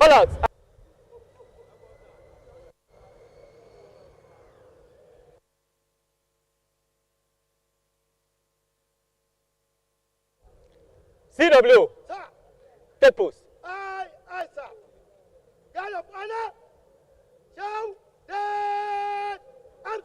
Call out. CW. Sir. Take post. Aye, sir. Guard of honor. Show dead arms.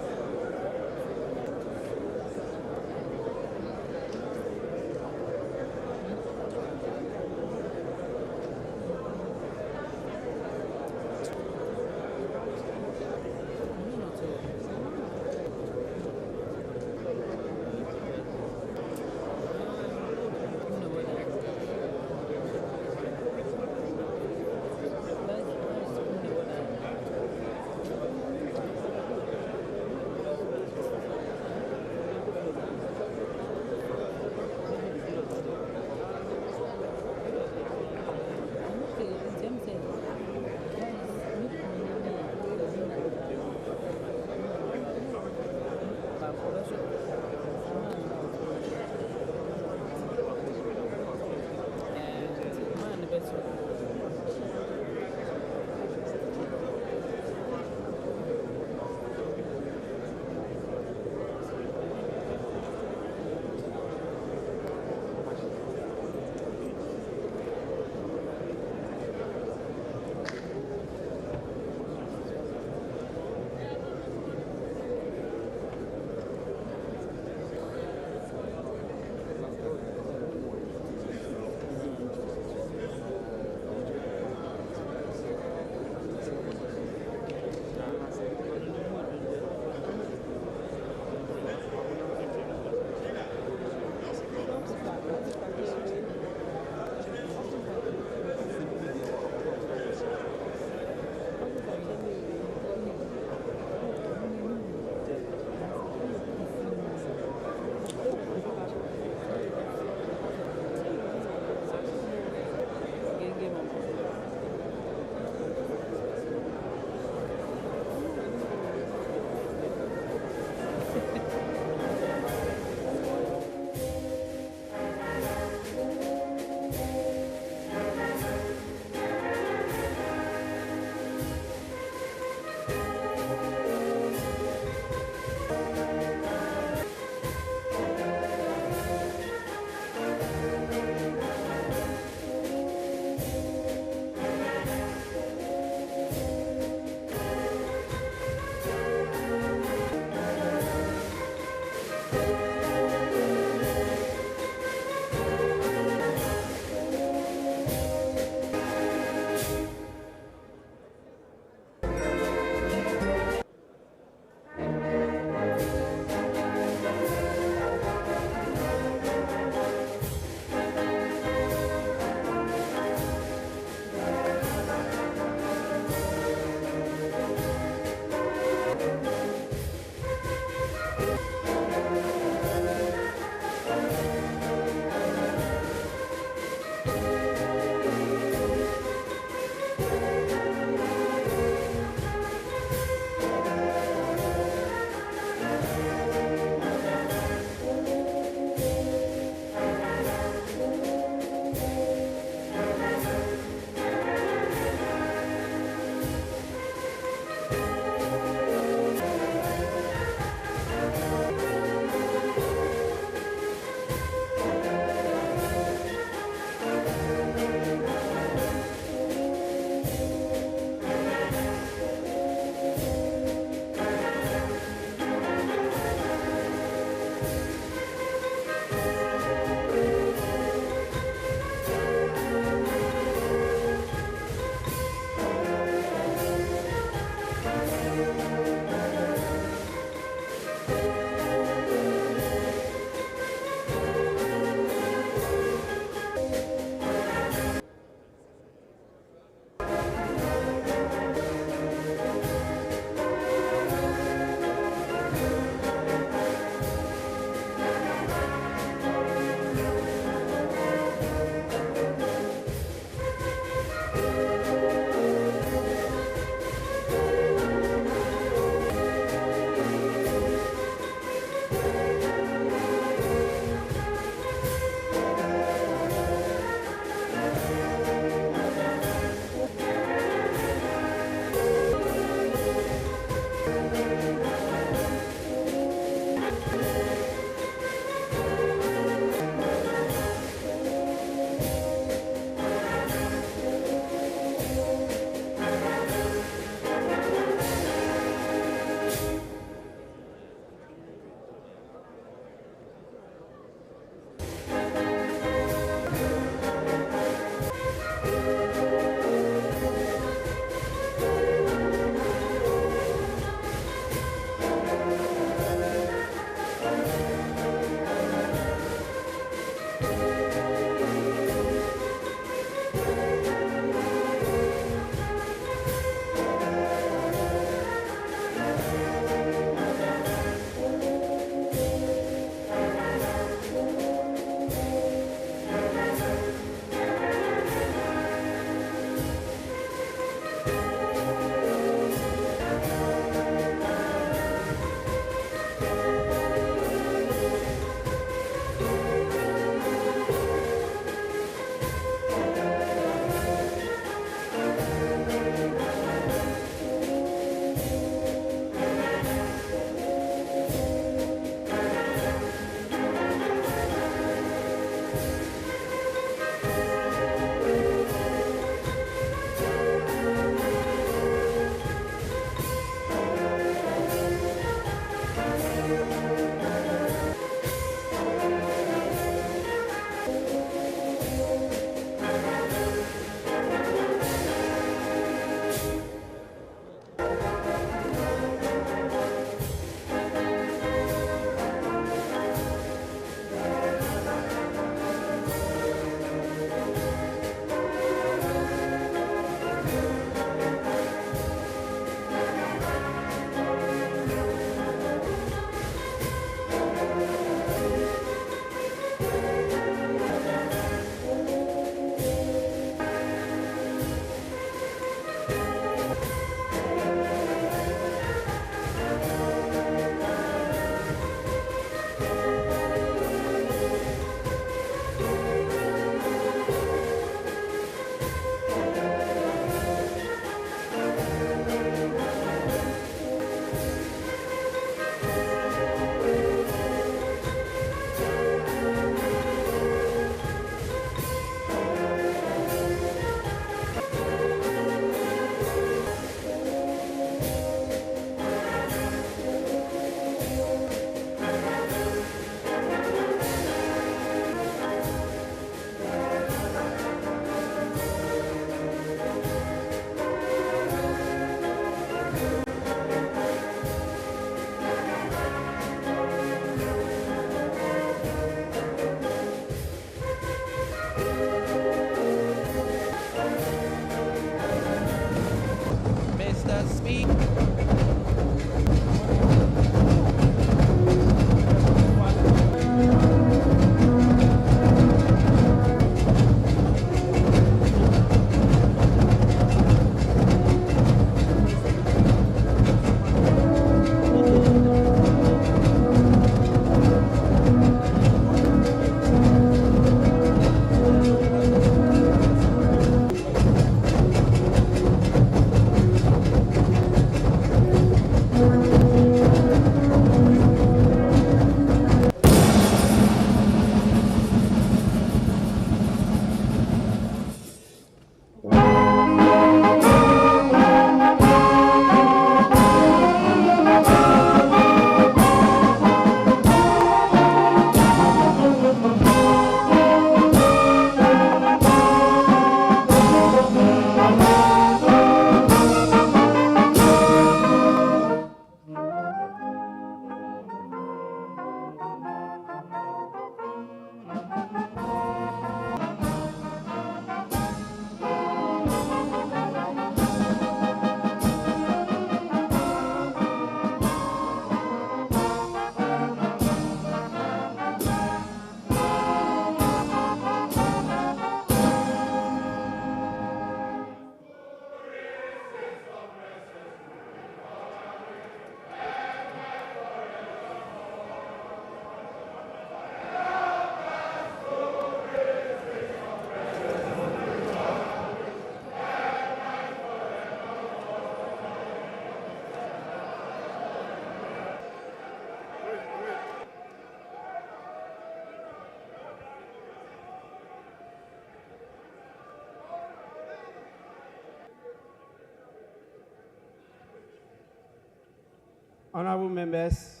Honorable members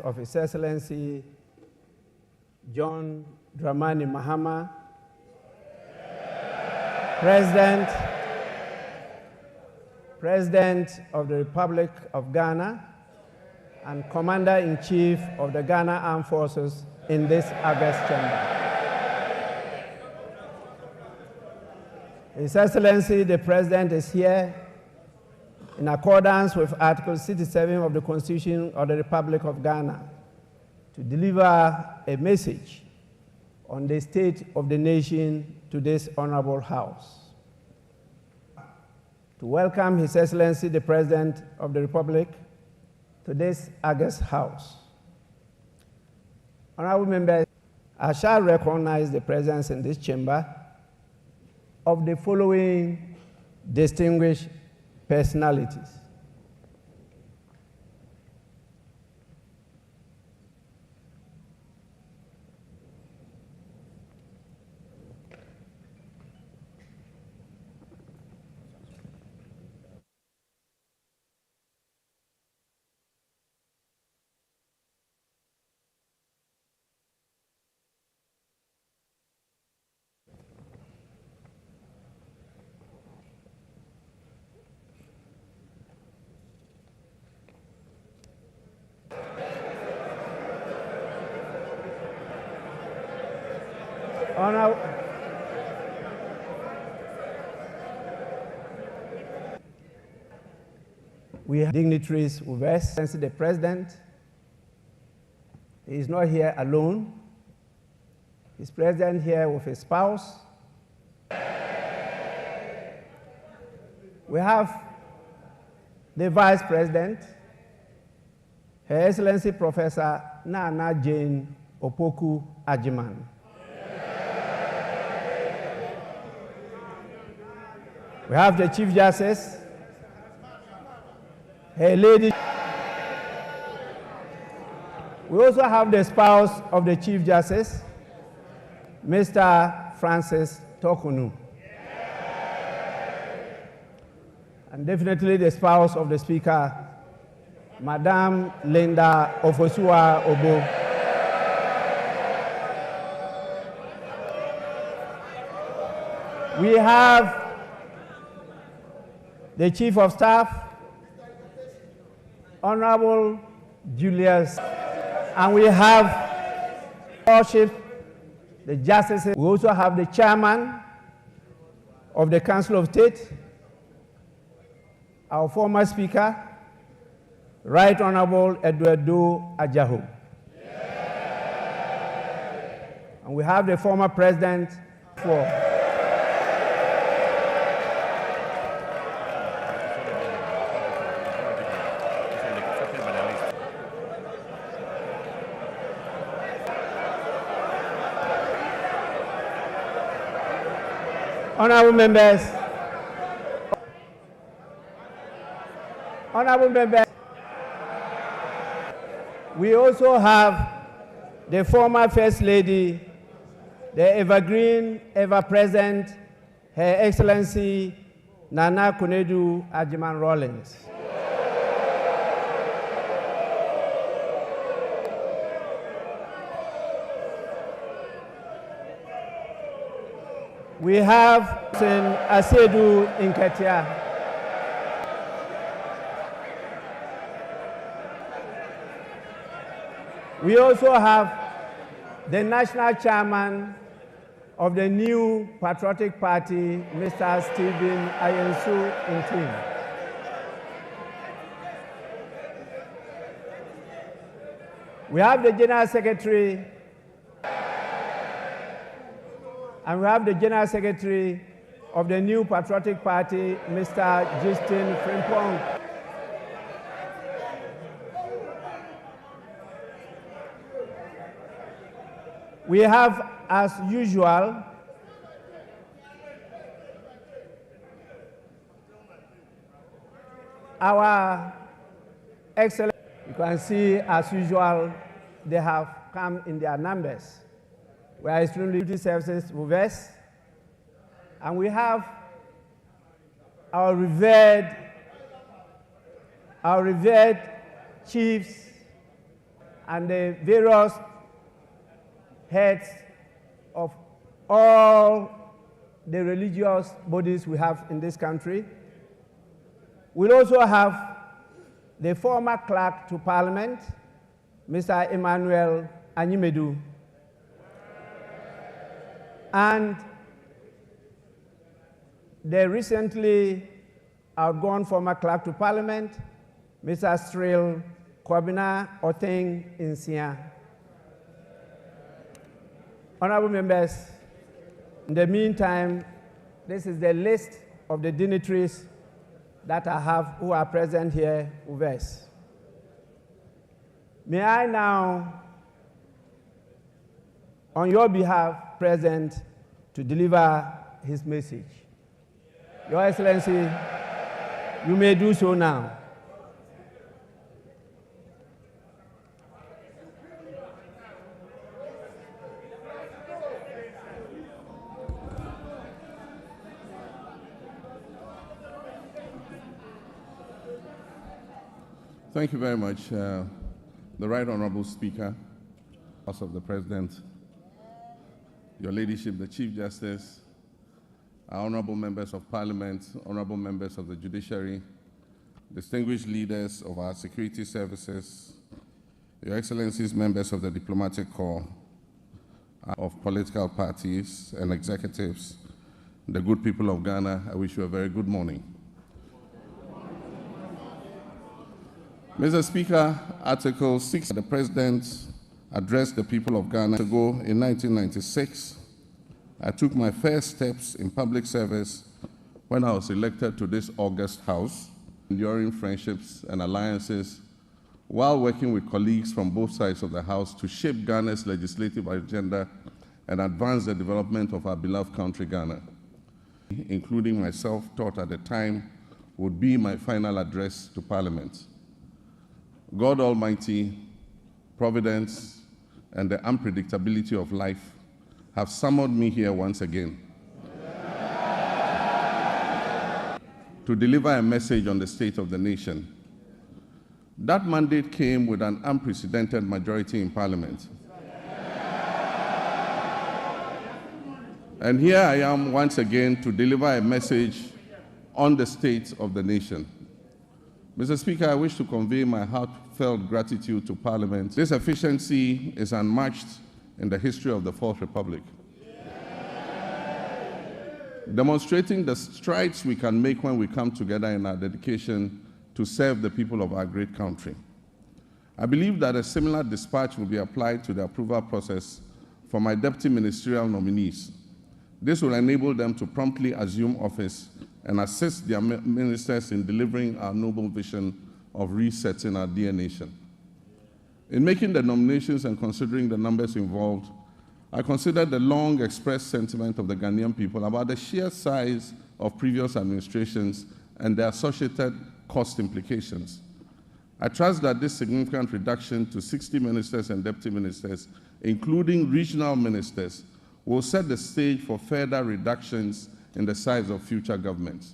of His Excellency John Dramani Mahama, President of the Republic of Ghana and Commander-in-Chief of the Ghana Armed Forces in this August chamber. His Excellency the President is here in accordance with Article 67 of the Constitution of the Republic of Ghana to deliver a message on the state of the nation to this honorable House. To welcome His Excellency the President of the Republic to this August House. Honorable members, I shall recognize the presence in this chamber of the following distinguished personalities. We have dignitaries with us. The President, he is not here alone. He's present here with his spouse. We have the Vice President, Her Excellency Professor Nana Jane Opoku Ajiman. We have the Chief Justice, Her Lady. We also have the spouse of the Chief Justice, Mr. Francis Tokunu. And definitely the spouse of the Speaker, Madame Linda Ofosua Obo. We have the Chief of Staff, Honorable Julius, and we have worship the justices. We also have the Chairman of the Council of State, our former Speaker, Right Honorable Eduardo Ajahu. And we have the former President for Honorable members, we also have the former First Lady, the evergreen, ever-present, Her Excellency Nana Kunedu Ajiman Rawlings. We have Asedu Inketia. We also have the National Chairman of the new Patriotic Party, Mr. Stephen Ayensu Intim. We have the General Secretary, and we have the General Secretary of the new Patriotic Party, Mr. Justin Frimpong. We have, as usual, our excellent. You can see, as usual, they have come in their numbers. We are extremely duty services with us, and we have our revered our revered chiefs and the various heads of all the religious bodies we have in this country. We'll also have the former clerk to Parliament, Mr. Emmanuel Anyimedu, and the recently outgone former clerk to Parliament, Mr. Cyril Kwabena Oteng Insia. Honorable members, in the meantime, this is the list of the dignitaries that I have who are present here with us. May I now, on your behalf, present to deliver his message. Your Excellency, you may do so now. Thank you very much, the Right Honorable Speaker, House of the President, Your Ladyship, the Chief Justice, our honorable members of Parliament, honorable members of the Judiciary, distinguished leaders of our security services, Your Excellencies, members of the Diplomatic Corps, of political parties and executives, the good people of Ghana, I wish you a very good morning. Mr. Speaker, Article 6, the President addressed the people of Ghana ago in 1996. I took my first steps in public service when I was elected to this august House, enduring friendships and alliances while working with colleagues from both sides of the House to shape Ghana's legislative agenda and advance the development of our beloved country, Ghana. Including myself, thought at the time would be my final address to Parliament. God Almighty, Providence, and the unpredictability of life have summoned me here once again to deliver a message on the state of the nation. That mandate came with an unprecedented majority in Parliament. And here I am once again to deliver a message on the state of the nation. Mr. Speaker, I wish to convey my heartfelt gratitude to Parliament. This efficiency is unmatched in the history of the Fourth Republic, demonstrating the strides we can make when we come together in our dedication to serve the people of our great country. I believe that a similar dispatch will be applied to the approval process for my deputy ministerial nominees. This will enable them to promptly assume office and assist their ministers in delivering our noble vision of resetting our dear nation. In making the nominations and considering the numbers involved, I considered the long expressed sentiment of the Ghanaian people about the sheer size of previous administrations and their associated cost implications. I trust that this significant reduction to 60 ministers and deputy ministers, including regional ministers, will set the stage for further reductions in the size of future governments.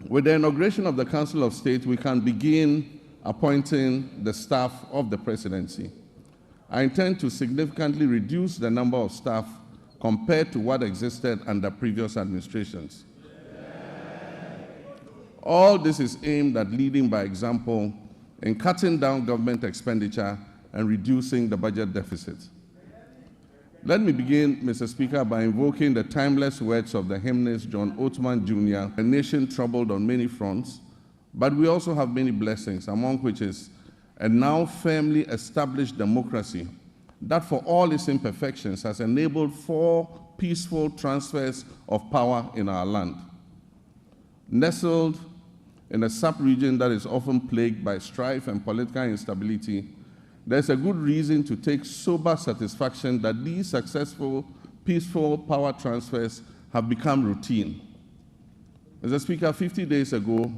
With the inauguration of the Council of State, we can begin appointing the staff of the presidency. I intend to significantly reduce the number of staff compared to what existed under previous administrations. All this is aimed at leading by example in cutting down government expenditure and reducing the budget deficit. Let me begin, Mr. Speaker, by invoking the timeless words of the hymnist John Oatman Jr., a nation troubled on many fronts, but we also have many blessings, among which is a now firmly established democracy that, for all its imperfections, has enabled 4 peaceful transfers of power in our land. Nestled in a sub-region that is often plagued by strife and political instability, there's a good reason to take sober satisfaction that these successful, peaceful power transfers have become routine. Mr. Speaker, 50 days ago,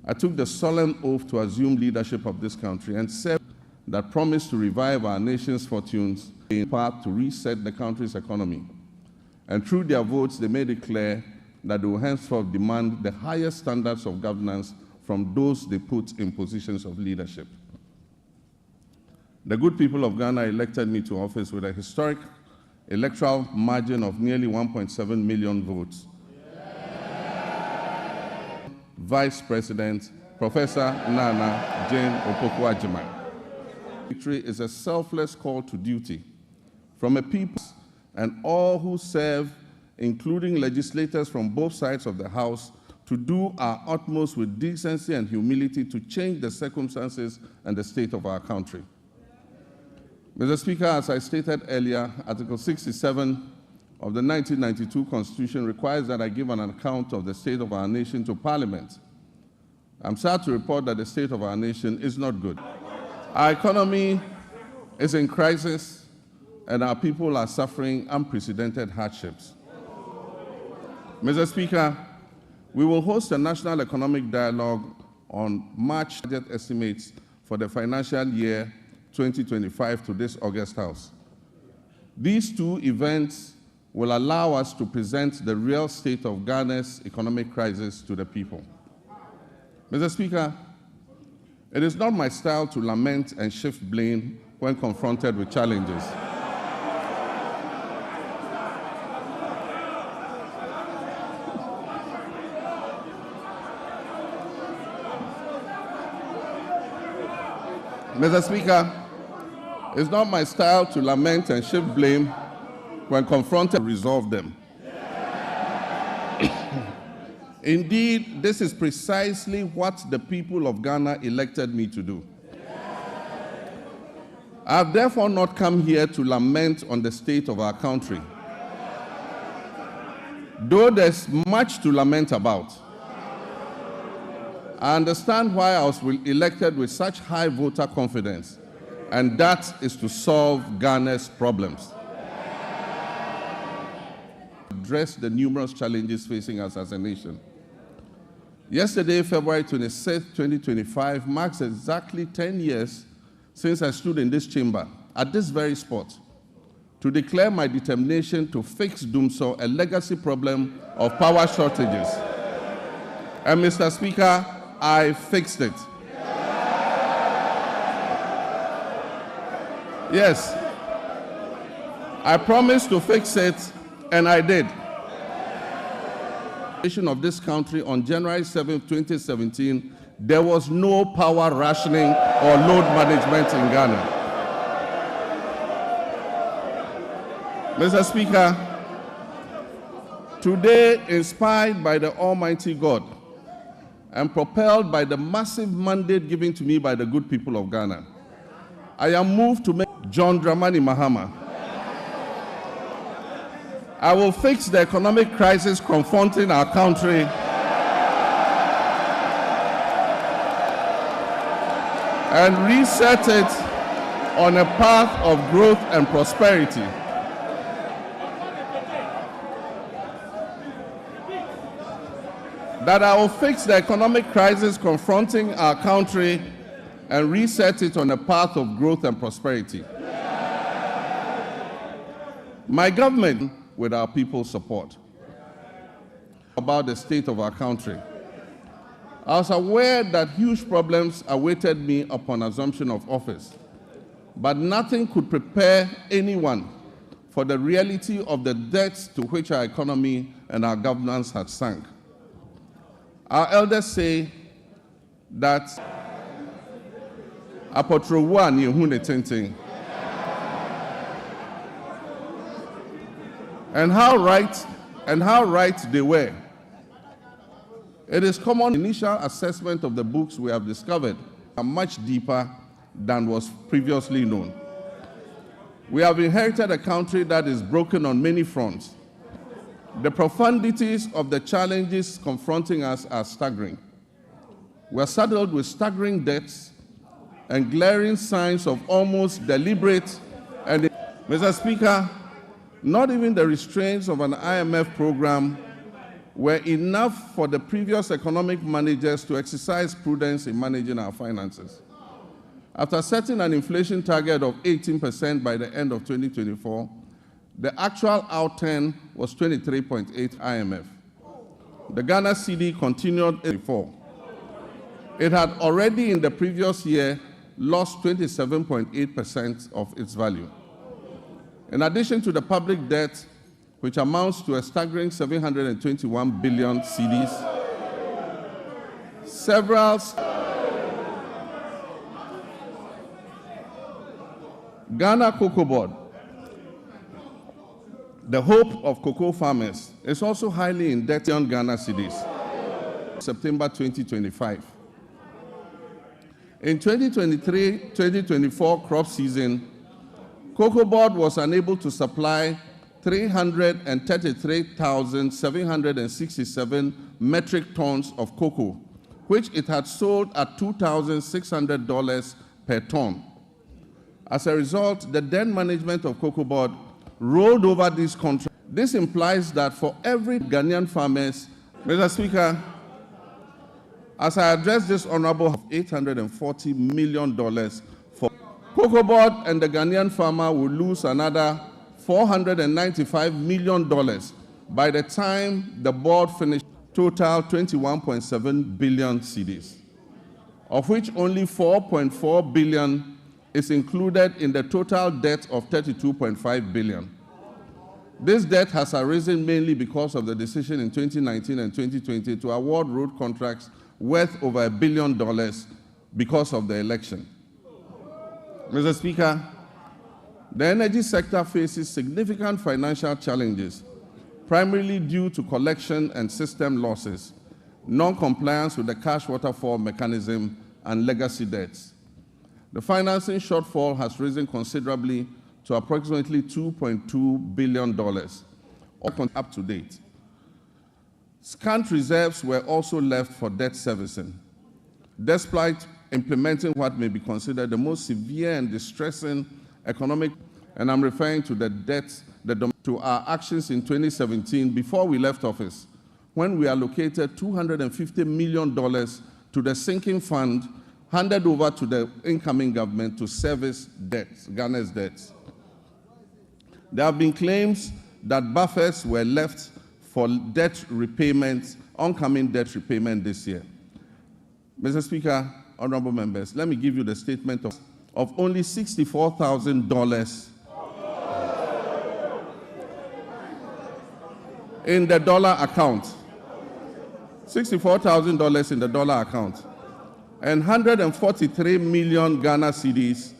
I took the solemn oath to assume leadership of this country and said that promised to revive our nation's fortunes in part to reset the country's economy. And through their votes, they made it clear that they will henceforth demand the highest standards of governance from those they put in positions of leadership. The good people of Ghana elected me to office with a historic electoral margin of nearly 1.7 million votes. Vice President, Professor Nana Jane Opoku-Agyeman. Victory is a selfless call to duty from a people and all who serve, including legislators from both sides of the House, to do our utmost with decency and humility to change the circumstances and the state of our country. Mr. Speaker, as I stated earlier, Article 67 of the 1992 Constitution requires that I give an account of the state of our nation to Parliament. I'm sad to report that the state of our nation is not good. Our economy is in crisis, and our people are suffering unprecedented hardships. Mr. Speaker, we will host a national economic dialogue on March budget estimates for the financial year 2025 to this August House. These two events will allow us to present the real state of Ghana's economic crisis to the people. Mr. Speaker, it is not my style to lament and shift blame when confronted with challenges. Mr. Speaker, it's not my style to lament and shift blame when confronted to resolve them. Indeed, this is precisely what the people of Ghana elected me to do. I have therefore not come here to lament on the state of our country, though there's much to lament about. I understand why I was elected with such high voter confidence, and that is to solve Ghana's problems. Address the numerous challenges facing us as a nation. Yesterday, February 26, 2025, marks exactly 10 years since I stood in this chamber, at this very spot, to declare my determination to fix Dumso, a legacy problem of power shortages. And Mr. Speaker, I fixed it. Yes, I promised to fix it, and I did. Of this country on January 7, 2017, there was no power rationing or load management in Ghana. Mr. Speaker, today, inspired by the Almighty God and propelled by the massive mandate given to me by the good people of Ghana, I am moved to make John Dramani Mahama. I will fix the economic crisis confronting our country and reset it on a path of growth and prosperity. That I will fix the economic crisis confronting our country and reset it on a path of growth and prosperity. My government, with our people's support, about the state of our country. I was aware that huge problems awaited me upon assumption of office, but nothing could prepare anyone for the reality of the depths to which our economy and our governance had sunk. Our elders say that apotrowa ni ehun ne tenten. And how right they were. It is common initial assessment of the books we have discovered are much deeper than was previously known. We have inherited a country that is broken on many fronts. The profundities of the challenges confronting us are staggering. We are saddled with staggering debts and glaring signs of almost deliberate and, Mr. Speaker, not even the restraints of an IMF program were enough for the previous economic managers to exercise prudence in managing our finances. After setting an inflation target of 18% by the end of 2024, the actual outturn was 23.8 IMF. The Ghana cedi continued before. It had already in the previous year lost 27.8% of its value. In addition to the public debt, which amounts to a staggering 721 billion cedis, several Ghana Cocoa Board, the hope of cocoa farmers, is also highly indebted on Ghana cedis. September 2025. In 2023-2024 crop season, Cocoa Board was unable to supply 333,767 metric tons of cocoa, which it had sold at $2,600 per ton. As a result, the then management of Cocoa Board rolled over this contract. This implies that for every Ghanaian farmers, Mr. Speaker, as I address this honorable, $840 million for Cocoa Board, and the Ghanaian farmer will lose another $495 million by the time the board finished. Total 21.7 billion cedis, of which only 4.4 billion is included in the total debt of 32.5 billion. This debt has arisen mainly because of the decision in 2019 and 2020 to award road contracts worth over $1 billion because of the election. Mr. Speaker, the energy sector faces significant financial challenges, primarily due to collection and system losses, non-compliance with the cash waterfall mechanism, and legacy debts. The financing shortfall has risen considerably to approximately $2.2 billion, up to date. Scant reserves were also left for debt servicing, despite implementing what may be considered the most severe and distressing economic, and I'm referring to the debts, to our actions in 2017 before we left office, when we allocated $250 million to the sinking fund handed over to the incoming government to service debts, Ghana's debts. There have been claims that buffers were left for debt repayment, oncoming debt repayment this year. Mr. Speaker, honorable members, let me give you the statement of only $64,000 in the dollar account. $64,000 in the dollar account, and 143 million Ghana cedis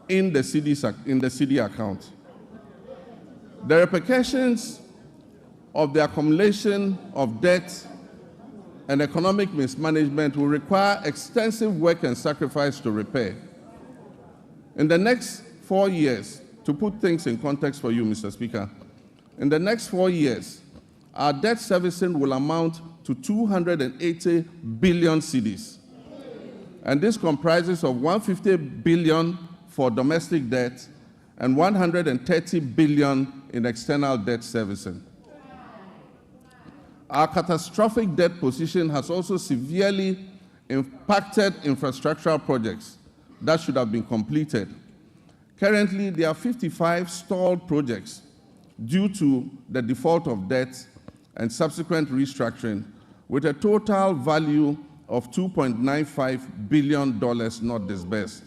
in the cedi account. The repercussions of the accumulation of debt and economic mismanagement will require extensive work and sacrifice to repair. In the next 4 years, to put things in context for you, Mr. Speaker, in the next 4 years, our debt servicing will amount to 280 billion cedis. And this comprises of 150 billion for domestic debt and 130 billion in external debt servicing. Our catastrophic debt position has also severely impacted infrastructural projects that should have been completed. Currently, there are 55 stalled projects due to the default of debt and subsequent restructuring, with a total value of $2.95 billion not disbursed.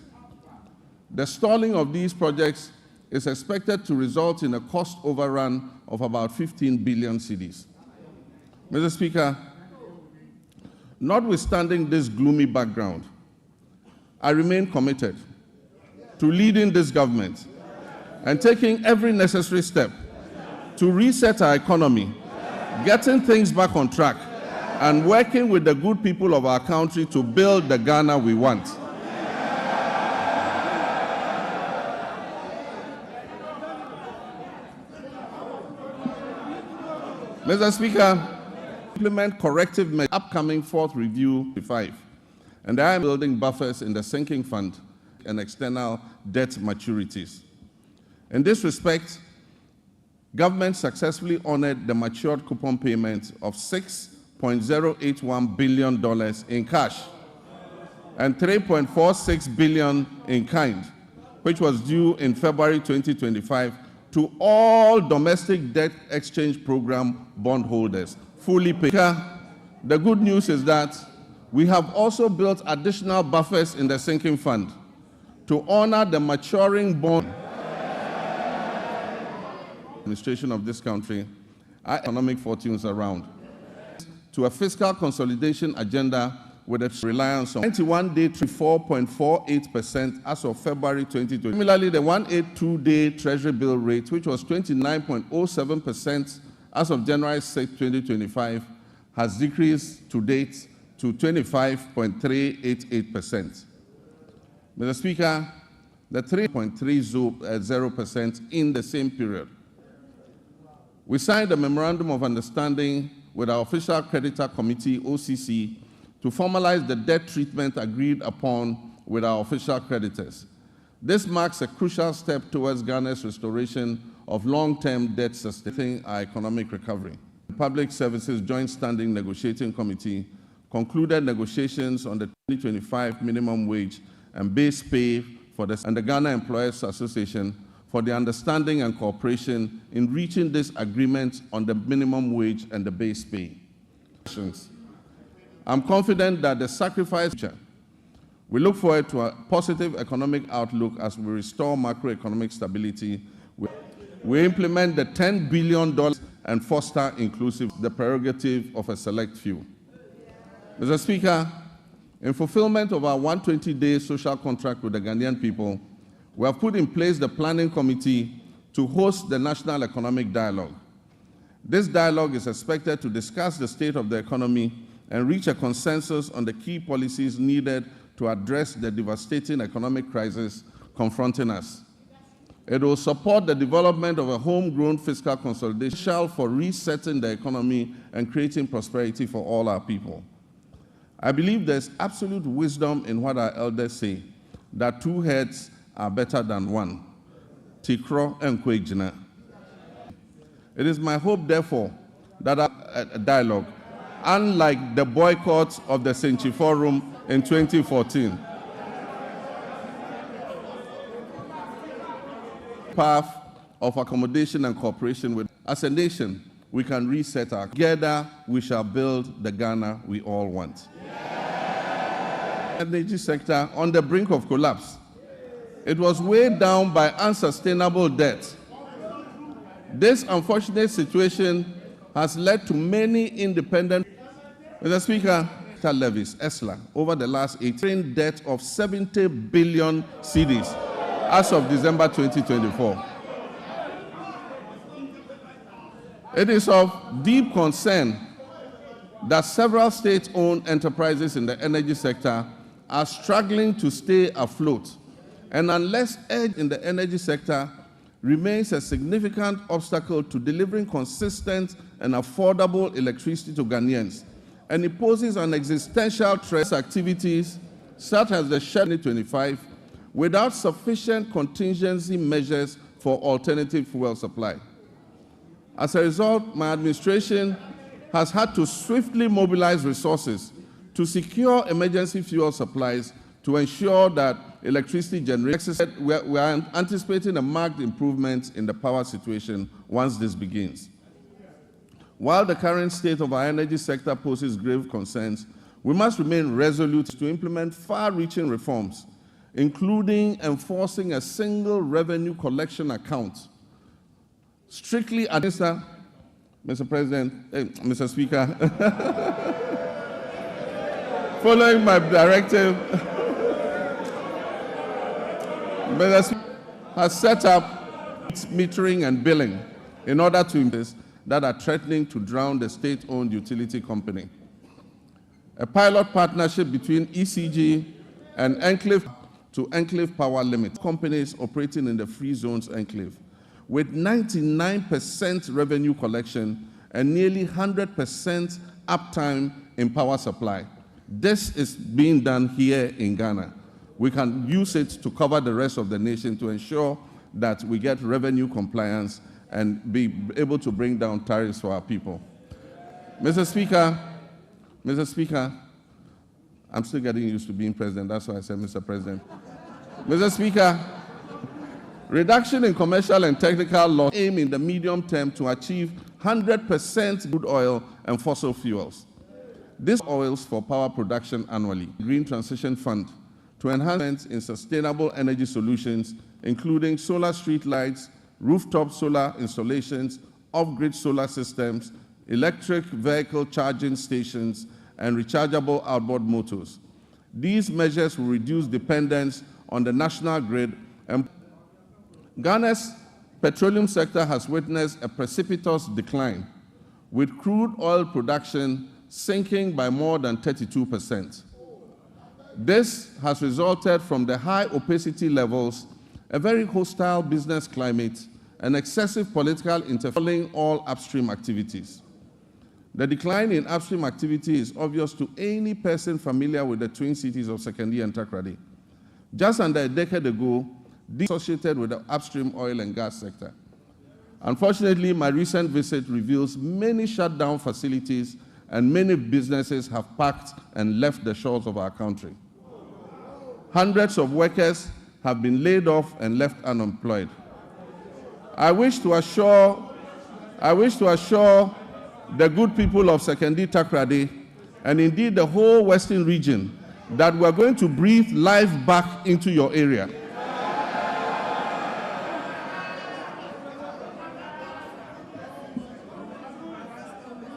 The stalling of these projects is expected to result in a cost overrun of about 15 billion cedis. Mr. Speaker, notwithstanding this gloomy background, I remain committed to leading this government and taking every necessary step to reset our economy, getting things back on track, and working with the good people of our country to build the Ghana we want. Mr. Speaker, implement corrective measures, upcoming fourth review 5, and I am building buffers in the sinking fund and external debt maturities. In this respect, government successfully honored the matured coupon payment of $6.081 billion in cash and $3.46 billion in kind, which was due in February 2025 to all domestic debt exchange program bondholders, fully paid. The good news is that we have also built additional buffers in the sinking fund to honor the maturing bond administration of this country, our economic fortunes around, to a fiscal consolidation agenda with a reliance on 91-day to 4.48% as of February 2020. Similarly, the 182-day Treasury bill rate, which was 29.07% as of January 6, 2025, has decreased to date to 25.388%. Mr. Speaker, the 3.30% in the same period. We signed a memorandum of understanding with our official creditor committee, OCC, to formalize the debt treatment agreed upon with our official creditors. This marks a crucial step towards Ghana's restoration of long-term debt sustaining our economic recovery. The Public Services Joint Standing Negotiating Committee concluded negotiations on the 2025 minimum wage and base pay for and the Ghana Employers Association for the understanding and cooperation in reaching this agreement on the minimum wage and the base pay. I'm confident that the sacrifice. We look forward to a positive economic outlook as we restore macroeconomic stability. We implement the $10 billion and foster inclusive, the prerogative of a select few. Mr. Speaker, in fulfillment of our 120-day social contract with the Ghanaian people, we have put in place the Planning Committee to host the National Economic Dialogue. This dialogue is expected to discuss the state of the economy and reach a consensus on the key policies needed to address the devastating economic crisis confronting us. It will support the development of a homegrown fiscal consolidation for resetting the economy and creating prosperity for all our people. I believe there's absolute wisdom in what our elders say, that two heads are better than one. Tikro and Kwejina. It is my hope, therefore, that a dialogue, unlike the boycott of the Senchi Forum in 2014, path of accommodation and cooperation with, as a nation, we can reset our. Together, we shall build the Ghana we all want. The energy sector on the brink of collapse. It was weighed down by unsustainable debt. This unfortunate situation has led to many independent. Mr. Speaker, levies, ESLA, over the last 18 debt of 70 billion cedis as of December 2024. It is of deep concern that several state-owned enterprises in the energy sector are struggling to stay afloat, and unless edge in the energy sector remains a significant obstacle to delivering consistent and affordable electricity to Ghanaians, and it poses an existential threat activities such as the Shell 2025 without sufficient contingency measures for alternative fuel supply. As a result, my administration has had to swiftly mobilize resources to secure emergency fuel supplies to ensure that electricity generation. We are anticipating a marked improvement in the power situation once this begins. While the current state of our energy sector poses grave concerns, we must remain resolute to implement far-reaching reforms, including enforcing a single revenue collection account, strictly administer, Mr. President, Mr. Speaker, following my directive, has set up metering and billing in order to invest that are threatening to drown the state-owned utility company. A pilot partnership between ECG and Enclave to Enclave Power Limit, companies operating in the free zones enclave, with 99% revenue collection and nearly 100% uptime in power supply. This is being done here in Ghana. We can use it to cover the rest of the nation to ensure that we get revenue compliance and be able to bring down tariffs for our people. Mr. Speaker, I'm still getting used to being president, that's why I said Mr. President. Mr. Speaker, reduction in commercial and technical loss aim in the medium term to achieve 100% crude oil and fossil fuels. This oils for power production annually. Green Transition Fund to enhance in sustainable energy solutions, including solar street lights, rooftop solar installations, off-grid solar systems, electric vehicle charging stations, and rechargeable outboard motors. These measures will reduce dependence on the national grid. And Ghana's petroleum sector has witnessed a precipitous decline, with crude oil production sinking by more than 32%. This has resulted from the high opacity levels, a very hostile business climate, and excessive political interference in all upstream activities. The decline in upstream activity is obvious to any person familiar with the twin cities of Sekondi and Takoradi. Just under a decade ago, these associated with the upstream oil and gas sector. Unfortunately, my recent visit reveals many shut down facilities and many businesses have packed and left the shores of our country. Hundreds of workers have been laid off and left unemployed. I wish to assure the good people of Sekondi Takoradi and indeed the whole Western region that we're going to breathe life back into your area.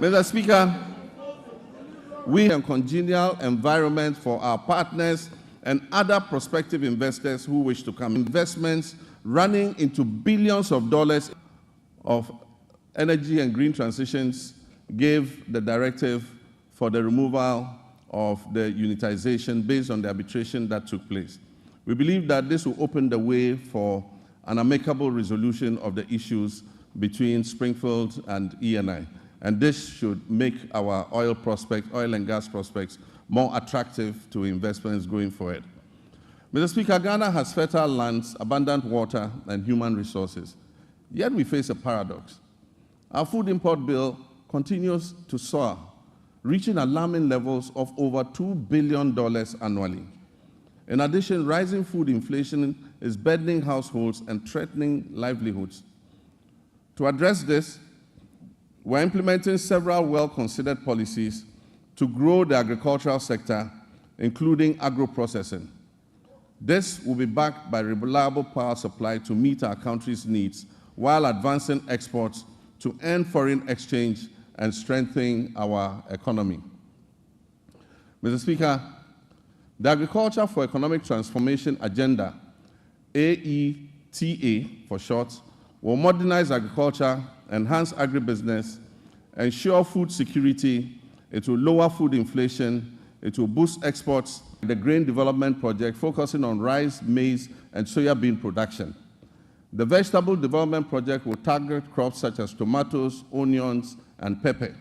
Mr. Speaker, we have a congenial environment for our partners and other prospective investors who wish to come. Investments running into billions of dollars of energy and green transitions gave the directive for the removal of the unitization based on the arbitration that took place. We believe that this will open the way for an amicable resolution of the issues between Springfield and ENI. And this should make our oil and gas prospects more attractive to investments going forward. Mr. Speaker, Ghana has fertile lands, abundant water, and human resources. Yet we face a paradox. Our food import bill continues to soar, reaching alarming levels of over $2 billion annually. In addition, rising food inflation is burdening households and threatening livelihoods. To address this, we're implementing several well-considered policies to grow the agricultural sector, including agro-processing. This will be backed by reliable power supply to meet our country's needs while advancing exports to earn foreign exchange and strengthen our economy. Mr. Speaker, the Agriculture for Economic Transformation Agenda, AETA for short, will modernize agriculture, enhance agribusiness, ensure food security, it will lower food inflation, it will boost exports. The Grain Development Project focusing on rice, maize, and soya bean production. The Vegetable Development Project will target crops such as tomatoes, onions, and pepper.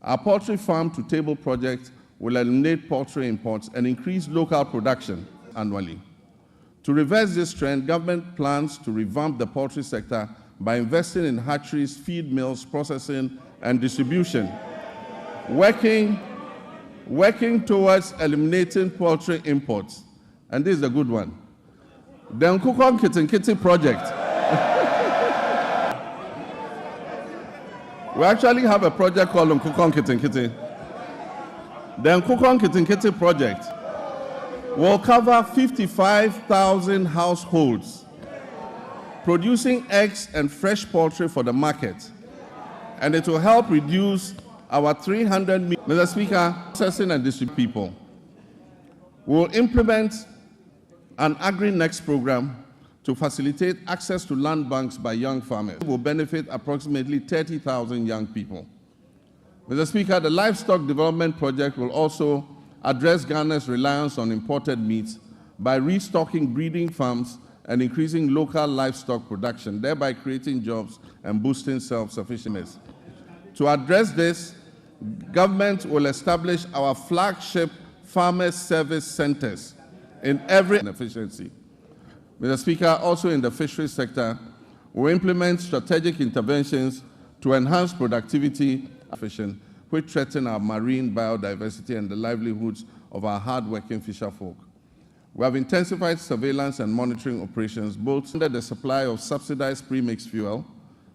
Our Poultry Farm to Table project will eliminate poultry imports and increase local production annually. To reverse this trend, government plans to revamp the poultry sector by investing in hatcheries, feed mills, processing, and distribution, working towards eliminating poultry imports. And this is a good one. The Nkukon Kitinkiti project. We actually have a project called Nkukon Kitinkiti. The Nkukon Kitinkiti project will cover 55,000 households producing eggs and fresh poultry for the market. And it will help reduce our 300 million. Mr. Speaker, processing and distributing people. We will implement an Agri-Next program to facilitate access to land banks by young farmers. It will benefit approximately 30,000 young people. Mr. Speaker, the Livestock Development Project will also address Ghana's reliance on imported meats by restocking breeding farms and increasing local livestock production, thereby creating jobs and boosting self-sufficiency. To address this, government will establish our flagship farmer service centers in every efficiency. Mr. Speaker, also in the fisheries sector, we implement strategic interventions to enhance productivity and which threaten our marine biodiversity and the livelihoods of our hard-working fisher folk. We have intensified surveillance and monitoring operations, both under the supply of subsidized premixed fuel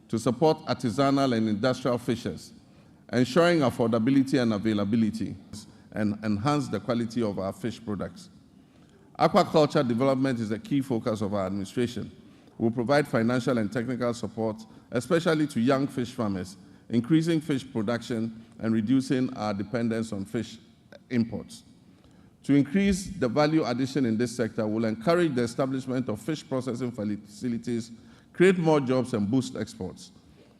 to support artisanal and industrial fishers, ensuring affordability and availability, and enhance the quality of our fish products. Aquaculture development is a key focus of our administration. We will provide financial and technical support, especially to young fish farmers, increasing fish production and reducing our dependence on fish imports. To increase the value addition in this sector, we'll encourage the establishment of fish processing facilities, create more jobs, and boost exports.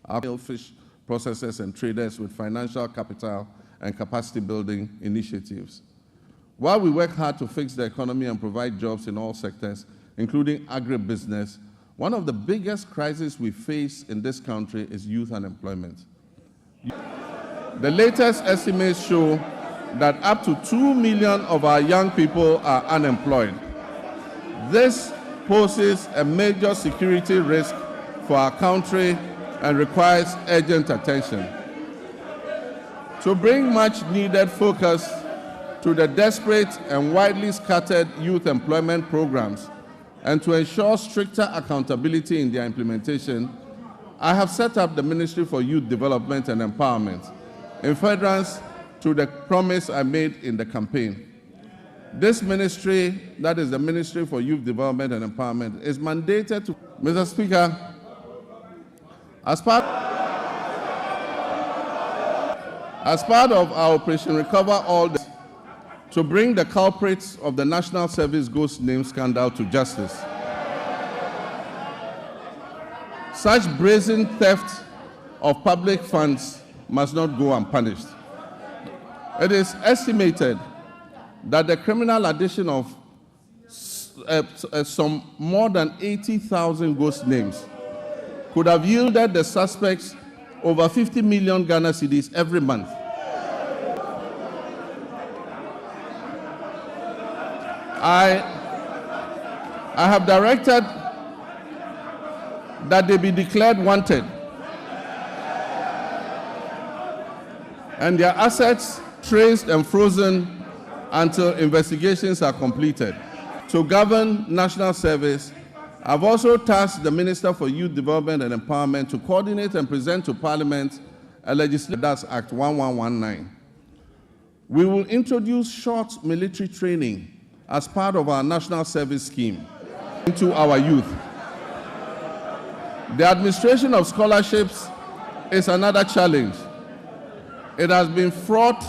Our fish processors and traders with financial capital and capacity building initiatives. While we work hard to fix the economy and provide jobs in all sectors, including agribusiness, one of the biggest crises we face in this country is youth unemployment. The latest estimates show that up to 2 million of our young people are unemployed. This poses a major security risk for our country and requires urgent attention. To bring much needed focus to the desperate and widely scattered youth employment programs and to ensure stricter accountability in their implementation, I have set up the Ministry for Youth Development and Empowerment in furtherance to the promise I made in the campaign. This ministry, that is the Ministry for Youth Development and Empowerment, is mandated to, Mr. Speaker, as part of our Operation Recover All, to bring the culprits of the National Service Ghost Name scandal to justice. Such brazen theft of public funds must not go unpunished. It is estimated that the criminal addition of some more than 80,000 ghost names could have yielded the suspects over 50 million Ghana cedis every month. I have directed that they be declared wanted and their assets traced and frozen until investigations are completed. To govern national service, I've also tasked the Minister for Youth Development and Empowerment to coordinate and present to Parliament a legislation, that's Act 1119. We will introduce short military training as part of our national service scheme into our youth. The administration of scholarships is another challenge. It has been fraught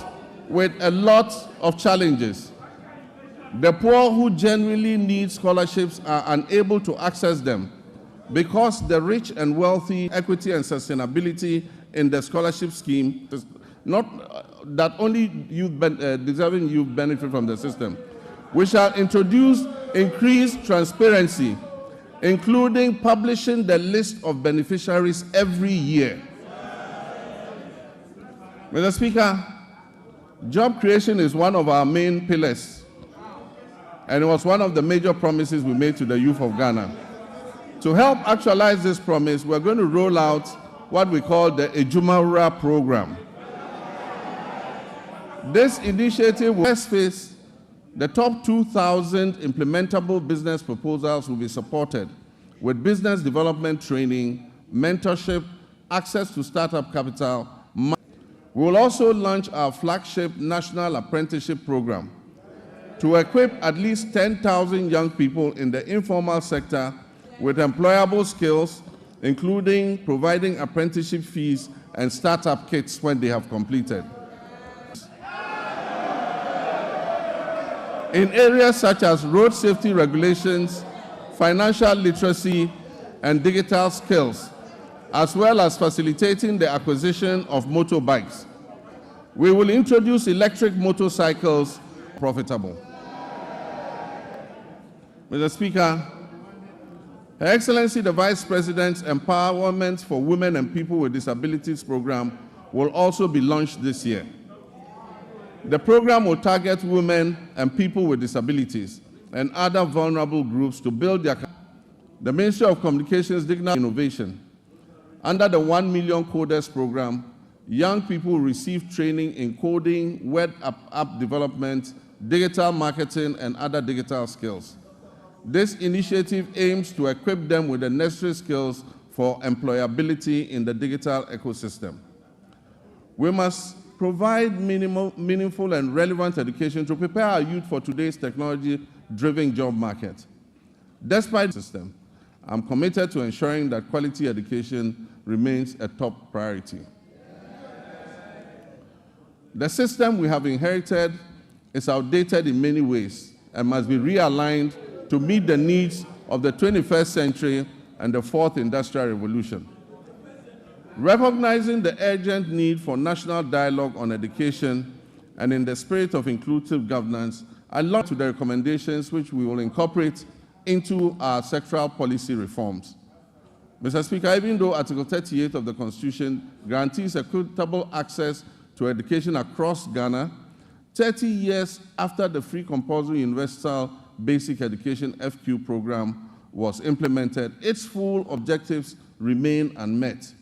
with a lot of challenges. The poor who genuinely need scholarships are unable to access them because the rich and wealthy, equity and sustainability in the scholarship scheme is not that only deserving youth benefit from the system. We shall introduce increased transparency, including publishing the list of beneficiaries every year. Mr. Speaker, job creation is one of our main pillars, and it was one of the major promises we made to the youth of Ghana. To help actualize this promise, we're going to roll out what we call the Ejumawura program. This initiative will first phase. The top 2,000 implementable business proposals will be supported with business development training, mentorship, access to startup capital. We will also launch our flagship national apprenticeship program to equip at least 10,000 young people in the informal sector with employable skills, including providing apprenticeship fees and startup kits when they have completed. In areas such as road safety regulations, financial literacy, and digital skills, as well as facilitating the acquisition of motorbikes. We will introduce electric motorcycles profitable. Mr. Speaker, Her Excellency the Vice President's Empowerment for Women and People with Disabilities program will also be launched this year. The program will target women and people with disabilities and other vulnerable groups to build their. The Ministry of Communications Digital Innovation. Under the 1 Million Coders program, young people receive training in coding, web app development, digital marketing, and other digital skills. This initiative aims to equip them with the necessary skills for employability in the digital ecosystem. We must provide meaningful and relevant education to prepare our youth for today's technology-driven job market. Despite the system, I'm committed to ensuring that quality education remains a top priority. The system we have inherited is outdated in many ways and must be realigned to meet the needs of the 21st century and the fourth industrial revolution. Recognizing the urgent need for national dialogue on education and in the spirit of inclusive governance, I look to the recommendations which we will incorporate into our sectoral policy reforms. Mr. Speaker, even though Article 38 of the Constitution guarantees equitable access to education across Ghana, 30 years after the Free Compulsory Universal Basic Education FQ program was implemented, its full objectives remain unmet.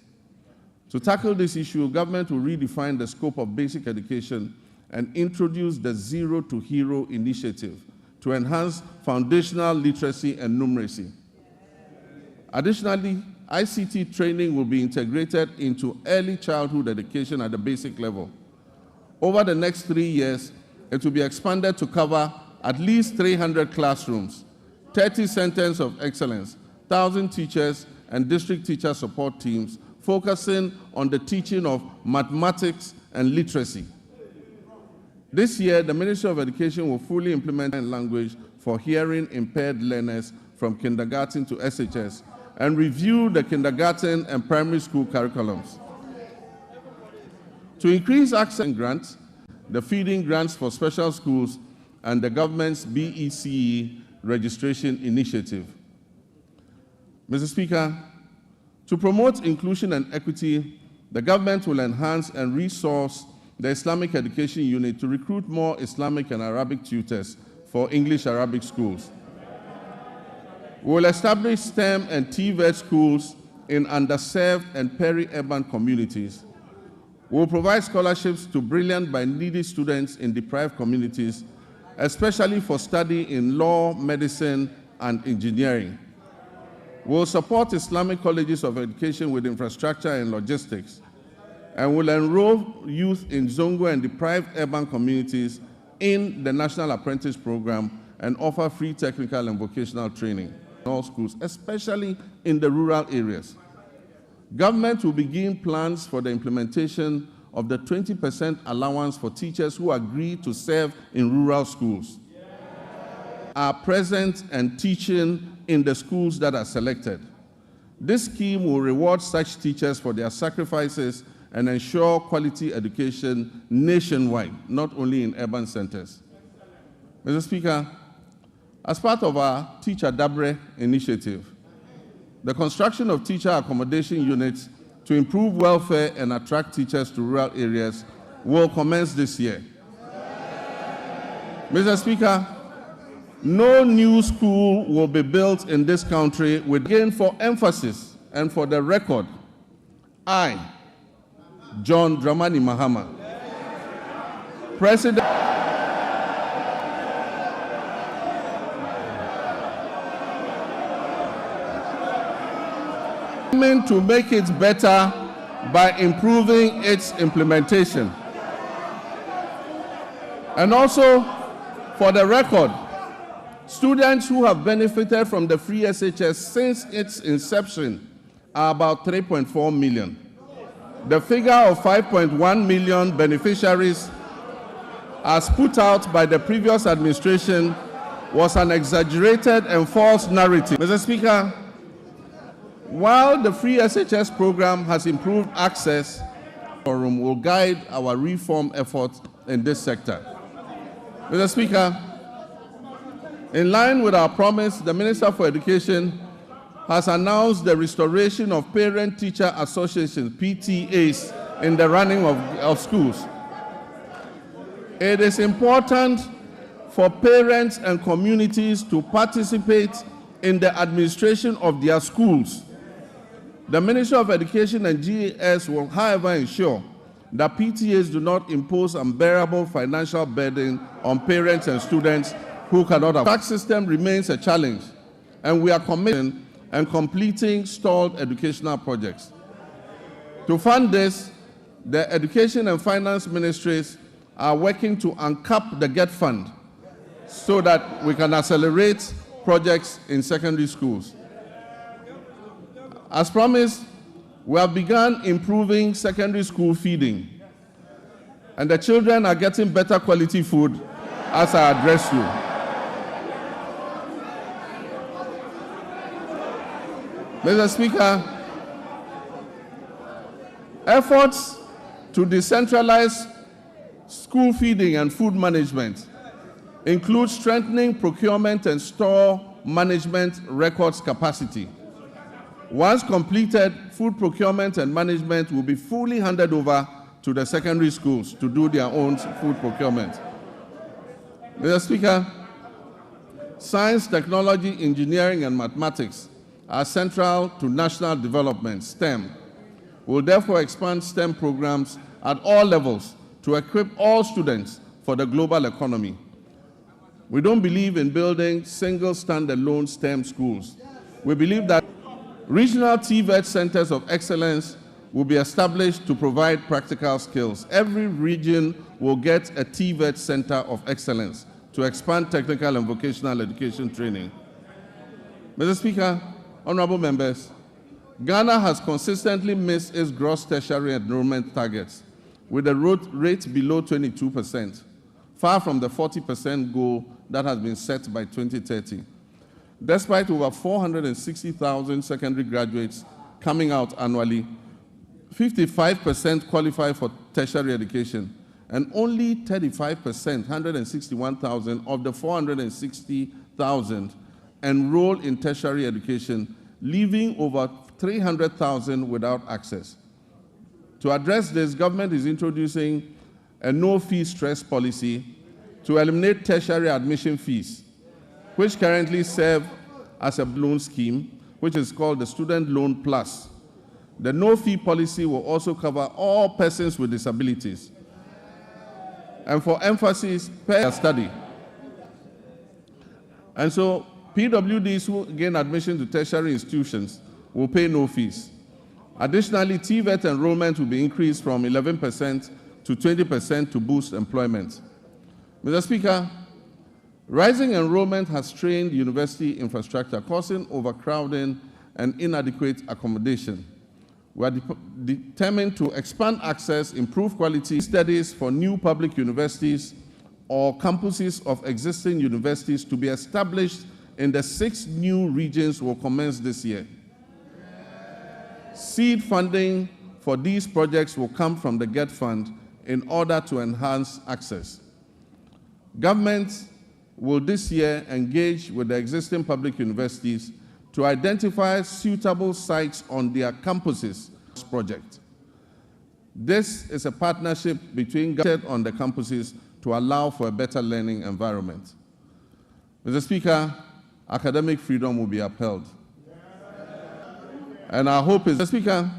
To tackle this issue, government will redefine the scope of basic education and introduce the Zero to Hero initiative to enhance foundational literacy and numeracy. Additionally, ICT training will be integrated into early childhood education at the basic level. Over the next 3 years, it will be expanded to cover at least 300 classrooms, 30 centers of excellence, 1,000 teachers and district teacher support teams focusing on the teaching of mathematics and literacy. This year, the Ministry of Education will fully implement language for hearing impaired learners from kindergarten to SHS and review the kindergarten and primary school curriculums. To increase access to grants, the feeding grants for special schools, and the government's BECE registration initiative. Mr. Speaker, to promote inclusion and equity, the government will enhance and resource the Islamic Education Unit to recruit more Islamic and Arabic tutors for English-Arabic schools. We will establish STEM and TVET schools in underserved and peri-urban communities. We will provide scholarships to brilliant but needy students in deprived communities, especially for study in law, medicine, and engineering. We will support Islamic colleges of education with infrastructure and logistics, and will enroll youth in Zongo and deprived urban communities in the National Apprentice Program and offer free technical and vocational training in all schools, especially in the rural areas. Government will begin plans for the implementation of the 20% allowance for teachers who agree to serve in rural schools, are present and teaching in the schools that are selected. This scheme will reward such teachers for their sacrifices and ensure quality education nationwide, not only in urban centers. Mr. Speaker, as part of our Teacher Dabre initiative, the construction of teacher accommodation units to improve welfare and attract teachers to rural areas will commence this year. Mr. Speaker, no new school will be built in this country with, again, for emphasis and for the record, I, John Dramani Mahama, President to make it better by improving its implementation. And also, for the record, students who have benefited from the free SHS since its inception are about 3.4 million. The figure of 5.1 million beneficiaries, as put out by the previous administration, was an exaggerated and false narrative. Mr. Speaker, while the free SHS program has improved access, forum will guide our reform efforts in this sector. Mr. Speaker, in line with our promise, the Minister for Education has announced the restoration of Parent-Teacher Associations, PTAs, in the running of schools. It is important for parents and communities to participate in the administration of their schools. The Ministry of Education and GAS will, however, ensure that PTAs do not impose unbearable financial burden on parents and students who cannot afford. The tax system remains a challenge, and we are committed and completing stalled educational projects. To fund this, the Education and Finance Ministries are working to uncap the GET Fund so that we can accelerate projects in secondary schools. As promised, we have begun improving secondary school feeding, and the children are getting better quality food as I address you. Mr. Speaker, efforts to decentralize school feeding and food management include strengthening procurement and store management records capacity. Once completed, food procurement and management will be fully handed over to the secondary schools to do their own food procurement. Mr. Speaker, science, technology, engineering, and mathematics are central to national development, STEM. We will therefore expand STEM programs at all levels to equip all students for the global economy. We don't believe in building single standalone STEM schools. We believe that regional TVET centers of excellence will be established to provide practical skills. Every region will get a TVET center of excellence to expand technical and vocational education training. Mr. Speaker, honorable members, Ghana has consistently missed its gross tertiary enrollment targets with a rate below 22%, far from the 40% goal that has been set by 2030. Despite over 460,000 secondary graduates coming out annually, 55% qualify for tertiary education, and only 35%, 161,000 of the 460,000 enroll in tertiary education, leaving over 300,000 without access. To address this, government is introducing a no-fee stress policy to eliminate tertiary admission fees, which currently serve as a loan scheme, which is called the Student Loan Plus. The no-fee policy will also cover all persons with disabilities. And for emphasis, per study. And so, PWDs who gain admission to tertiary institutions will pay no fees. Additionally, TVET enrollment will be increased from 11% to 20% to boost employment. Mr. Speaker, rising enrollment has strained university infrastructure, causing overcrowding and inadequate accommodation. We are determined to expand access, improve quality studies for new public universities or campuses of existing universities to be established in the 6 new regions will commence this year. Seed funding for these projects will come from the GET Fund in order to enhance access. Government will this year engage with the existing public universities to identify suitable sites on their campuses project. This is a partnership between government on the campuses to allow for a better learning environment. Mr. Speaker, academic freedom will be upheld. And our hope is, Mr. Speaker,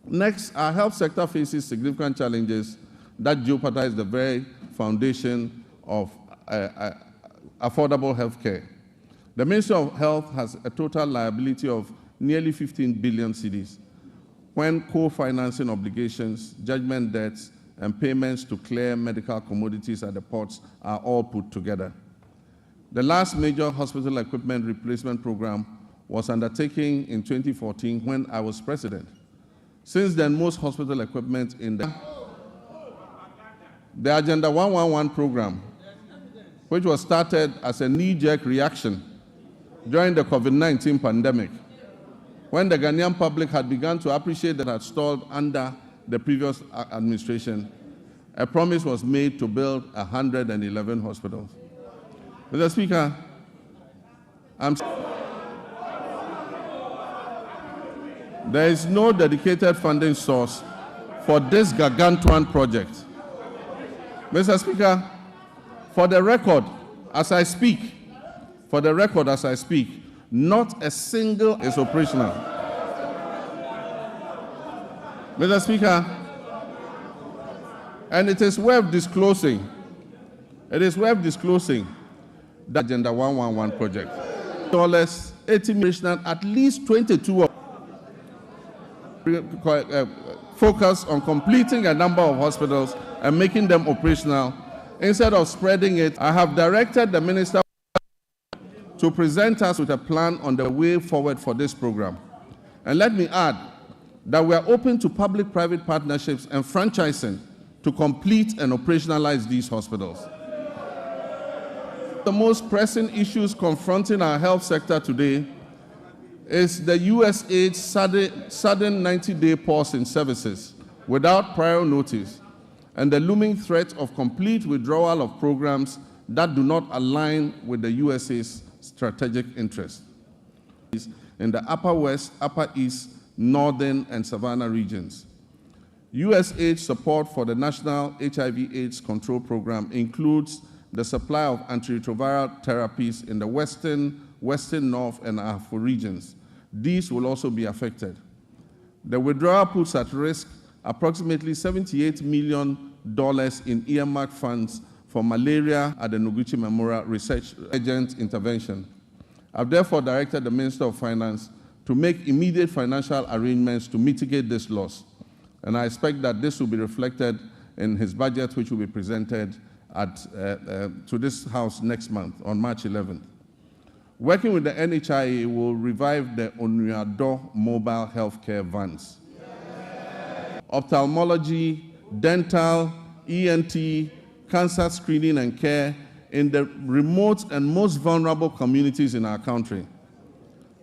next, our health sector faces significant challenges that jeopardize the very foundation of affordable health care. The Ministry of Health has a total liability of nearly 15 billion cedis when co-financing obligations, judgment debts, and payments to clear medical commodities at the ports are all put together. The last major hospital equipment replacement program was undertaken in 2014 when I was president. Since then, most hospital equipment in the Agenda 111 program, which was started as a knee-jerk reaction during the COVID-19 pandemic, when the Ghanaian public had begun to appreciate that had stalled under the previous administration, a promise was made to build 111 hospitals. Mr. Speaker, there is no dedicated funding source for this gargantuan project. Mr. Speaker, for the record, as I speak, not a single is operational. Mr. Speaker, and it is worth disclosing, that Agenda 111 project, $80 million, at least 22 focus on completing a number of hospitals and making them operational instead of spreading it. I have directed the Minister to present us with a plan on the way forward for this program. And let me add that we are open to public-private partnerships and franchising to complete and operationalize these hospitals. The most pressing issues confronting our health sector today is the USAID's sudden 90-day pause in services without prior notice and the looming threat of complete withdrawal of programs that do not align with the USAID's strategic interests in the Upper West, Upper East, Northern, and Savannah regions. USAID support for the National HIV/AIDS Control Program includes the supply of antiretroviral therapies in the Western, North, and Afro regions. These will also be affected. The withdrawal puts at risk approximately $78 million in earmarked funds for malaria at the Noguchi Memorial Research Agent Intervention. I've therefore directed the Minister of Finance to make immediate financial arrangements to mitigate this loss. And I expect that this will be reflected in his budget, which will be presented to this House next month, on March 11th. Working with the NHIA, will revive the Onuado mobile healthcare vans. Ophthalmology, dental, ENT, cancer screening and care in the remote and most vulnerable communities in our country.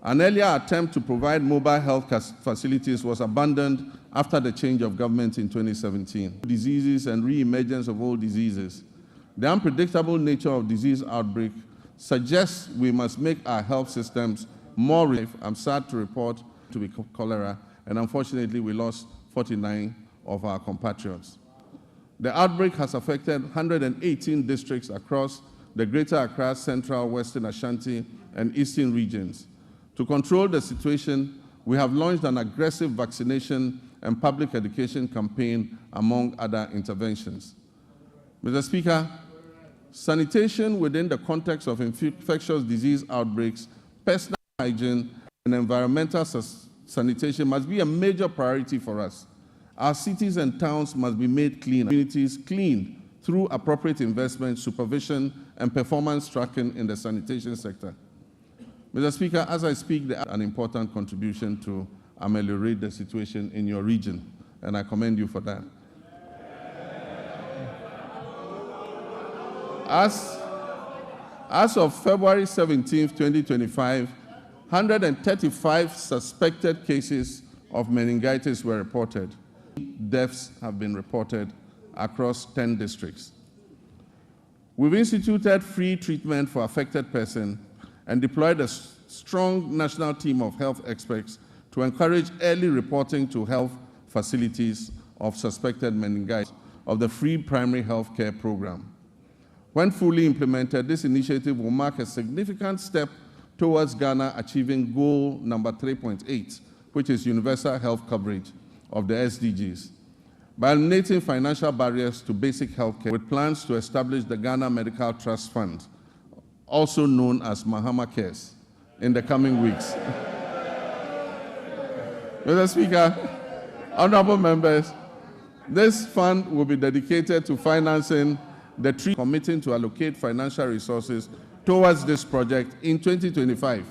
An earlier attempt to provide mobile health facilities was abandoned after the change of government in 2017. Diseases and re-emergence of old diseases. The unpredictable nature of disease outbreak suggests we must make our health systems more safe. I'm sad to report to be cholera, and unfortunately we lost 49 of our compatriots. The outbreak has affected 118 districts across the Greater Accra, Central, Western Ashanti, and Eastern regions. To control the situation, we have launched an aggressive vaccination and public education campaign, among other interventions. Mr. Speaker, sanitation within the context of infectious disease outbreaks, personal hygiene, and environmental sanitation must be a major priority for us. Our cities and towns must be made clean, communities clean through appropriate investment, supervision, and performance tracking in the sanitation sector. Mr. Speaker, as I speak, an important contribution to ameliorate the situation in your region, and I commend you for that. As of February 17, 2025, 135 suspected cases of meningitis were reported. Deaths have been reported across 10 districts. We've instituted free treatment for affected persons and deployed a strong national team of health experts to encourage early reporting to health facilities of suspected meningitis of the free primary health care program. When fully implemented, this initiative will mark a significant step towards Ghana achieving goal number 3.8, which is universal health coverage of the SDGs, by eliminating financial barriers to basic health care, with plans to establish the Ghana Medical Trust Fund, also known as Mahama Cares, in the coming weeks. Mr. Speaker, honorable members, this fund will be dedicated to financing the committing to allocate financial resources towards this project in 2025,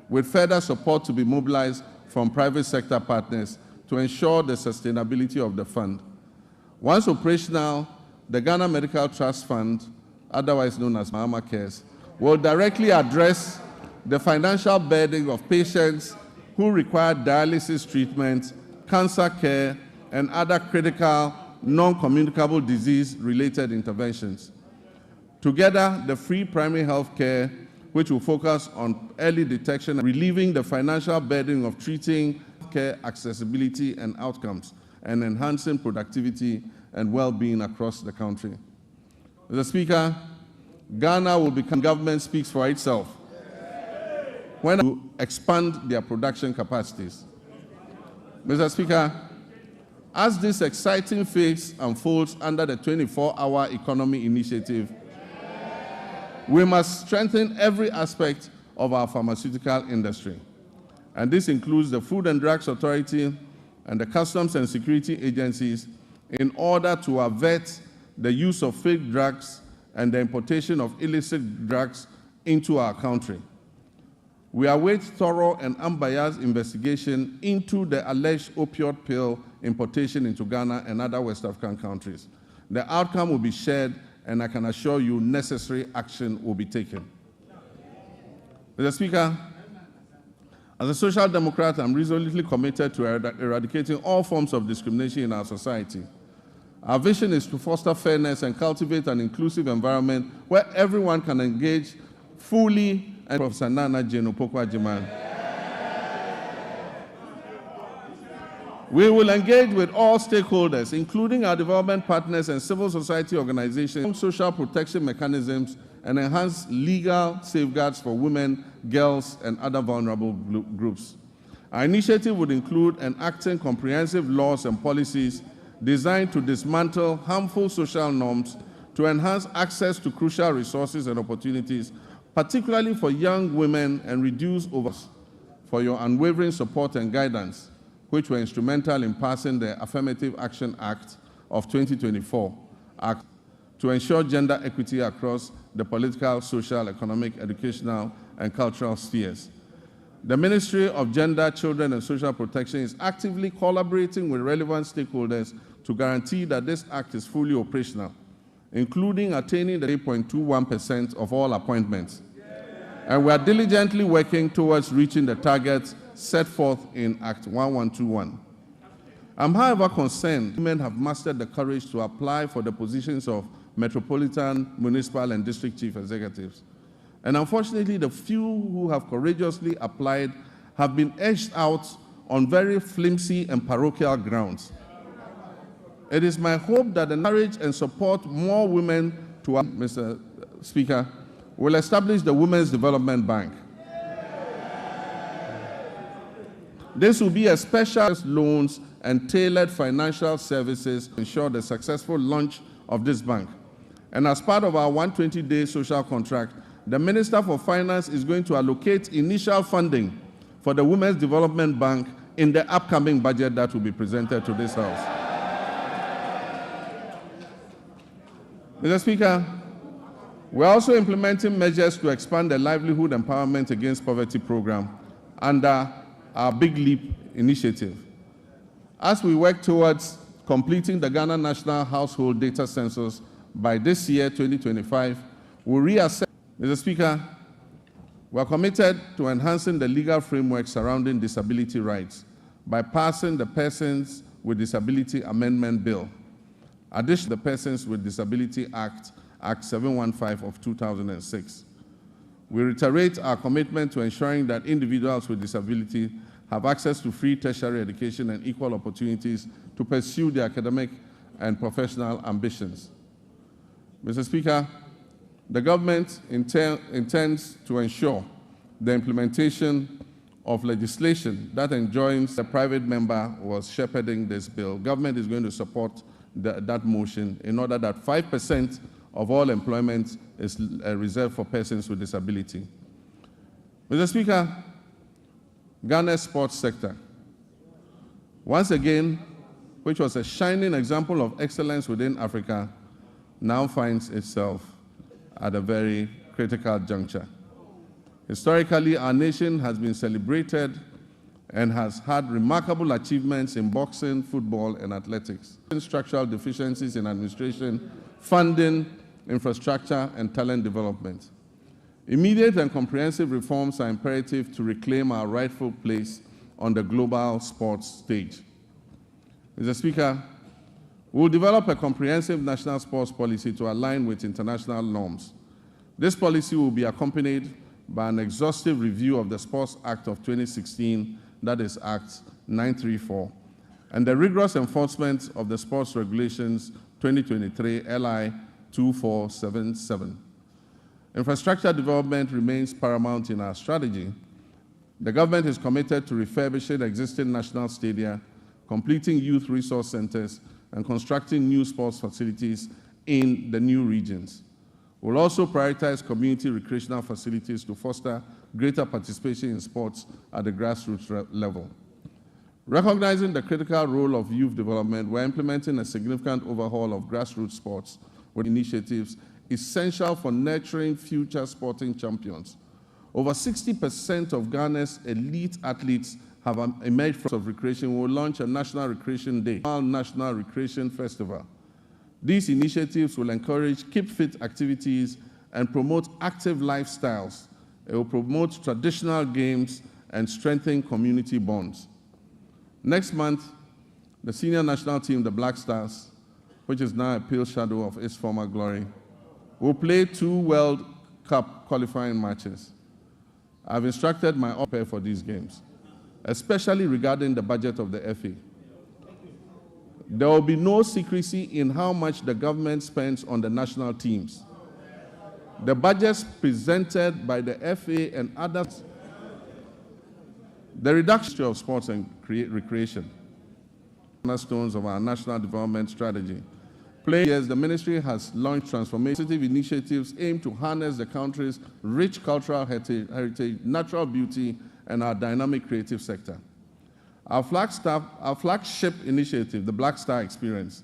with further support to be mobilized from private sector partners to ensure the sustainability of the fund. Once operational, the Ghana Medical Trust Fund, otherwise known as Mahama Cares, will directly address the financial burden of patients who require dialysis treatment, cancer care, and other critical, non-communicable disease-related interventions. Together, the free primary health care, which will focus on early detection and relieving the financial burden of treating care accessibility and outcomes, and enhancing productivity and well-being across the country. Mr. Speaker, Ghana will become, government speaks for itself when to expand their production capacities. Mr. Speaker, as this exciting phase unfolds under the 24-hour economy initiative, we must strengthen every aspect of our pharmaceutical industry. And this includes the Food and Drugs Authority, and the customs and security agencies in order to avert the use of fake drugs and the importation of illicit drugs into our country. We await thorough and unbiased investigation into the alleged opioid pill importation into Ghana and other West African countries. The outcome will be shared, and I can assure you necessary action will be taken. Mr. Speaker, as a Social Democrat, I'm resolutely committed to eradicating all forms of discrimination in our society. Our vision is to foster fairness and cultivate an inclusive environment where everyone can engage fully. And Professor Nana Jane Opoku-Agyeman. We will engage with all stakeholders, including our development partners and civil society organizations, social protection mechanisms, and enhance legal safeguards for women, girls, and other vulnerable groups. Our initiative would include enacting comprehensive laws and policies designed to dismantle harmful social norms, to enhance access to crucial resources and opportunities, particularly for young women, and reduce overdose for your unwavering support and guidance, which were instrumental in passing the Affirmative Action Act of 2024 Act to ensure gender equity across the political, social, economic, educational, and cultural spheres. The Ministry of Gender, Children, and Social Protection is actively collaborating with relevant stakeholders to guarantee that this act is fully operational, including attaining the 8.21% of all appointments. And we are diligently working towards reaching the targets set forth in Act 1121. I'm, however, concerned women have mastered the courage to apply for the positions of metropolitan, municipal, and district chief executives. And unfortunately, the few who have courageously applied have been edged out on very flimsy and parochial grounds. It is my hope that encourage and support more women to, Mr. Speaker, will establish the Women's Development Bank. This will be a special loans and tailored financial services to ensure the successful launch of this bank. And as part of our 120-day social contract, the Minister for Finance is going to allocate initial funding for the Women's Development Bank in the upcoming budget that will be presented to this House. Mr. Speaker, we're also implementing measures to expand the Livelihood Empowerment Against Poverty program under our Big Leap initiative. As we work towards completing the Ghana National Household Data Census by this year, 2025, we'll reassess. Mr. Speaker, we are committed to enhancing the legal framework surrounding disability rights by passing the Persons with Disability Amendment Bill. Additionally, the Persons with Disability Act, Act 715 of 2006. We reiterate our commitment to ensuring that individuals with disability have access to free tertiary education and equal opportunities to pursue their academic and professional ambitions. Mr. Speaker, the government intends to ensure the implementation of legislation that enjoins the private member was shepherding this bill. Government is going to support that motion in order that 5% of all employment is reserved for persons with disability. Mr. Speaker, Ghana's sports sector, once again, which was a shining example of excellence within Africa, now finds itself at a very critical juncture. Historically, our nation has been celebrated and has had remarkable achievements in boxing, football, and athletics. Structural deficiencies in administration, funding, infrastructure, and talent development. Immediate and comprehensive reforms are imperative to reclaim our rightful place on the global sports stage. Mr. Speaker, we will develop a comprehensive national sports policy to align with international norms. This policy will be accompanied by an exhaustive review of the Sports Act of 2016, that is Act 934, and the rigorous enforcement of the Sports Regulations 2023 LI 2477. Infrastructure development remains paramount in our strategy. The government is committed to refurbishing existing national stadia, completing youth resource centers, and constructing new sports facilities in the new regions. We'll also prioritize community recreational facilities to foster greater participation in sports at the grassroots level. Recognizing the critical role of youth development, we're implementing a significant overhaul of grassroots sports with initiatives essential for nurturing future sporting champions. Over 60% of Ghana's elite athletes have emerged from recreation. We'll launch a National Recreation Day, National Recreation Festival. These initiatives will encourage keep fit activities and promote active lifestyles. It will promote traditional games and strengthen community bonds. Next month, the senior national team, the Black Stars, which is now a pale shadow of its former glory, will play 2 World Cup qualifying matches. I've instructed my op-ed for these games, especially regarding the budget of the FA. There will be no secrecy in how much the government spends on the national teams. The budgets presented by the FA and others, the reduction of sports and recreation, cornerstones of our national development strategy. Years, the ministry has launched transformative initiatives aimed to harness the country's rich cultural heritage, natural beauty, and our dynamic creative sector. Our flagship initiative, the Black Star Experience,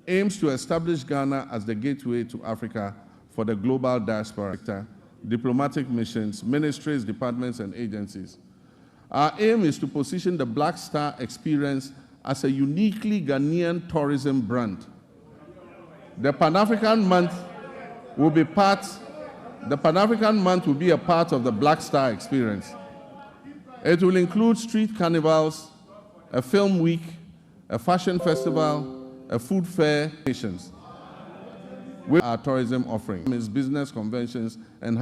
aims to establish Ghana as the gateway to Africa for the global diaspora sector, diplomatic missions, ministries, departments, and agencies. Our aim is to position the Black Star Experience as a uniquely Ghanaian tourism brand. The Pan-African Month will be a part of the Black Star Experience. It will include street carnivals, a film week, a fashion festival, a food fair, with our tourism offering, business conventions, and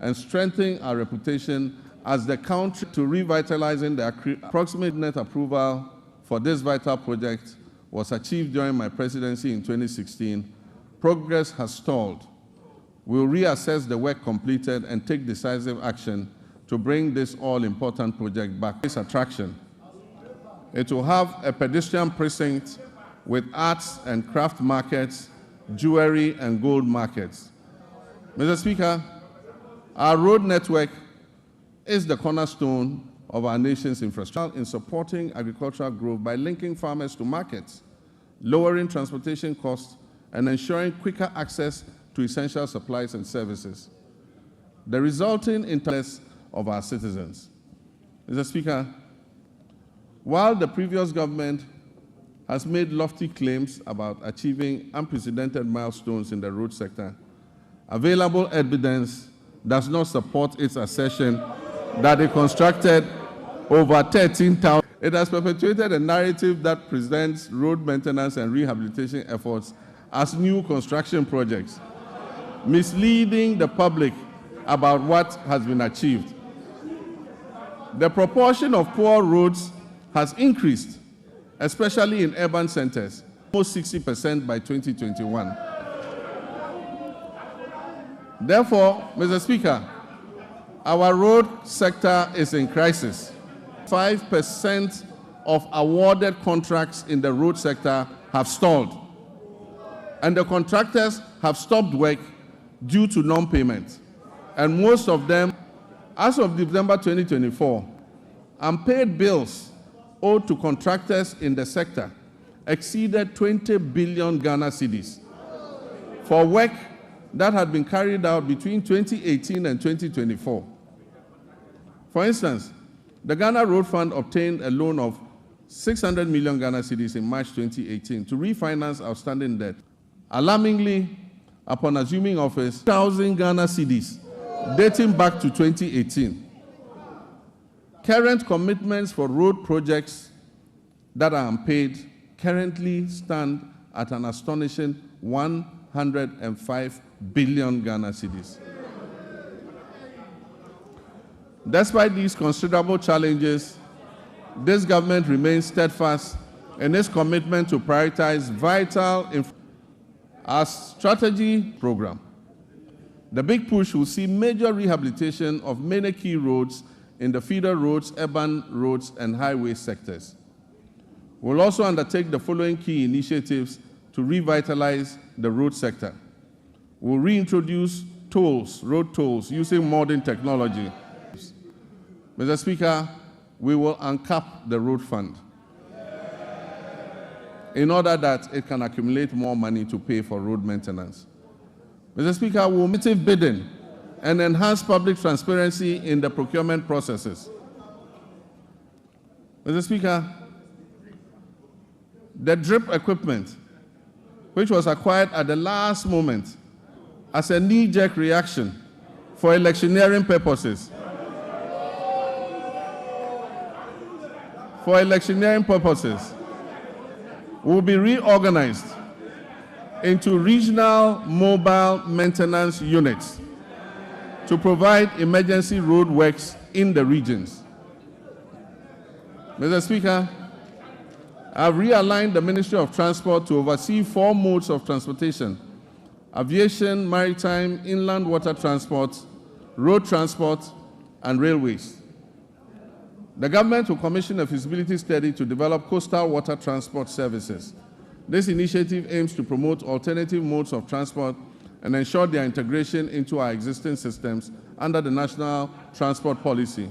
and strengthening our reputation as the country to revitalizing the approximate net approval for this vital project was achieved during my presidency in 2016. Progress has stalled. We'll reassess the work completed and take decisive action to bring this all-important project back. This attraction. It will have a pedestrian precinct with arts and craft markets, jewelry and gold markets. Mr. Speaker, our road network is the cornerstone of our nation's infrastructure in supporting agricultural growth by linking farmers to markets, lowering transportation costs, and ensuring quicker access to essential supplies and services. The resulting interest of our citizens. Mr. Speaker, while the previous government has made lofty claims about achieving unprecedented milestones in the road sector, available evidence does not support its assertion that it constructed over 13,000. It has perpetuated a narrative that presents road maintenance and rehabilitation efforts as new construction projects, misleading the public about what has been achieved. The proportion of poor roads has increased, especially in urban centers, almost 60% by 2021. Therefore, Mr. Speaker, our road sector is in crisis. 5% of awarded contracts in the road sector have stalled, and the contractors have stopped work due to non-payment. And most of them, as of December 2024, unpaid bills owed to contractors in the sector exceeded 20 billion Ghana cedis for work that had been carried out between 2018 and 2024. For instance, the Ghana Road Fund obtained a loan of 600 million Ghana cedis in March 2018 to refinance outstanding debt. Alarmingly, upon assuming office, 1,000 Ghana cedis dating back to 2018. Current commitments for road projects that are unpaid currently stand at an astonishing 105 billion Ghana cedis. Despite these considerable challenges, this government remains steadfast in its commitment to prioritize vital our strategy program. The big push will see major rehabilitation of many key roads in the feeder roads, urban roads, and highway sectors. We'll also undertake the following key initiatives to revitalize the road sector. We'll reintroduce tolls, road tolls, using modern technology. Mr. Speaker, we will uncap the road fund. in order that it can accumulate more money to pay for road maintenance. Mr. Speaker, we will make bidding and enhance public transparency in the procurement processes. Mr. Speaker, the drip equipment, which was acquired at the last moment as a knee-jerk reaction for electioneering purposes, will be reorganized into regional mobile maintenance units to provide emergency road works in the regions. Mr. Speaker, I've realigned the Ministry of Transport to oversee 4 modes of transportation: aviation, maritime, inland water transport, road transport, and railways. The government will commission a feasibility study to develop coastal water transport services. This initiative aims to promote alternative modes of transport and ensure their integration into our existing systems under the National Transport Policy.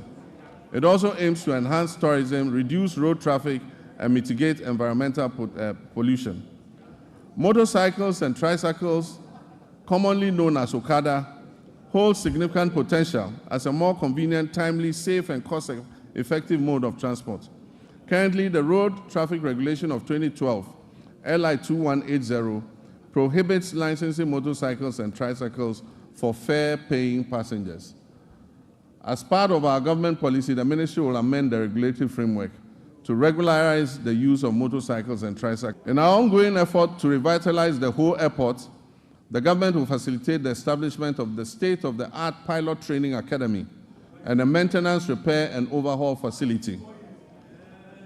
It also aims to enhance tourism, reduce road traffic, and mitigate environmental pollution. Motorcycles and tricycles, commonly known as Okada, hold significant potential as a more convenient, timely, safe, and cost-effective mode of transport. Currently, the Road Traffic Regulation of 2012, LI 2180, prohibits licensing motorcycles and tricycles for fare-paying passengers. As part of our government policy, the Ministry will amend the regulatory framework to regularize the use of motorcycles and tricycles. In our ongoing effort to revitalize the whole airport, the government will facilitate the establishment of the state-of-the-art pilot training academy and a maintenance, repair, and overhaul facility.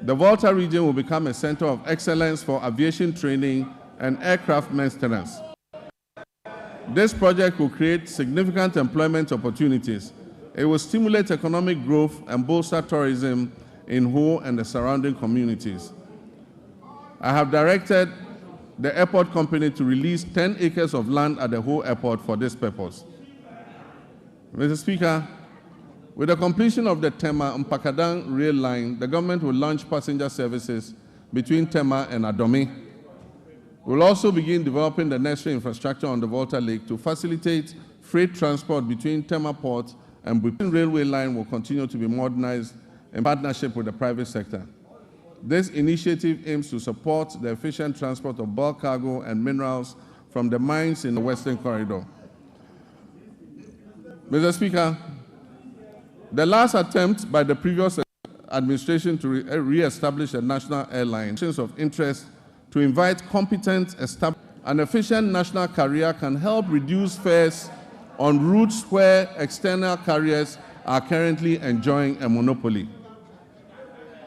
The Volta region will become a center of excellence for aviation training and aircraft maintenance. This project will create significant employment opportunities. It will stimulate economic growth and bolster tourism in Ho and the surrounding communities. I have directed the airport company to release 10 acres of land at the Ho airport for this purpose. Mr. Speaker, with the completion of the Tema-Mpakadan rail line, the government will launch passenger services between Tema and Adome. We will also begin developing the necessary infrastructure on the Volta Lake to facilitate freight transport between Tema Port and Buipin railway line will continue to be modernized in partnership with the private sector. This initiative aims to support the efficient transport of bulk cargo and minerals from the mines in the Western Corridor. Mr. Speaker, the last attempt by the previous administration to re-establish a national airline of interest to invite competent, an efficient national carrier can help reduce fares on routes where external carriers are currently enjoying a monopoly.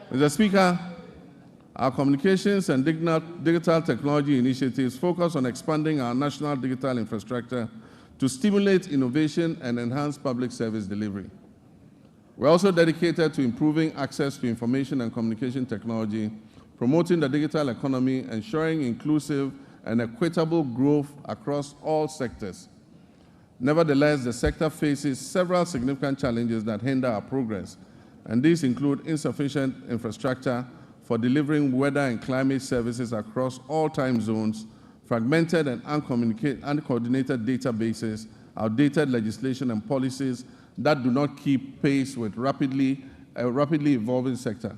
Mr. Speaker, our communications and digital technology initiatives focus on expanding our national digital infrastructure to stimulate innovation and enhance public service delivery. We're also dedicated to improving access to information and communication technology, promoting the digital economy, ensuring inclusive and equitable growth across all sectors. Nevertheless, the sector faces several significant challenges that hinder our progress, and these include insufficient infrastructure for delivering weather and climate services across all time zones, fragmented and uncoordinated databases, outdated legislation and policies that do not keep pace with a rapidly evolving sector,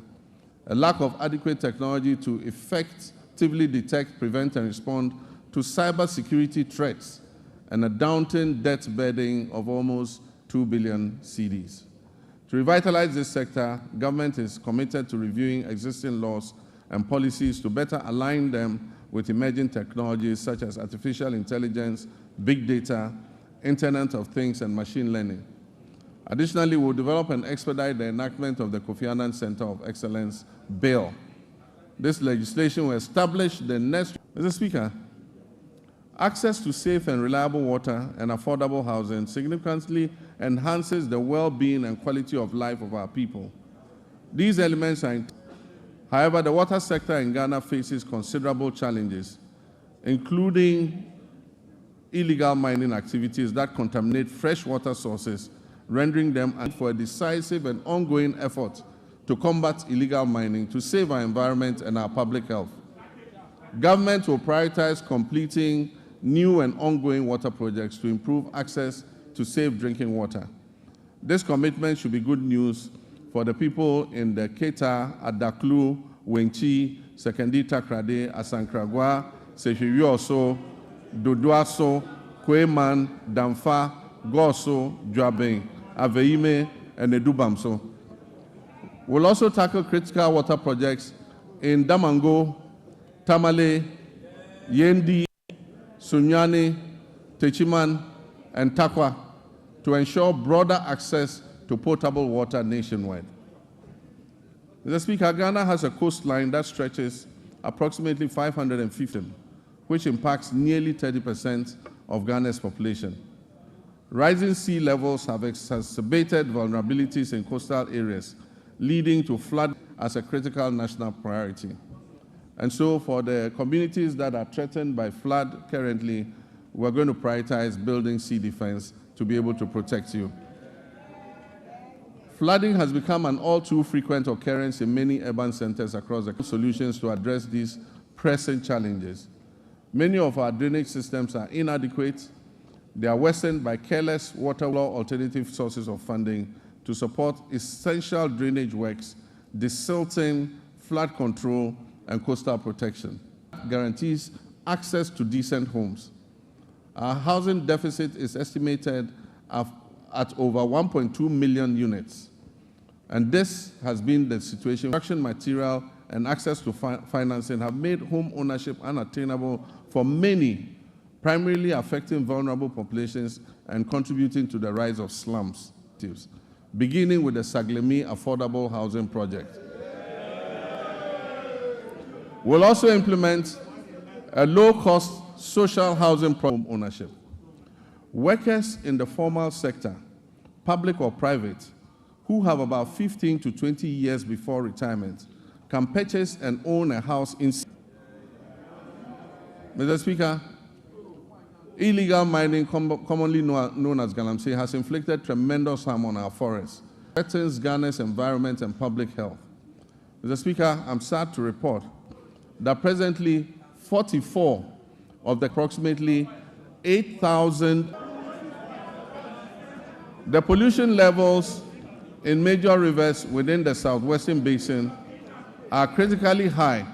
a lack of adequate technology to effectively detect, prevent, and respond to cybersecurity threats, and a daunting debt burden of almost 2 billion cedis. To revitalize this sector, government is committed to reviewing existing laws and policies to better align them with emerging technologies such as artificial intelligence, big data, Internet of Things, and machine learning. Additionally, we will develop and expedite the enactment of the Kofi Annan Center of Excellence Bill. This legislation will establish the next... Mr. Speaker, access to safe and reliable water and affordable housing significantly enhances the well-being and quality of life of our people. These elements are... However, the water sector in Ghana faces considerable challenges, including illegal mining activities that contaminate freshwater sources, rendering them for a decisive and ongoing effort to combat illegal mining to save our environment and our public health. Government will prioritize completing new and ongoing water projects to improve access to safe drinking water. This commitment should be good news for the people in the Keta, Adaklu, Wenchi, Sekendi Takrade, Asankragwa, Sehwiyoso, Dodoaso, Kweman, Damfa, Goso, Dwabeng, Aveime, and Edubamso. We'll also tackle critical water projects in Damango, Tamale, Yendi, Sunyani, Techiman, and Takwa to ensure broader access to potable water nationwide. Mr. Speaker, Ghana has a coastline that stretches approximately 550, which impacts nearly 30% of Ghana's population. Rising sea levels have exacerbated vulnerabilities in coastal areas, leading to flood as a critical national priority. And so for the communities that are threatened by flood currently, we're going to prioritize building sea defense to be able to protect you. Flooding has become an all too frequent occurrence in many urban centers across the country. Solutions to address these pressing challenges. Many of our drainage systems are inadequate. They are worsened by careless water law alternative sources of funding to support essential drainage works, desilting, flood control, and coastal protection. Guarantees access to decent homes. Our housing deficit is estimated at over 1.2 million units. And this has been the situation. Construction material and access to financing have made home ownership unattainable for many, primarily affecting vulnerable populations and contributing to the rise of slums, beginning with the Saglemi Affordable Housing Project. We'll also implement a low-cost social housing home ownership. Workers in the formal sector, public or private, who have about 15 to 20 years before retirement, can purchase and own a house in. Mr. Speaker, illegal mining, commonly known as galamsey, has inflicted tremendous harm on our forests, threatens Ghana's environment and public health. Mr. Speaker, I'm sad to report that presently 44 of the approximately 8,000, the pollution levels in major rivers within the southwestern basin are critically high,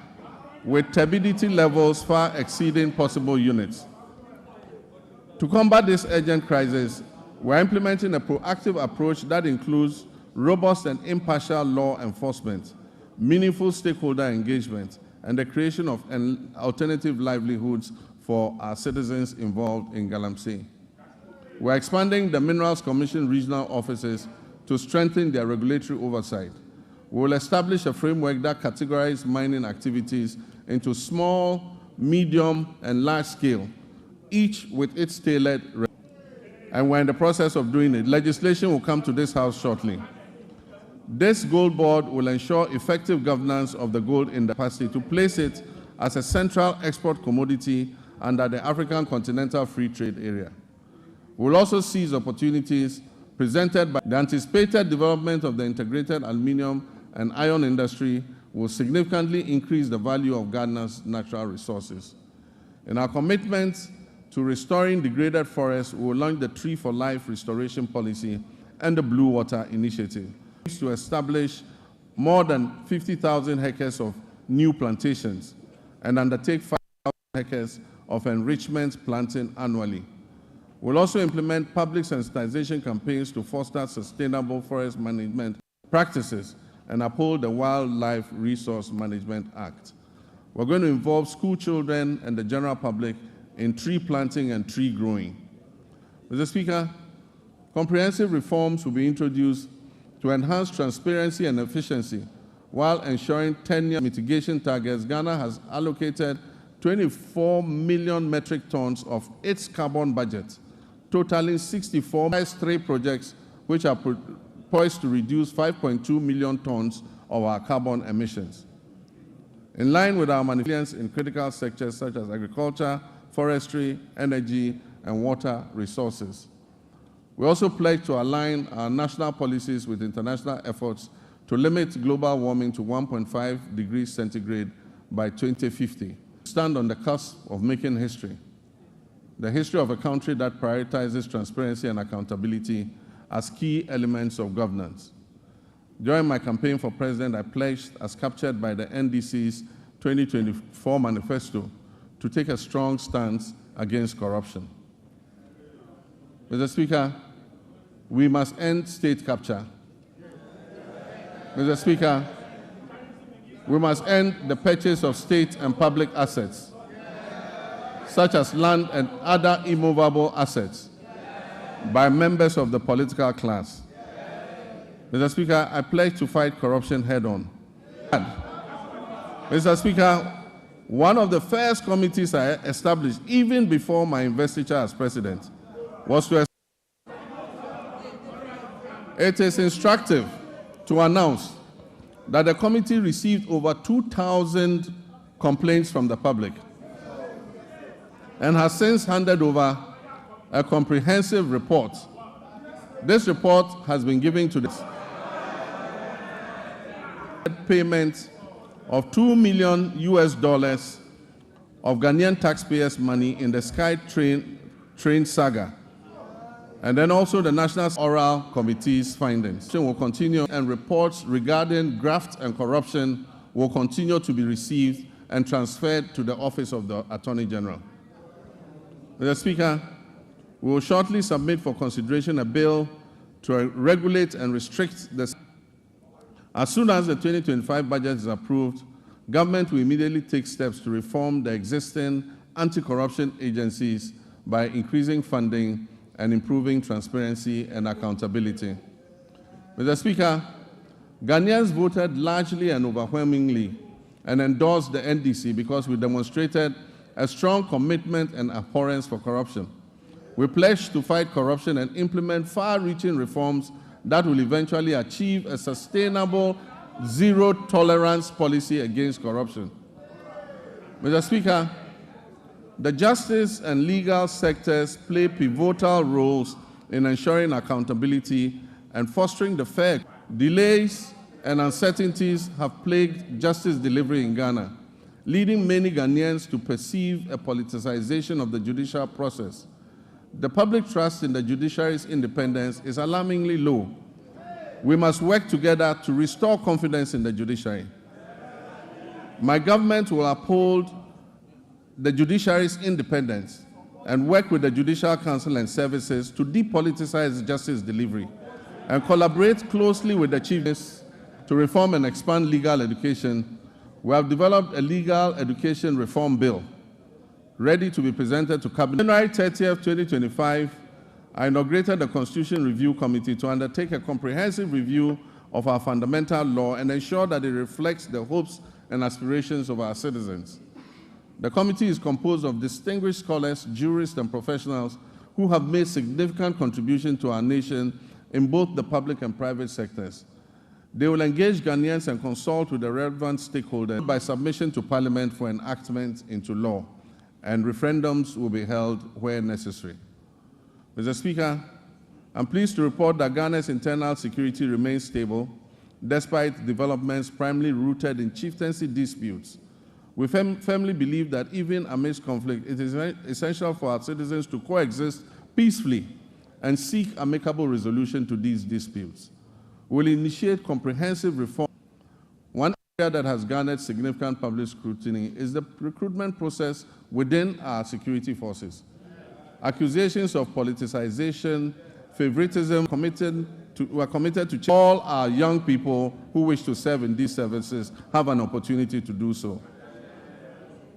with turbidity levels far exceeding possible units. To combat this urgent crisis, we're implementing a proactive approach that includes robust and impartial law enforcement, meaningful stakeholder engagement, and the creation of alternative livelihoods for our citizens involved in galamsey. We're expanding the Minerals Commission regional offices to strengthen their regulatory oversight. We will establish a framework that categorizes mining activities into small, medium, and large scale, each with its tailored, and we're in the process of doing it. Legislation will come to this House shortly. This gold board will ensure effective governance of the gold in the capacity to place it as a central export commodity under the African Continental Free Trade Area. We'll also seize opportunities presented by the anticipated development of the integrated aluminium and iron industry will significantly increase the value of Ghana's natural resources. In our commitment to restoring degraded forests, we will launch the Tree for Life restoration policy and the Blue Water Initiative to establish more than 50,000 hectares of new plantations and undertake 5,000 hectares of enrichment planting annually. We'll also implement public sensitization campaigns to foster sustainable forest management practices and uphold the Wildlife Resource Management Act. We're going to involve school children and the general public in tree planting and tree growing. Mr. Speaker, comprehensive reforms will be introduced to enhance transparency and efficiency while ensuring 10-year mitigation targets. Ghana has allocated 24 million metric tons of its carbon budget, totaling 64 3 projects which are poised to reduce 5.2 million tons of our carbon emissions. In line with our manifestations in critical sectors such as agriculture, forestry, energy, and water resources. We also pledge to align our national policies with international efforts to limit global warming to 1.5 degrees centigrade by 2050. stand on the cusp of making history, the history of a country that prioritizes transparency and accountability as key elements of governance. During my campaign for president, I pledged, as captured by the NDC's 2024 manifesto, to take a strong stance against corruption. Mr. Speaker, we must end state capture. Mr. Speaker, we must end the purchase of state and public assets, such as land and other immovable assets, by members of the political class. Mr. Speaker, I pledge to fight corruption head-on. Mr. Speaker, one of the first committees I established, even before my investiture as president, was to. It is instructive to announce that the committee received over 2,000 complaints from the public and has since handed over a comprehensive report. This report has been given to the payment of $2 million of Ghanaian taxpayers' money in the Sky Train saga, and then also the National Oral Committee's findings. Will continue, and reports regarding graft and corruption will continue to be received and transferred to the Office of the Attorney General. Mr. Speaker, we will shortly submit for consideration a bill to regulate and restrict the. As soon as the 2025 budget is approved, government will immediately take steps to reform the existing anti-corruption agencies by increasing funding and improving transparency and accountability. Mr. Speaker, Ghanaians voted largely and overwhelmingly and endorsed the NDC because we demonstrated a strong commitment and abhorrence for corruption. We pledged to fight corruption and implement far-reaching reforms that will eventually achieve a sustainable zero-tolerance policy against corruption. Mr. Speaker, the justice and legal sectors play pivotal roles in ensuring accountability and fostering the fair. Delays and uncertainties have plagued justice delivery in Ghana, leading many Ghanaians to perceive a politicization of the judicial process. The public trust in the judiciary's independence is alarmingly low. We must work together to restore confidence in the judiciary. My government will uphold the judiciary's independence and work with the Judicial Council and services to depoliticize justice delivery and collaborate closely with the Chief Justice to reform and expand legal education. We have developed a legal education reform bill ready to be presented to Cabinet. On January 30th, 2025, I inaugurated the Constitution Review Committee to undertake a comprehensive review of our fundamental law and ensure that it reflects the hopes and aspirations of our citizens. The committee is composed of distinguished scholars, jurists, and professionals who have made significant contributions to our nation in both the public and private sectors. They will engage Ghanaians and consult with the relevant stakeholders by submission to Parliament for enactment into law, and referendums will be held where necessary. Mr. Speaker, I'm pleased to report that Ghana's internal security remains stable, despite developments primarily rooted in chieftaincy disputes. We firmly believe that even amidst conflict, it is essential for our citizens to coexist peacefully and seek amicable resolution to these disputes. We'll initiate comprehensive reform. One area that has garnered significant public scrutiny is the recruitment process within our security forces. Accusations of politicization, favoritism, we are committed to all our young people who wish to serve in these services have an opportunity to do so.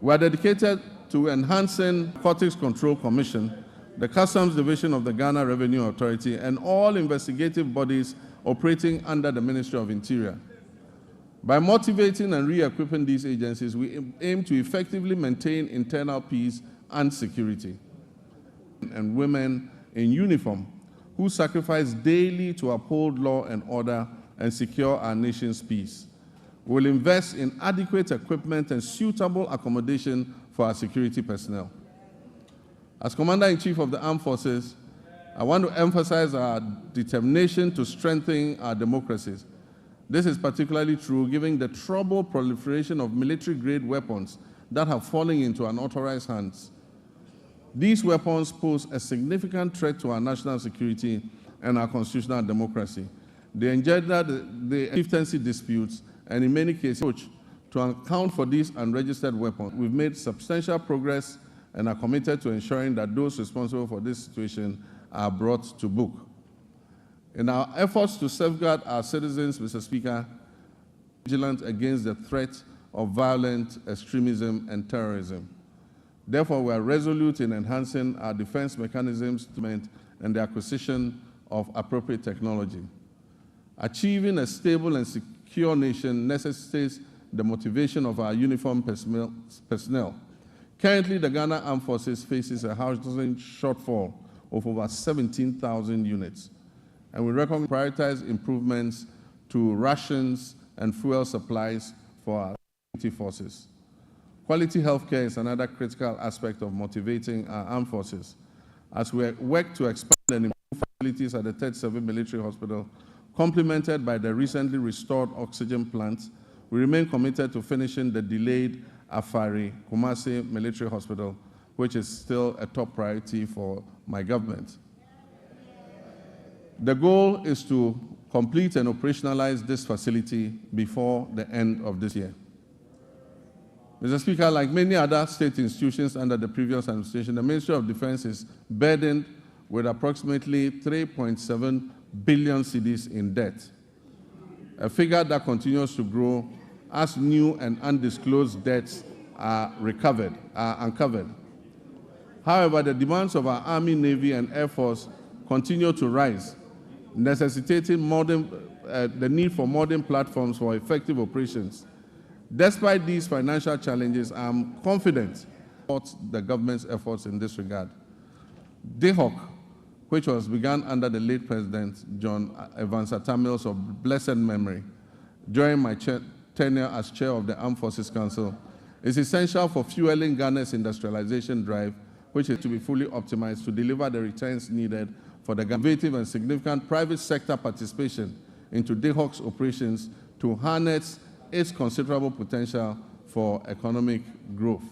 We are dedicated to enhancing Narcotics Control Commission, the Customs Division of the Ghana Revenue Authority, and all investigative bodies operating under the Ministry of Interior. By motivating and re-equipping these agencies, we aim to effectively maintain internal peace and security. And women in uniform who sacrifice daily to uphold law and order and secure our nation's peace. We will invest in adequate equipment and suitable accommodation for our security personnel. As Commander-in-Chief of the Armed Forces, I want to emphasize our determination to strengthen our democracies. This is particularly true given the troubled proliferation of military-grade weapons that have fallen into unauthorized hands. These weapons pose a significant threat to our national security and our constitutional democracy. They engender the chieftaincy disputes and in many cases, to account for these unregistered weapons. We've made substantial progress and are committed to ensuring that those responsible for this situation are brought to book. In our efforts to safeguard our citizens, Mr. Speaker, vigilant against the threat of violent extremism and terrorism. Therefore, we are resolute in enhancing our defense mechanisms and the acquisition of appropriate technology. Achieving a stable and secure nation necessitates the motivation of our uniformed personnel. Currently, the Ghana Armed Forces faces a housing shortfall of over 17,000 units, and we prioritize improvements to rations and fuel supplies for our security forces. Quality healthcare is another critical aspect of motivating our armed forces. As we work to expand and improve facilities at the 37 Military Hospital, complemented by the recently restored oxygen plant, we remain committed to finishing the delayed Afari Kumasi Military Hospital, which is still a top priority for my government. The goal is to complete and operationalize this facility before the end of this year. Mr. Speaker, like many other state institutions under the previous administration, the Ministry of Defense is burdened with approximately 3.7 billion cedis in debt, a figure that continues to grow as new and undisclosed debts are uncovered. However, the demands of our Army, Navy, and Air Force continue to rise, necessitating the need for modern platforms for effective operations. Despite these financial challenges, I am confident about the government's efforts in this regard. DHOC, which was begun under the late President John Evans Atta Mills of blessed memory, during my tenure as chair of the Armed Forces Council, is essential for fueling Ghana's industrialization drive, which is to be fully optimized to deliver the returns needed for the innovative and significant private sector participation into DHOC's operations to harness its considerable potential for economic growth.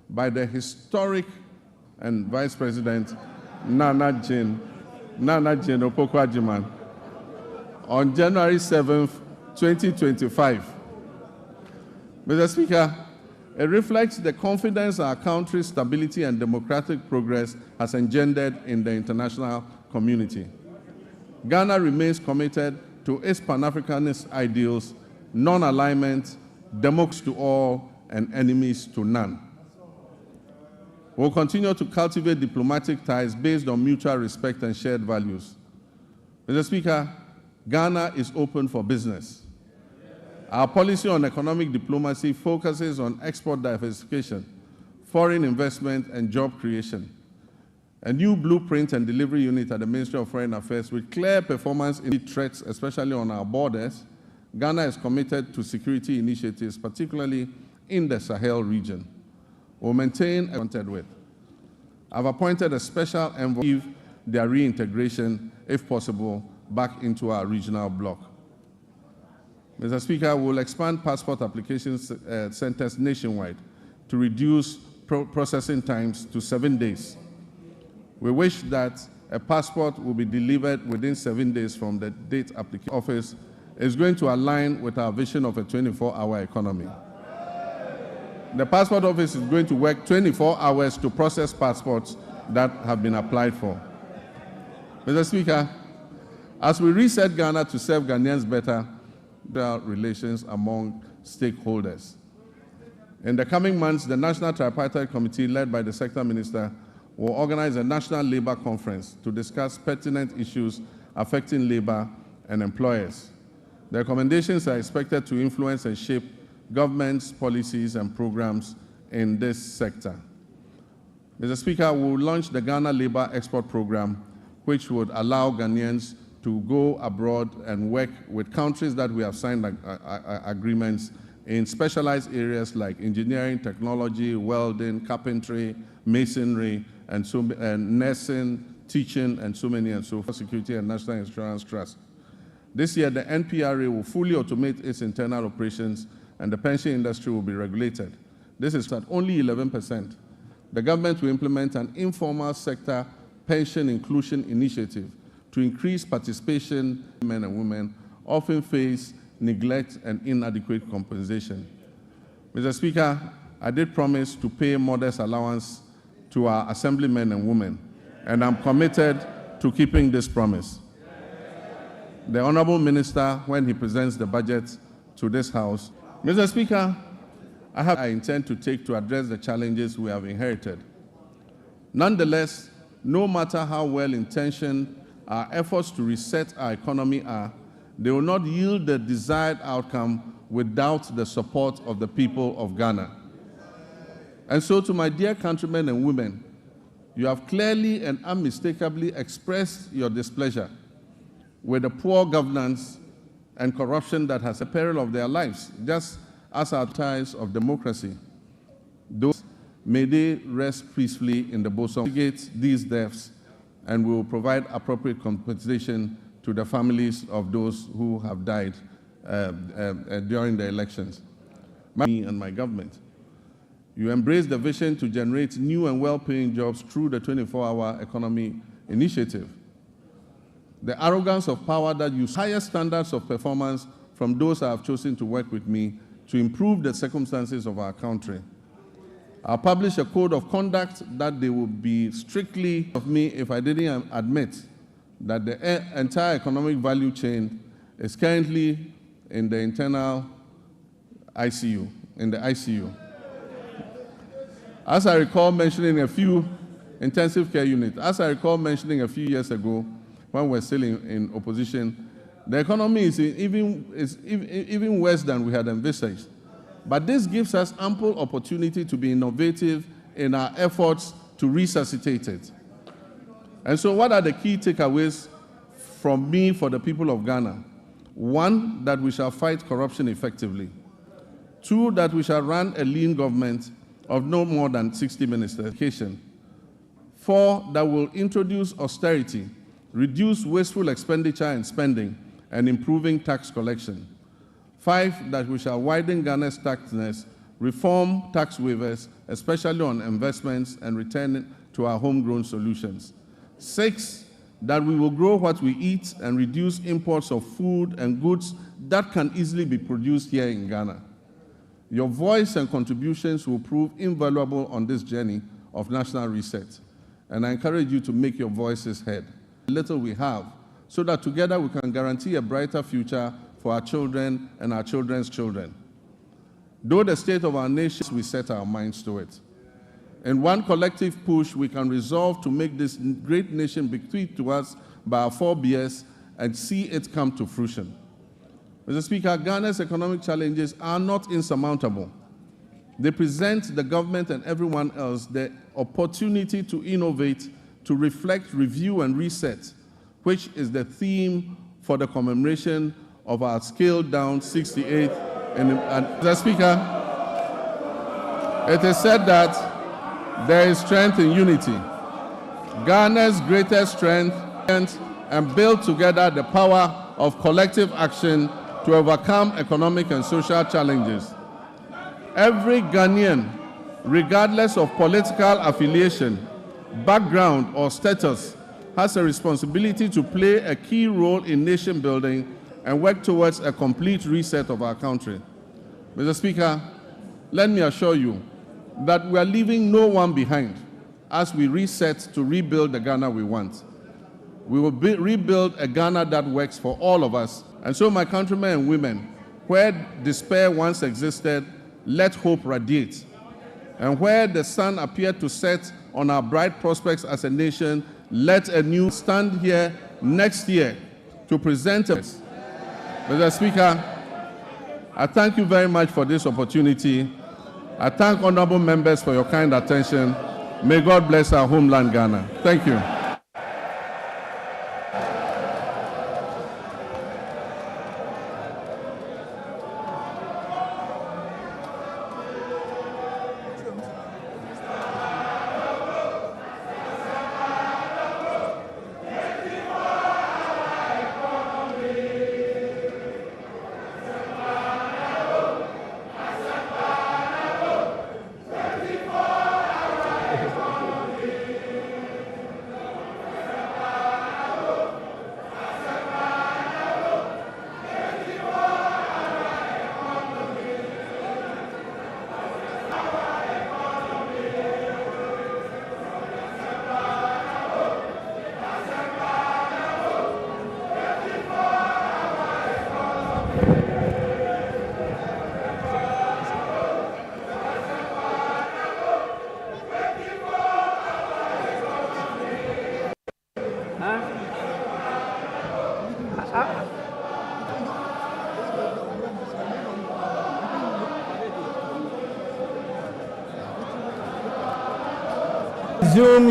By the historic and Vice President Nana Jane Opoku-Agyeman on January 7th, 2025. Mr. Speaker, it reflects the confidence our country's stability and democratic progress has engendered in the international community. Ghana remains committed to its Pan-Africanist ideals, non-alignment, democracy to all, and enemies to none. We'll continue to cultivate diplomatic ties based on mutual respect and shared values. Mr. Speaker, Ghana is open for business. Our policy on economic diplomacy focuses on export diversification, foreign investment, and job creation. A new blueprint and delivery unit at the Ministry of Foreign Affairs with clear performance in threats, especially on our borders. Ghana is committed to security initiatives, particularly in the Sahel region. We'll maintain contact with. I've appointed a special envoy for their reintegration, if possible, back into our regional bloc. Mr. Speaker, we'll expand passport application centers nationwide to reduce processing times to 7 days. We wish that a passport will be delivered within 7 days from the date application office is going to align with our vision of a 24-hour economy. The passport office is going to work 24 hours to process passports that have been applied for. Mr. Speaker, as we reset Ghana to serve Ghanaians better, there are relations among stakeholders. In the coming months, the National Tripartite Committee, led by the Sector Minister, will organize a national labor conference to discuss pertinent issues affecting labor and employers. The recommendations are expected to influence and shape government's policies and programs in this sector. Mr. Speaker, we will launch the Ghana Labor Export Program, which would allow Ghanaians to go abroad and work with countries that we have signed agreements in specialized areas like engineering, technology, welding, carpentry, masonry, and nursing, teaching, and so many and so forth, security and national insurance trust. This year, the NPRA will fully automate its internal operations and the pension industry will be regulated. This is at only 11%. The government will implement an informal sector pension inclusion initiative to increase participation. Men and women often face neglect and inadequate compensation. Mr. Speaker, I did promise to pay modest allowance to our assemblymen and women, and I'm committed to keeping this promise. The Honorable Minister, when he presents the budget to this House, Mr. Speaker, I intend to take to address the challenges we have inherited. Nonetheless, no matter how well-intentioned our efforts to reset our economy are, they will not yield the desired outcome without the support of the people of Ghana. And so, to my dear countrymen and women, you have clearly and unmistakably expressed your displeasure with the poor governance and corruption that has a peril of their lives, just as our ties of democracy. Those may they rest peacefully in the bosom. These deaths, and we will provide appropriate compensation to the families of those who have died during the elections. Me and my government. You embrace the vision to generate new and well-paying jobs through the 24-hour economy initiative. The arrogance of power that uses higher standards of performance from those who have chosen to work with me to improve the circumstances of our country. I'll publish a code of conduct that they will be strictly of me if I didn't admit that the entire economic value chain is currently in the internal ICU, in the ICU. As I recall mentioning a few intensive care units, as I recall mentioning a few years ago when we were still in opposition, the economy is even worse than we had envisaged. But this gives us ample opportunity to be innovative in our efforts to resuscitate it. And so what are the key takeaways from me for the people of Ghana? 1, that we shall fight corruption effectively. 2, that we shall run a lean government of no more than 60 ministers. 4, that will introduce austerity, reduce wasteful expenditure and spending, and improving tax collection. 5, that we shall widen Ghana's taxness, reform tax waivers, especially on investments, and return to our homegrown solutions. 6, that we will grow what we eat and reduce imports of food and goods that can easily be produced here in Ghana. Your voice and contributions will prove invaluable on this journey of national reset, and I encourage you to make your voices heard. The little we have, so that together we can guarantee a brighter future for our children and our children's children. Though the state of our nation, we set our minds to it. In one collective push, we can resolve to make this great nation bequeathed to us by our forebears and see it come to fruition. Mr. Speaker, Ghana's economic challenges are not insurmountable. They present the government and everyone else the opportunity to innovate, to reflect, review, and reset, which is the theme for the commemoration of our scaled-down 68th. Mr. Speaker, it is said that there is strength in unity. Ghana's greatest strength and build together the power of collective action to overcome economic and social challenges. Every Ghanaian, regardless of political affiliation, background, or status, has a responsibility to play a key role in nation building and work towards a complete reset of our country. Mr. Speaker, let me assure you that we are leaving no one behind as we reset to rebuild the Ghana we want. We will rebuild a Ghana that works for all of us. And so, my countrymen and women, where despair once existed, let hope radiate. And where the sun appeared to set on our bright prospects as a nation, let a new stand here next year to present us. Mr. Speaker, I thank you very much for this opportunity. I thank honorable members for your kind attention. May God bless our homeland, Ghana. Thank you.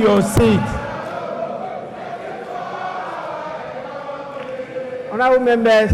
your seat. Honorable members,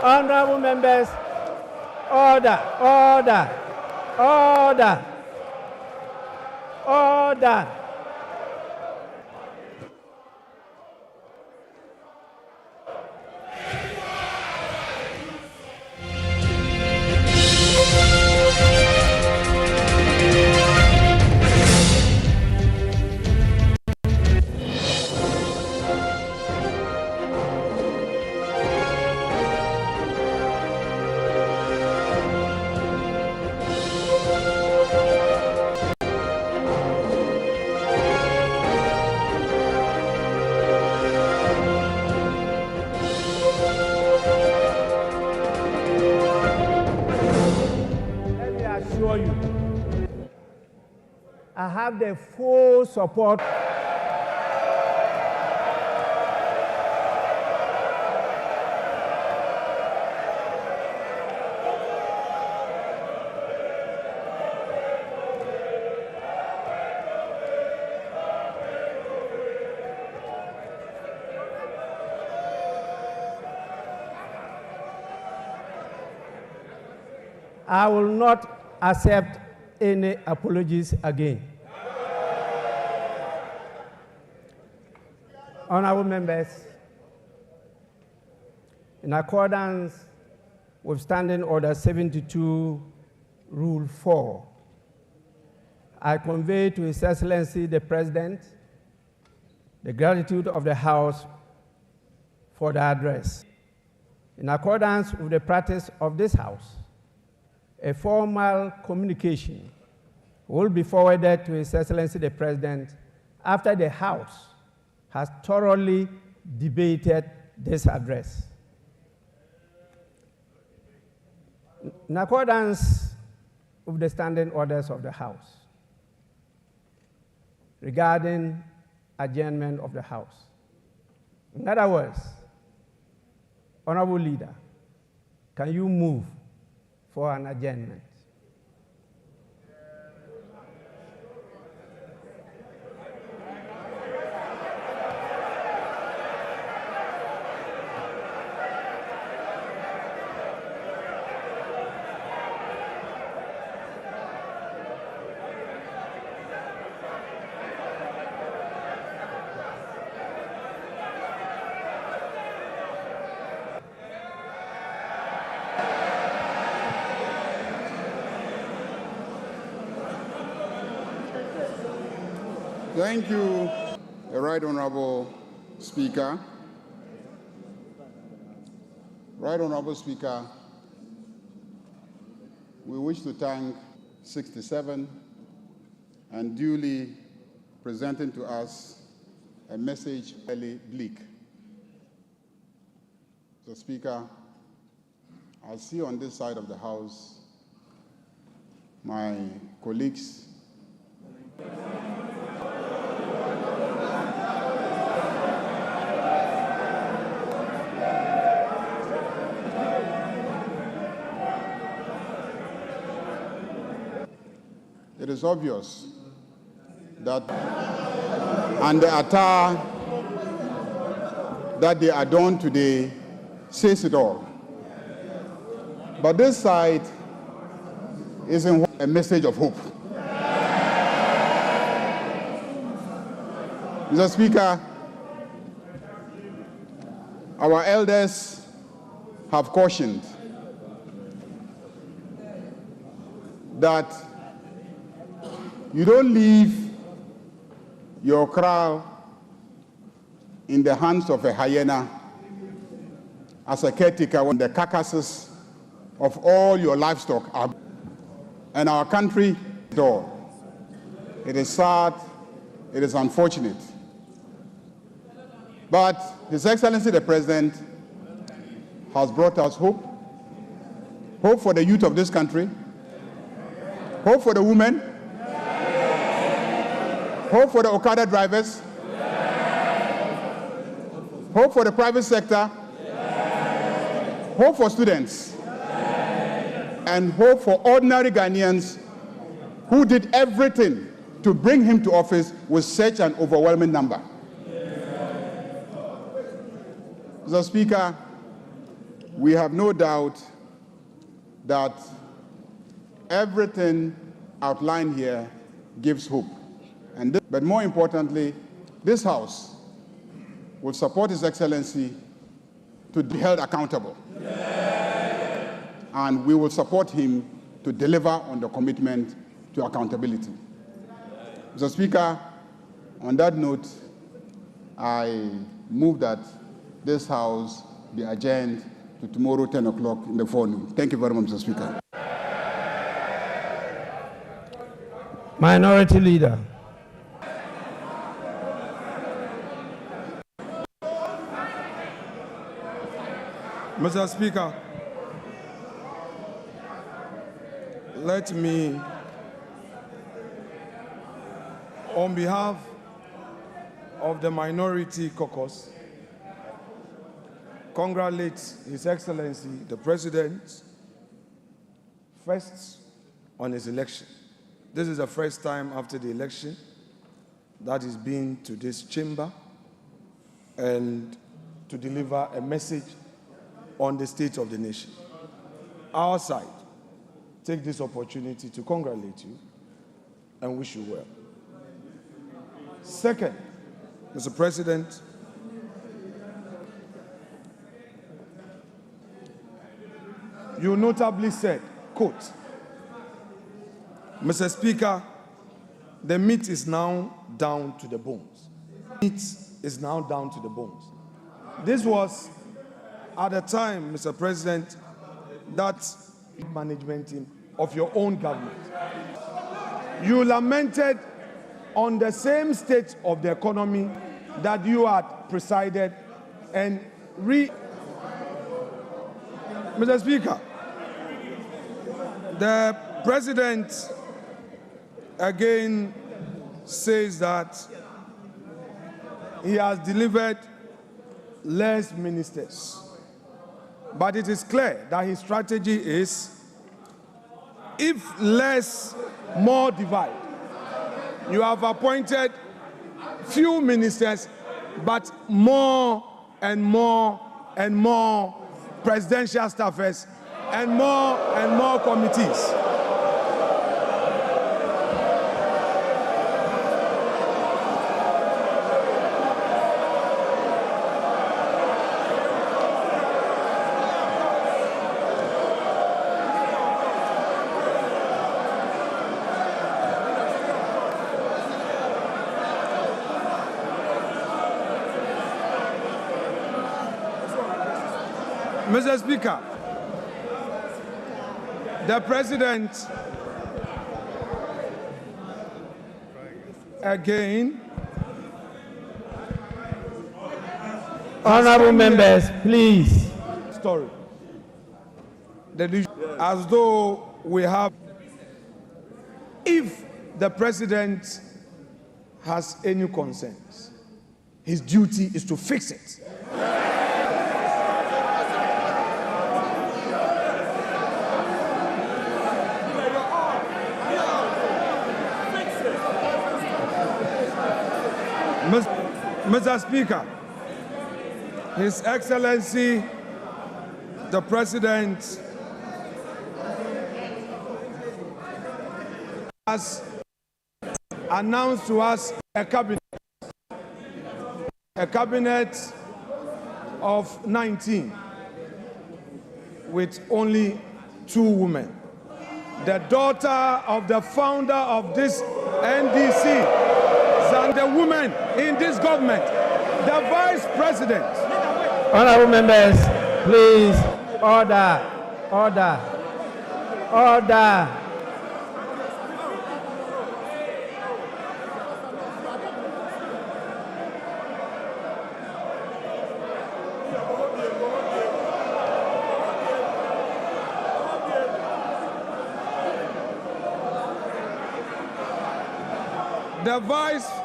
honorable members, order. Let me assure you, I have the full support. I will not accept any apologies again. Honorable members, in accordance with Standing Order 72, Rule 4, I convey to His Excellency the President the gratitude of the House for the address. In accordance with the practice of this House, a formal communication will be forwarded to His Excellency the President after the House has thoroughly debated this address. In accordance with the standing orders of the House regarding adjournment of the House. In other words, Honorable Leader, can you move for an adjournment? Thank you, the Right Honorable Speaker. Right Honorable Speaker, we wish to thank 67 and duly presenting to us a message fairly bleak. So, Speaker, I see on this side of the House my colleagues it is obvious that, and the attire that they adorn today says it all. But this side is a message of hope. Mr. Speaker, our elders have cautioned that you don't leave your crown in the hands of a hyena as a caretaker when the carcasses of all your livestock are, and our country door. It is sad, it is unfortunate. But His Excellency the President has brought us hope. Hope for the youth of this country. Hope for the women. Hope for the Okada drivers. Hope for the private sector. Hope for students. And hope for ordinary Ghanaians who did everything to bring him to office with such an overwhelming number. Mr. Speaker, we have no doubt that everything outlined here gives hope. But more importantly, this House will support His Excellency to be held accountable. And we will support him to deliver on the commitment to accountability. Mr. Speaker, on that note, I move that this House be adjourned to tomorrow, 10 o'clock in the forenoon. Thank you very much, Mr. Speaker. Minority Leader. Mr. Speaker, let me, on behalf of the Minority Caucus, congratulate His Excellency the President first on his election. This is the first time after the election that he's been to this chamber and to deliver a message on the state of the nation. Our side take this opportunity to congratulate you and wish you well. Second, Mr. President, you notably said, quote, Mr. Speaker, the meat is now down to the bones. Meat is now down to the bones. This was at the time, Mr. President, that management team of your own government. You lamented on the same state of the economy that you had presided and Mr. Speaker, the President again says that he has delivered less ministers. But it is clear that his strategy is, if less, more divide. You have appointed few ministers, but more and more and more presidential staffers and more committees. Mr. Speaker, the President again. Honorable members, please. Story. As though we have, if the President has any concerns, his duty is to fix it. Mr. Speaker, His Excellency, the President, has announced to us a cabinet a cabinet of 19 with only 2 women. The daughter of the founder of this NDC, and the woman in this government, the vice president. Honorable members, please, order, order, order.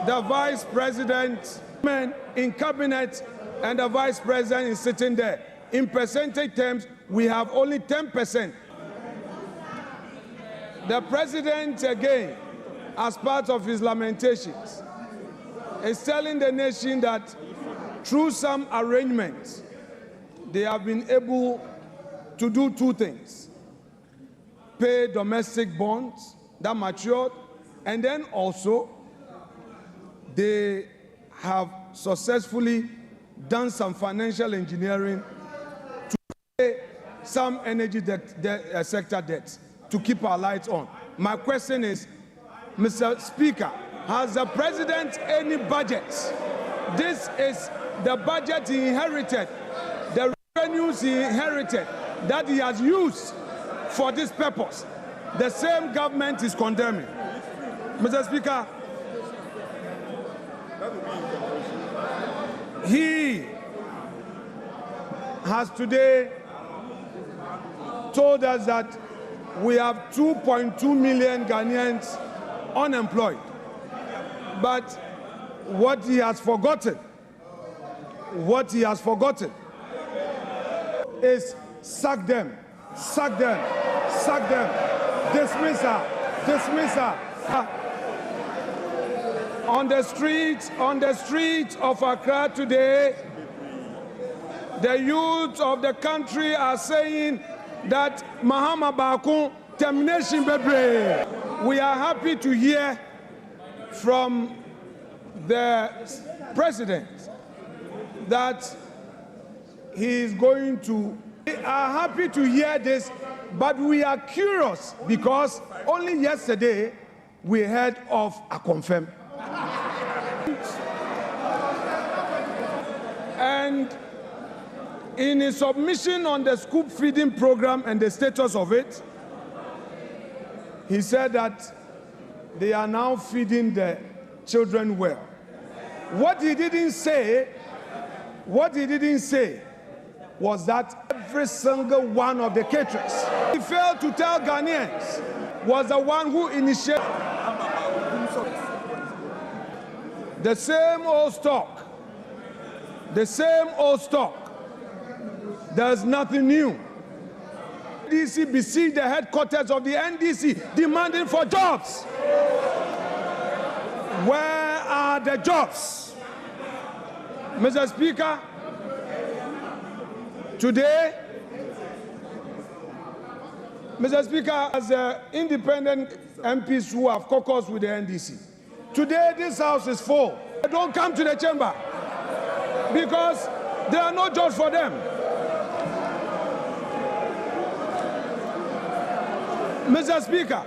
The vice president in cabinet and the vice president is sitting there. In percentage terms, we have only 10%. The president, again, as part of his lamentations, is telling the nation that through some arrangements, they have been able to do 2 things: pay domestic bonds that matured, and then also they have successfully done some financial engineering to pay some energy sector debts to keep our lights on. My question is, Mr. Speaker, has the president any budget? This is the budget he inherited, the revenues he inherited that he has used for this purpose. The same government is condemning. Mr. Speaker, he has today told us that we have 2.2 million Ghanaians unemployed. But what he has forgotten is sack them, dismiss her. On the streets of Accra today, the youth of the country are saying that Mahama Bakun termination bebre. We are happy to hear from the president that he is going to. We are happy to hear this, but we are curious because only yesterday we heard of a confirm. And in his submission on the scoop feeding program and the status of it, he said that they are now feeding the children well. What he didn't say was that every single one of the caterers he failed to tell Ghanaians was the one who initiated the same old stock. There's nothing new. NDC besieged the headquarters of the NDC demanding for jobs. Where are the jobs? Mr. Speaker, today, as independent MPs who have caucused with the NDC, today this house is full. They don't come to the chamber because there are no jobs for them. Mr. Speaker,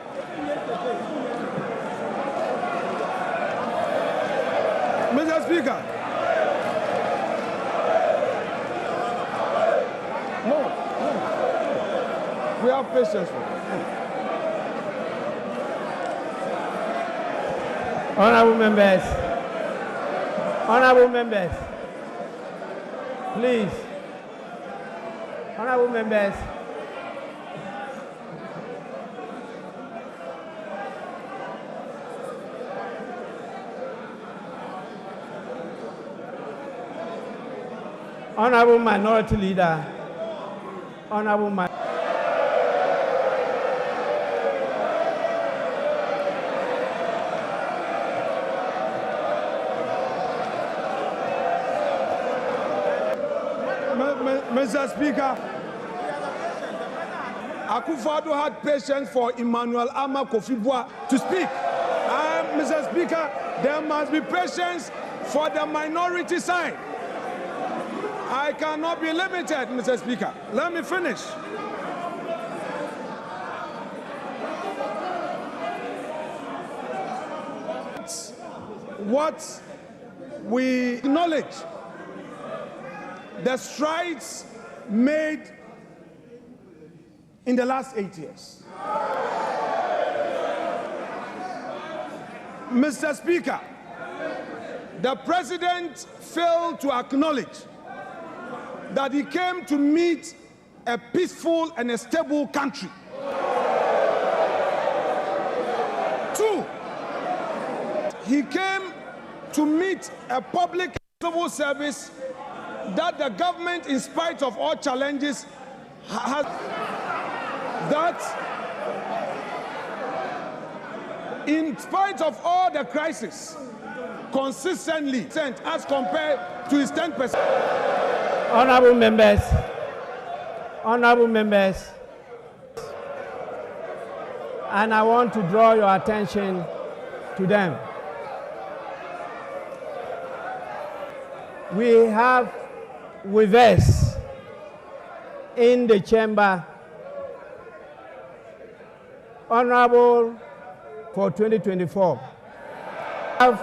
no, we have patience. Honorable members, please. Honorable members. Honorable Minority Leader, Honorable Mr. Speaker, Akufo-Addo had patience for Emmanuel Ama Kofi Boa to speak. Mr. Speaker, There must be patience for the minority side. I cannot be limited, Mr. Speaker. Let me finish. What we acknowledge, the strides made in the last 8 years. Mr. Speaker, the President failed to acknowledge that he came to meet a peaceful and a stable country. 2, he came to meet a public civil service that the government, in spite of all challenges, has that in spite of all the crisis, consistently as compared to his 10%. Honorable members, and I want to draw your attention to them. We have with us in the chamber Honorable for 2024. We have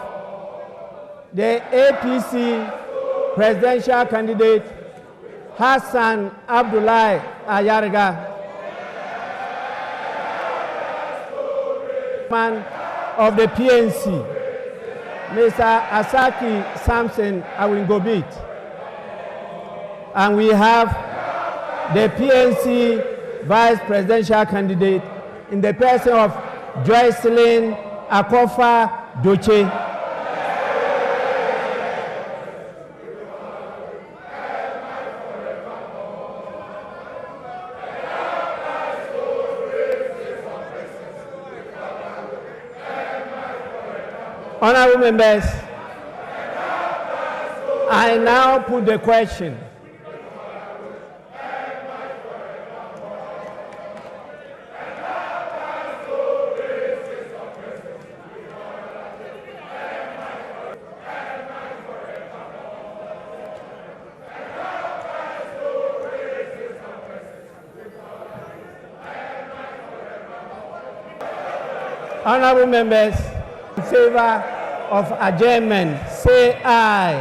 the APC presidential candidate Hassan Abdullahi Ayarga, man of the PNC, Mr. Asaki Samson Awingobit, and we have the PNC vice presidential candidate in the person of Joycelyn Akofa Doche. Honorable members, I now put the question. Honorable members, in favor of adjournment, say aye.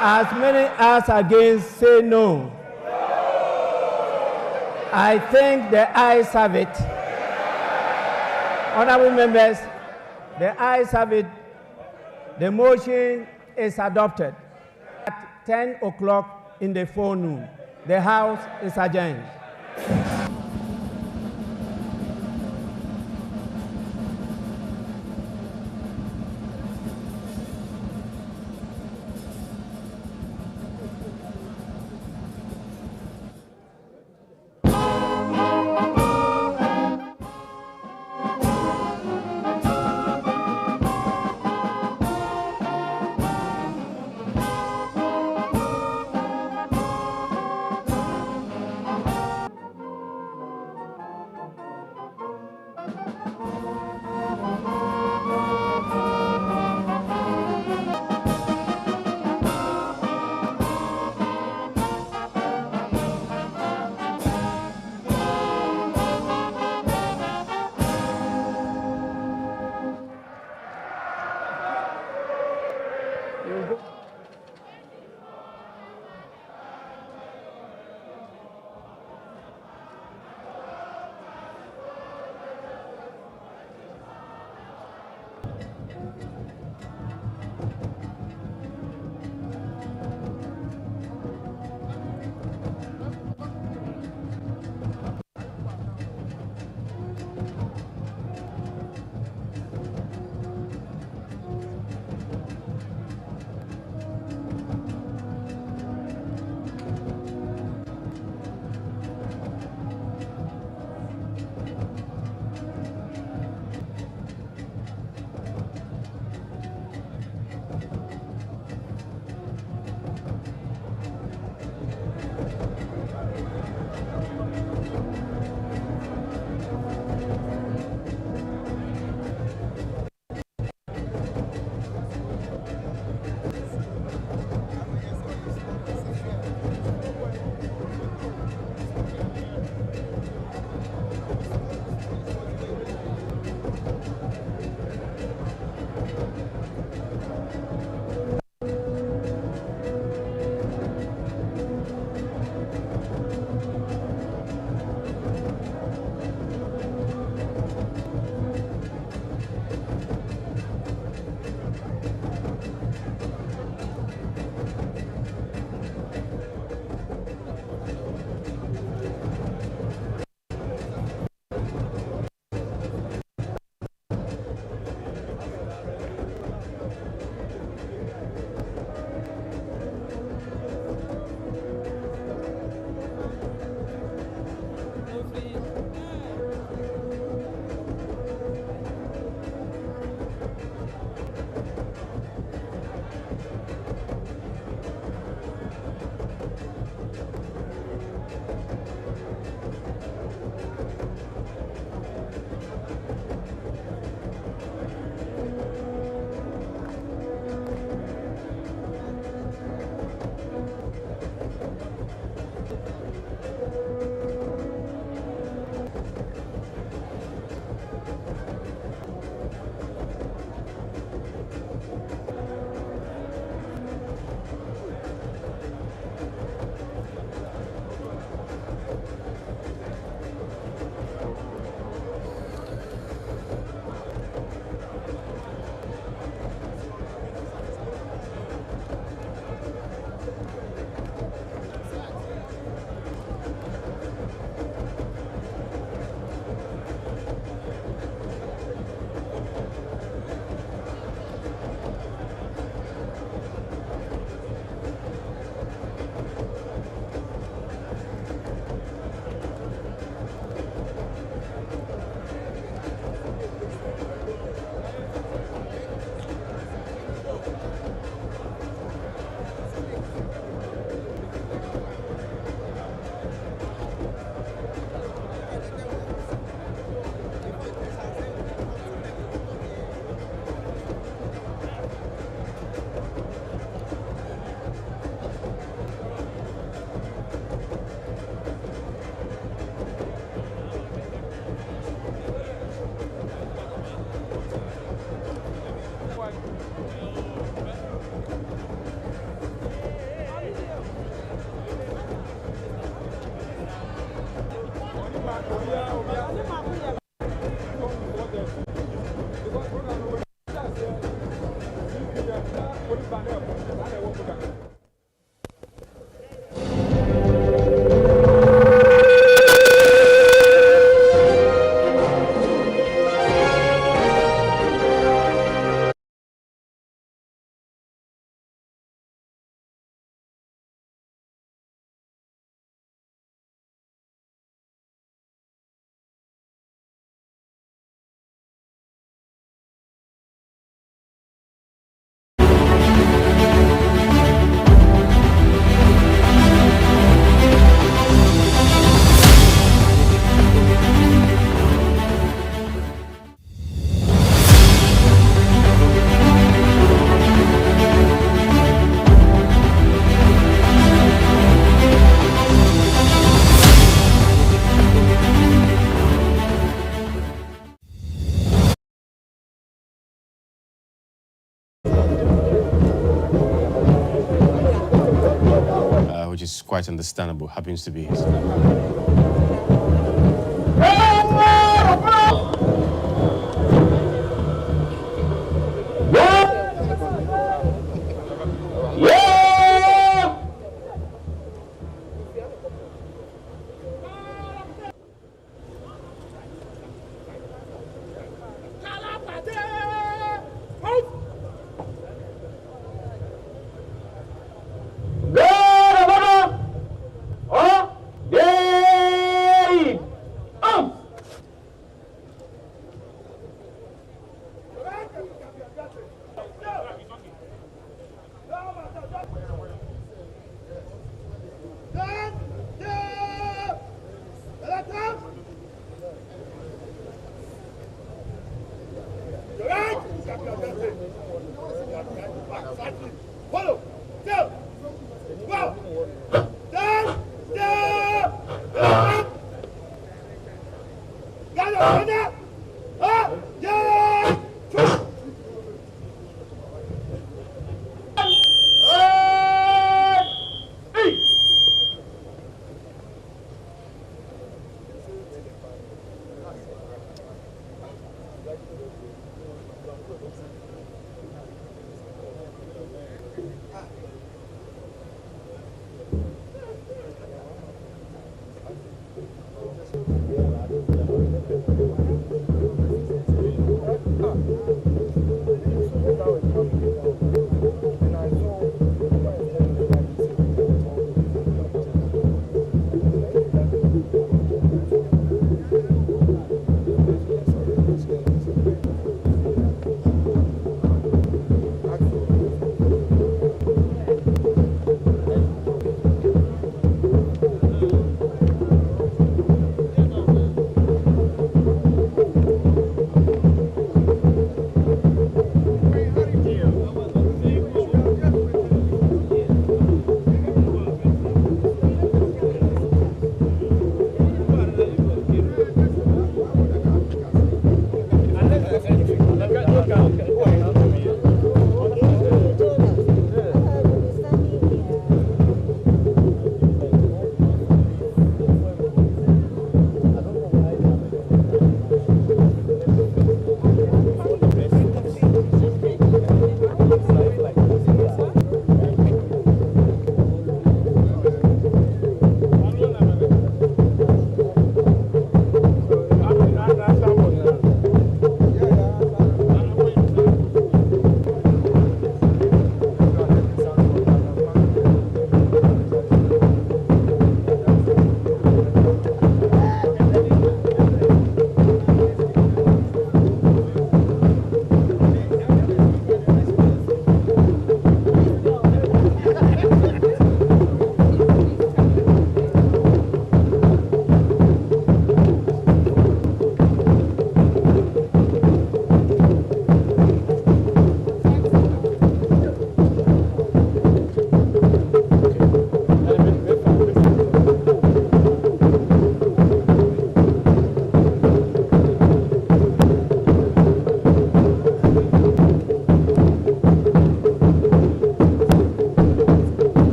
As many as against, say no. I think the ayes have it. Honorable members, the ayes have it. The motion is adopted at 10 o'clock in the forenoon. The House is adjourned. Which is quite understandable, happens to be. Follow. Go. Go. Down. Down. Up. Got it. Up. Up. Down.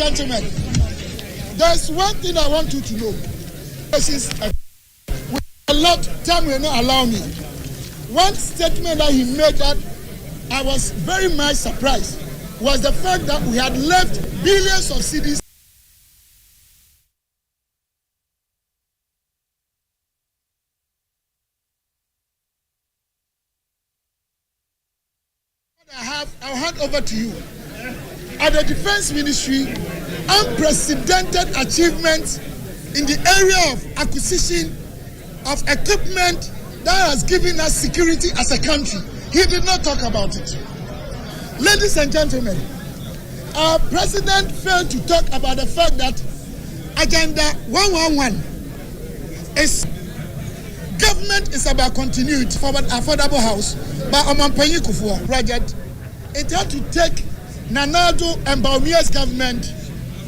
gentlemen, there's one thing I want you to know. This is a lot of time will not allow me. One statement that he made that I was very much surprised was the fact that we had left billions of cedis I'll hand over to you. At the Defense Ministry, unprecedented achievements in the area of acquisition of equipment that has given us security as a country. He did not talk about it. Ladies and gentlemen, our president failed to talk about the fact that Agenda 111 is government is about continuity for an affordable house by Omanpanyi Kufuor project. It had to take Nanado and Baumia's government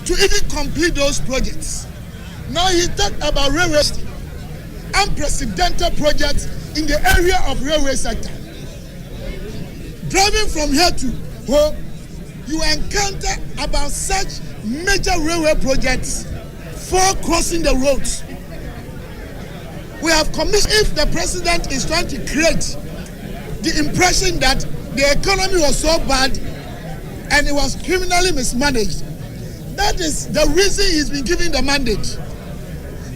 to even complete those projects. Now he talked about railway, unprecedented projects in the area of railway sector. Driving from here to Ho, you encounter about such major railway projects for crossing the roads. We have commissioned, if the president is trying to create the impression that the economy was so bad and it was criminally mismanaged, that is the reason he's been given the mandate.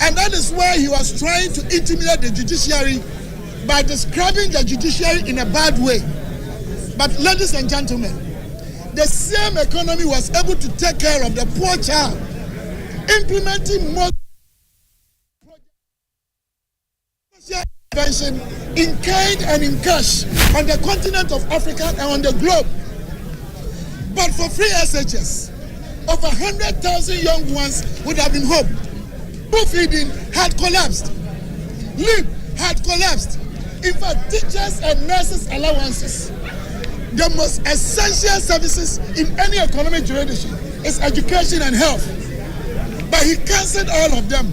And that is why he was trying to intimidate the judiciary by describing the judiciary in a bad way. But ladies and gentlemen, the same economy was able to take care of the poor child, implementing more intervention in kind and in cash on the continent of Africa and on the globe. But for free SHS, over 100,000 young ones would have been home. Food feeding had collapsed. LEAP had collapsed. In fact, teachers and nurses' allowances, the most essential services in any economic jurisdiction, is education and health. But he cancelled all of them,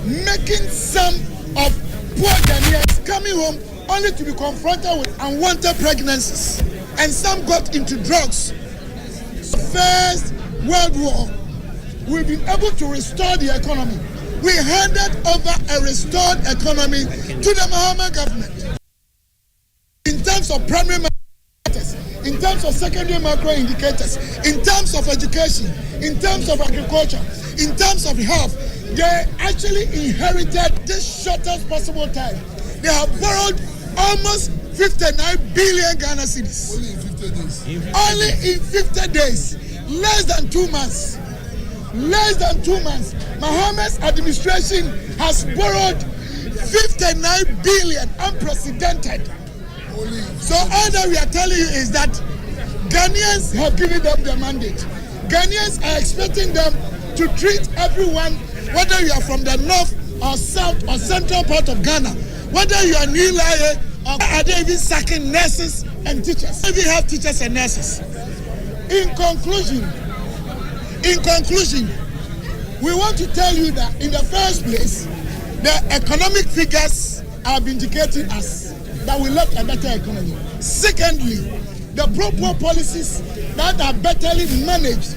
making some of poor Ghanaians coming home only to be confronted with unwanted pregnancies. And some got into drugs. The First World War, we've been able to restore the economy. We handed over a restored economy to the Mahama government. In terms of primary matters, in terms of secondary macro indicators, in terms of education, in terms of agriculture, in terms of health, they actually inherited this shortest possible time. They have borrowed almost 59 billion Ghana cedis. Only in 50 days. Less than 2 months. Less than 2 months. Mahama's administration has borrowed 59 billion, unprecedented. So all that we are telling you is that Ghanaians have given them the mandate. Ghanaians are expecting them to treat everyone, whether you are from the north or south or central part of Ghana, whether you are New Laye or are they even sacking nurses and teachers. We have teachers and nurses. In conclusion, we want to tell you that in the first place, the economic figures have indicated us that we left a better economy. Secondly, the proper policies that are betterly managed.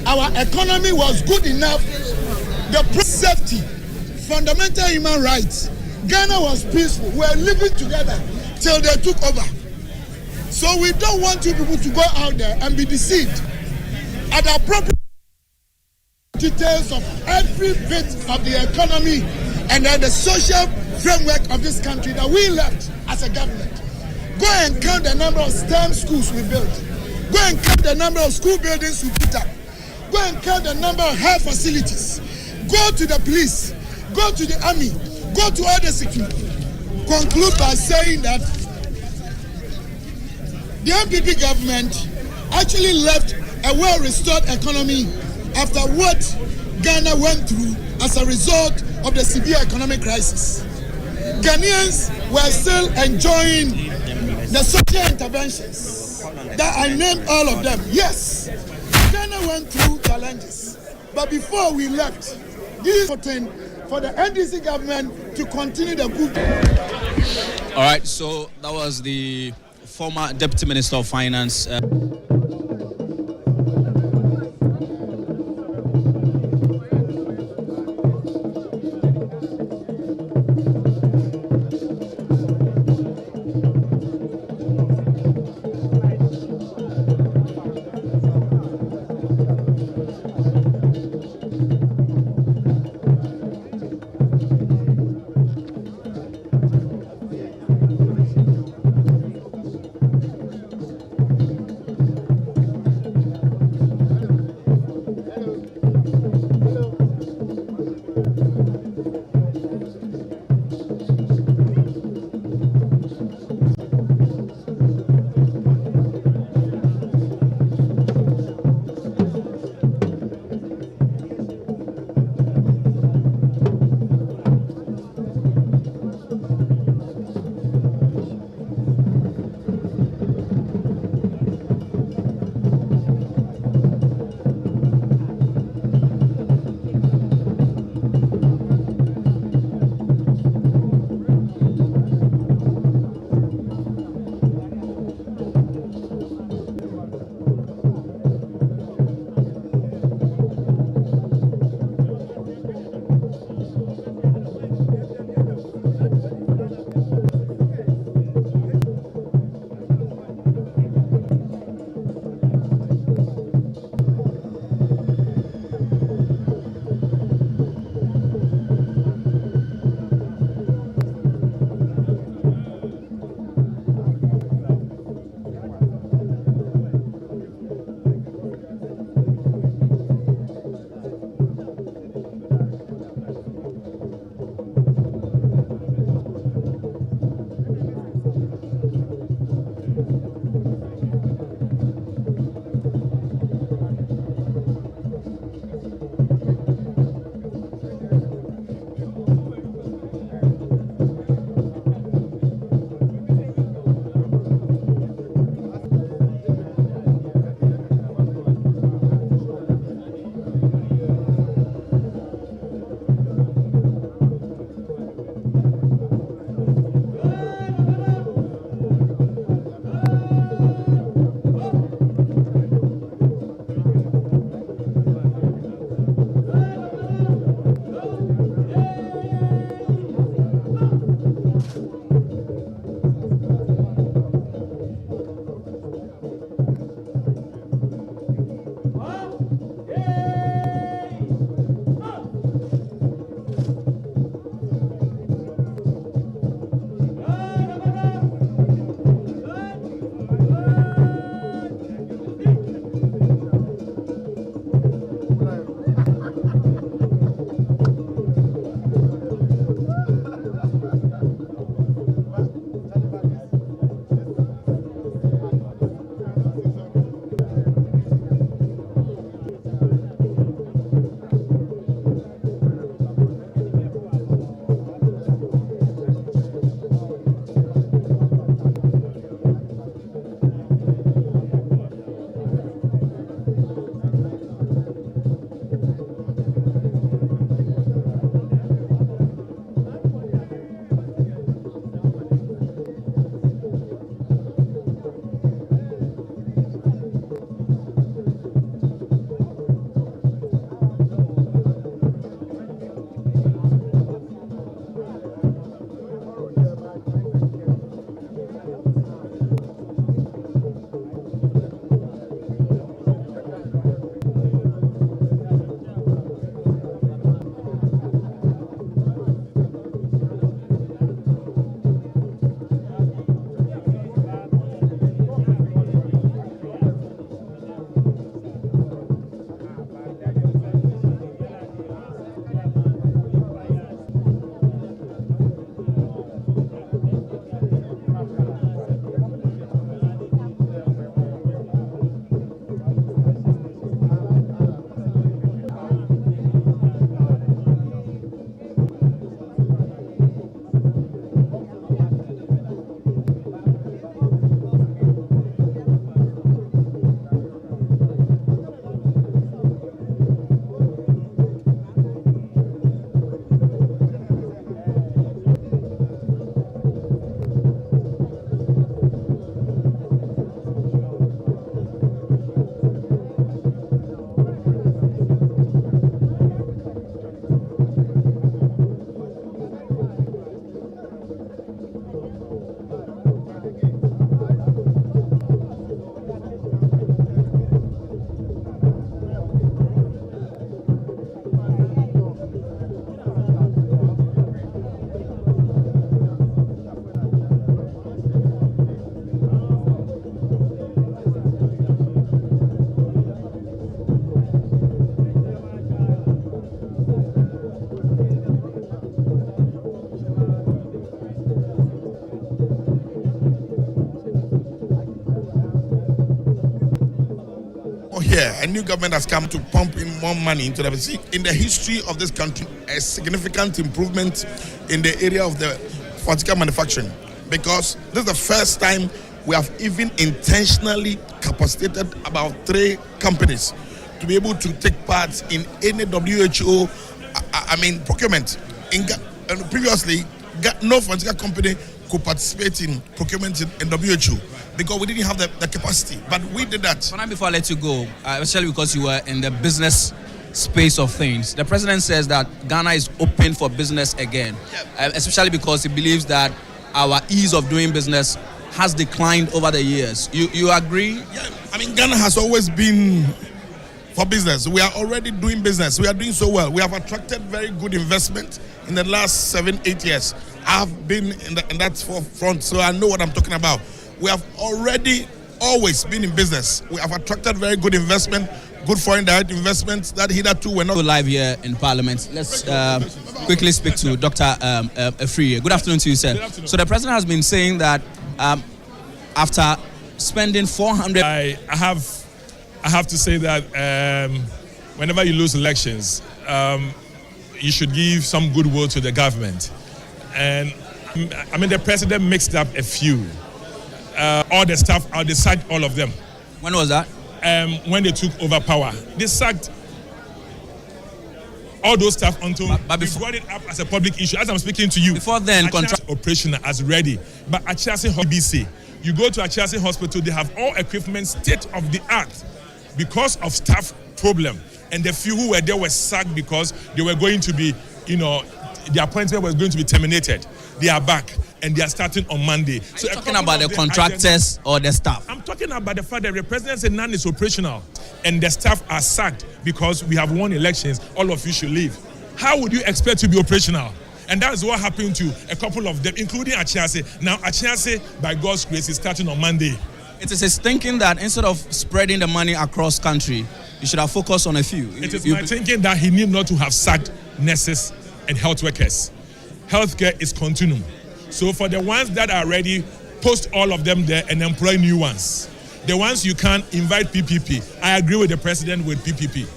Our economy was good enough. The safety, fundamental human rights. Ghana was peaceful. We were living together till they took over. So we don't want you people to go out there and be deceived at the appropriate details of every bit of the economy and the social framework of this country that we left as a government. Go and count the number of STEM schools we built. Go and count the number of school buildings we put up. Go and count the number of health facilities. Go to the police. Go to the army. Go to all the security. Conclude by saying that the MPP government actually left a well-restored economy after what Ghana went through as a result of the severe economic crisis. Ghanaians were still enjoying the social interventions that I named all of them. Yes, Ghana went through challenges, but before we left, this is for the NDC government to continue the good. All right, so that was the former Deputy Minister of Finance. here, a new government has come to pump in more money into the city. In the history of this country, a significant improvement in the area of the pharmaceutical manufacturing, because this is the first time we have even intentionally capacitated about 3 companies to be able to take part in any WHO, procurement. Previously, no pharmaceutical company could participate in procurement in WHO because we didn't have the capacity. But we did that. SONA, before I let you go, especially because you were in the business space of things, the president says that Ghana is open for business again, especially because he believes that our ease of doing business has declined over the years. You agree? Yeah, Ghana has always been for business. We are already doing business. We are doing so well. We have attracted very good investment in the last 7-8 years. I've been in that forefront, so I know what I'm talking about. We have already always been in business. We have attracted very good investment, good foreign direct investments that hitherto were not. Live here in Parliament. Let's quickly speak to Dr. Afriye. Good afternoon to you, sir. So the president has been saying that after spending 400. I have to say that whenever you lose elections, you should give some goodwill to the government. And the president mixed up a few. All the staff, they sacked all of them. When was that? When they took over power. They sacked all those staff until they brought it up as a public issue. As I'm speaking to you, before then, contract operational as ready. But at Chelsea BBC, you go to a Chelsea hospital, they have all equipment state of the art because of staff problem. And the few who were there were sacked because they were going to be, the appointment was going to be terminated. They are back and they are starting on Monday. So you're talking about the contractors or the staff? I'm talking about the fact that the president said none is operational and the staff are sacked because we have won elections. All of you should leave. How would you expect to be operational? And that is what happened to a couple of them, including Achiase. Now, Achiase, by God's grace, is starting on Monday. It is his thinking that instead of spreading the money across country, you should have focused on a few. It is my thinking that he need not to have sacked nurses and health workers. Healthcare is continuum. So for the ones that are ready, post all of them there and employ new ones. The ones you can invite PPP. I agree with the president with PPP.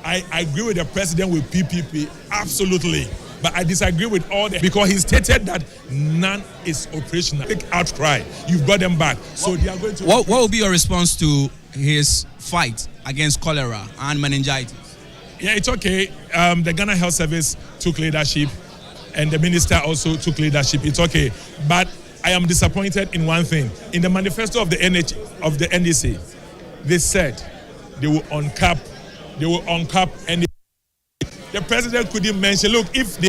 I agree with the president with PPP, absolutely. But I disagree with all the, because he stated that none is operational. Big outcry. You've got them back. So they are going to. What will be your response to his fight against cholera and meningitis? Yeah, it's okay. The Ghana Health Service took leadership and the minister also took leadership. It's okay. But I am disappointed in one thing. In the manifesto of the NDC, they said they will uncap NDC. The president couldn't mention, look, if the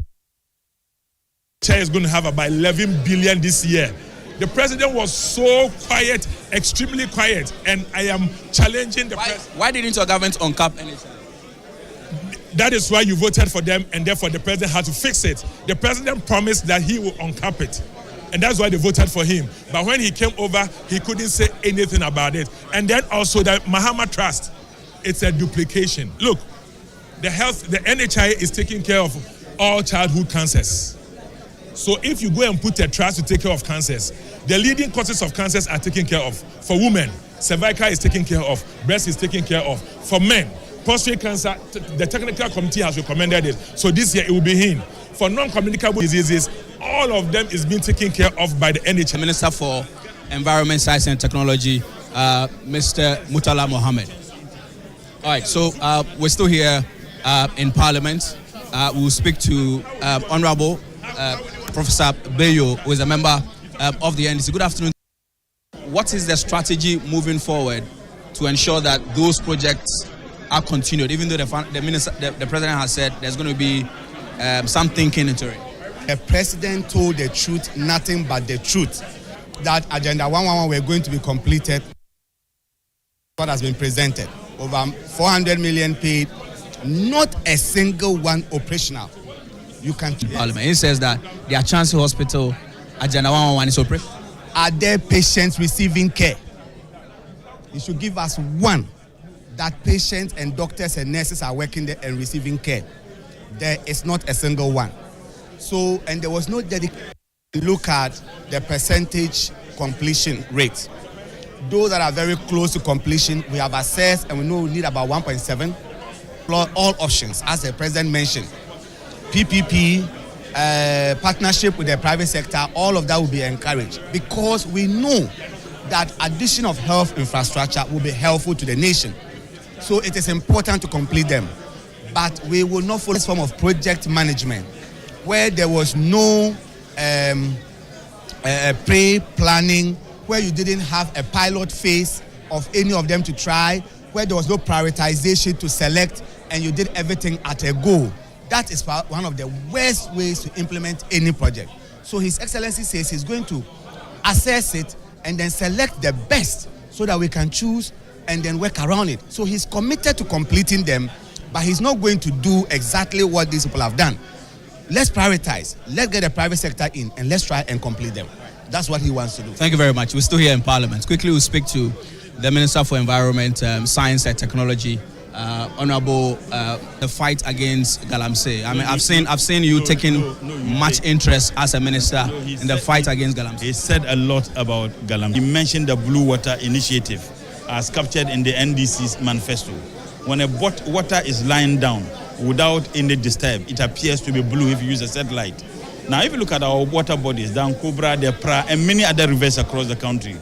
chair is going to have about 11 billion this year. The president was so quiet, extremely quiet, and I am challenging the president. Why didn't your government uncap anything? That is why you voted for them, and therefore the president had to fix it. The president promised that he will uncap it, and that's why they voted for him. But when he came over, he couldn't say anything about it. And then also the Mahama Trust, it's a duplication. Look, the NHI is taking care of all childhood cancers. So if you go and put a trust to take care of cancers, the leading causes of cancers are taken care of. For women, cervical is taken care of, breast is taken care of. For men, prostate cancer, the technical committee has recommended it. So this year it will be him. For non-communicable diseases, all of them is being taken care of by the NHI. Minister for Environment, Science and Technology, Mr. Murtala Mohammed. All right, so we're still here in Parliament. We'll speak to Honorable Professor Bayo, who is a member of the NDC. Good afternoon. What is the strategy moving forward to ensure that those projects are continued, even though the president has said there's going to be some thinking into it? The president told the truth, nothing but the truth, that Agenda 111 were going to be completed. What has been presented, over 400 million paid, not a single one operational. You can. Parliament. He says that the Chancellor Hospital, Agenda 111 is operational. Are there patients receiving care? You should give us one that patients and doctors and nurses are working there and receiving care. There is not a single one. So, and there was no dedication to look at the percentage completion rate. those that are very close to completion, we have assessed and we know we need about 1.7. All options, as the president mentioned, PPP, partnership with the private sector, all of that will be encouraged because we know that addition of health infrastructure will be helpful to the nation. So it is important to complete them. But we will not follow this form of project management where there was no pre-planning, where you didn't have a pilot phase of any of them to try, where there was no prioritization to select, and you did everything at a go. That is one of the worst ways to implement any project. So His Excellency says he's going to assess it and then select the best so that we can choose and then work around it. So he's committed to completing them, but he's not going to do exactly what these people have done. Let's prioritize. Let's get the private sector in and let's try and complete them. That's what he wants to do. Thank you very much. We're still here in Parliament. Quickly, we'll speak to the Minister for Environment, Science and Technology, Honorable, the fight against Galamsey. I mean, I've seen you taking much interest as a minister in the fight against Galamsey. He said a lot about Galamsey. He mentioned the Blue Water Initiative as captured in the NDC's manifesto. When a water is lying down without any disturb, it appears to be blue if you use a satellite. Now, if you look at our water bodies, down Cobra, the Pra, and many other rivers across the country,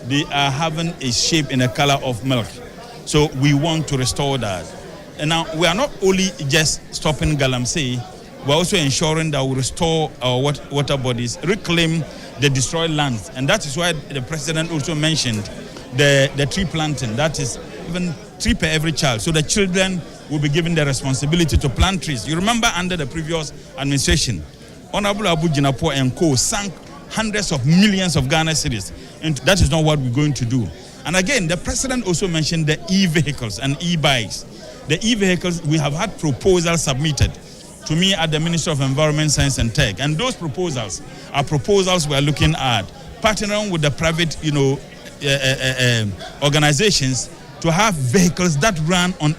they are having a shape and a color of milk. So we want to restore that. And now we are not only just stopping Galamsey, we're also ensuring that we restore our water bodies, reclaim the destroyed lands. And that is why the president also mentioned the tree planting. That is even 3 per every child. So the children will be given the responsibility to plant trees. You remember under the previous administration, Honorable Abu Jinapo and Co. sank hundreds of millions of Ghana cedis. And that is not what we're going to do. And again, the president also mentioned the e-vehicles and e-bikes. The e-vehicles, we have had proposals submitted to me at the Ministry of Environment, Science and Tech. And those proposals are proposals we're looking at, partnering with the private, organizations to have vehicles that run on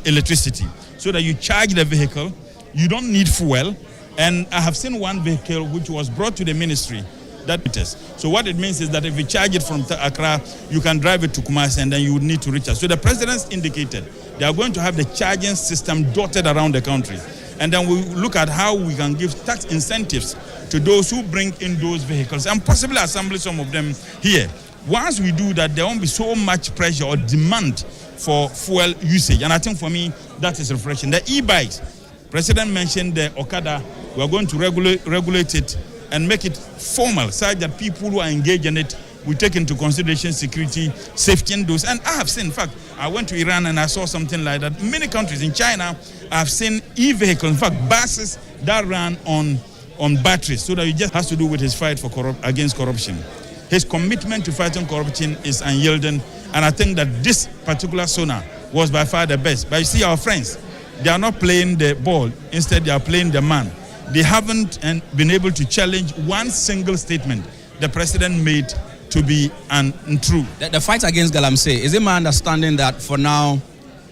electricity so that you charge the vehicle, you don't need fuel. And I have seen one vehicle which was brought to the ministry that it is. So what it means is that if you charge it from Accra, you can drive it to Kumasi and then you would need to recharge. So the president's indicated they are going to have the charging system dotted around the country. And then we look at how we can give tax incentives to those who bring in those vehicles and possibly assemble some of them here. Once we do that, there won't be so much pressure or demand for fuel usage. And I think for me, that is refreshing. The e-bikes, President mentioned the Okada. We are going to regulate it and make it formal such that people who are engaged in it will take into consideration security, safety and those. And I have seen, in fact, I went to Iran and I saw something like that. Many countries in China, I have seen e-vehicles, in fact, buses that run on batteries, so that it just has to do with his fight for against corruption. His commitment to fighting corruption is unyielding, and I think that this particular SONA was by far the best. But you see, our friends, they are not playing the ball. Instead, they are playing the man. They haven't been able to challenge one single statement the president made to be untrue. The fight against Galamsey, is it my understanding that for now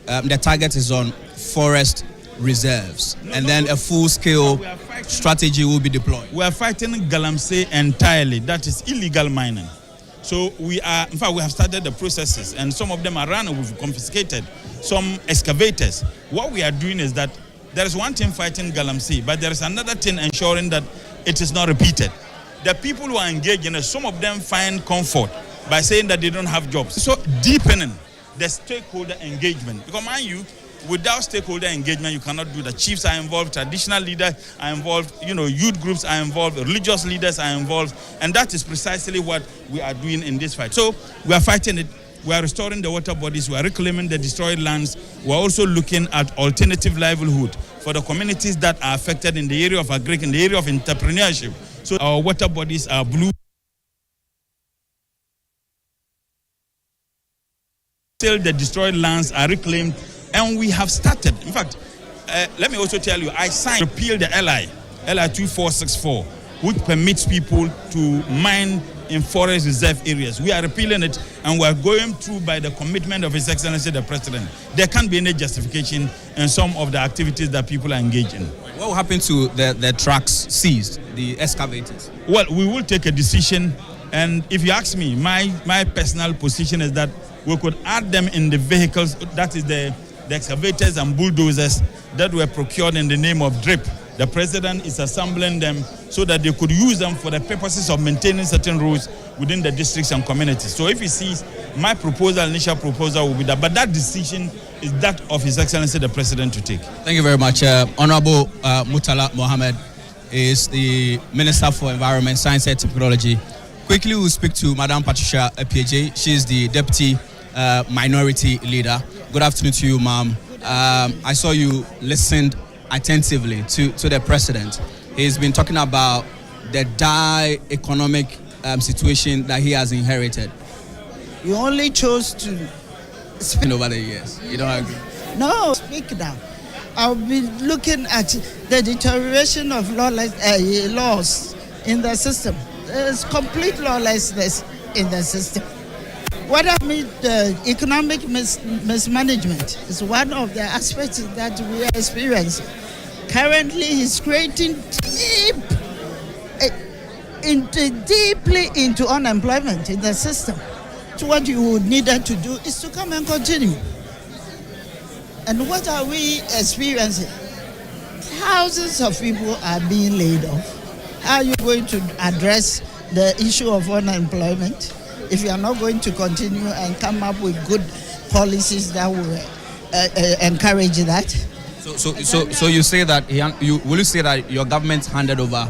the target is on forest reserves and then a full-scale strategy will be deployed? We are fighting Galamsey entirely. That is illegal mining. So we are, in fact, we have started the processes and some of them are run. We've confiscated some excavators. What we are doing is that there is one team fighting Galamsey, but there is another team ensuring that it is not repeated. The people who are engaged in it, some of them find comfort by saying that they don't have jobs. So deepening the stakeholder engagement. Because mind you, without stakeholder engagement, you cannot do that. Chiefs are involved, traditional leaders are involved, youth groups are involved, religious leaders are involved, and that is precisely what we are doing in this fight. So we are fighting it. We are restoring the water bodies. We are reclaiming the destroyed lands. We are also looking at alternative livelihood for the communities that are affected in the area of agriculture, in the area of entrepreneurship. So our water bodies are blue. Still, the destroyed lands are reclaimed, and we have started. In fact, let me also tell you, I signed repeal the LI 2464, which permits people to mine in forest reserve areas. We are repealing it, and we are going through by the commitment of His Excellency the President. There can't be any justification in some of the activities that people are engaged in. What will happen to the trucks seized, the excavators? Well, we will take a decision And if you ask me, my personal position is that we could add them in the vehicles, that is the excavators and bulldozers that were procured in the name of DRIP. The president is assembling them so that they could use them for the purposes of maintaining certain roads within the districts and communities. So if he sees my initial proposal will be that, but that decision is that of His Excellency the President to take. Thank you very much. Honorable Murtala Mohammed is the Minister for Environment, Science and Technology. Quickly, we'll speak to Madam Patricia PJ. She is the Deputy Minority Leader. Good afternoon to you, ma'am. I saw you listened attentively to the President. He's been talking about the dire economic situation that he has inherited. You only chose to speak over the years. You don't agree? No, speak now. I'll be looking at the deterioration of laws in the system. There's complete lawlessness in the system. What I mean, the economic mismanagement is one of the aspects that we are experiencing. Currently, he's creating deeply into unemployment in the system. So what you would need to do is to come and continue. And what are we experiencing? Thousands of people are being laid off. How are you going to address the issue of unemployment if you are not going to continue and come up with good policies that will encourage that? So you say that will you say that your government handed over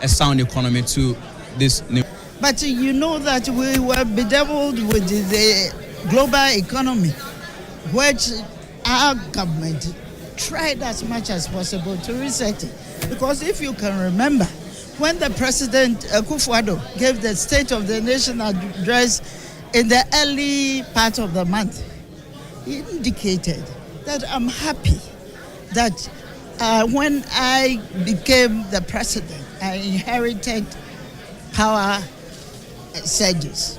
a sound economy to this new? But you know that we were bedeviled with the global economy, which our government tried as much as possible to reset it. Because if you can remember, when the President Akufo-Addo gave the State of the Nation address in the early part of the month, he indicated that I'm happy that when I became the president, I inherited power surges,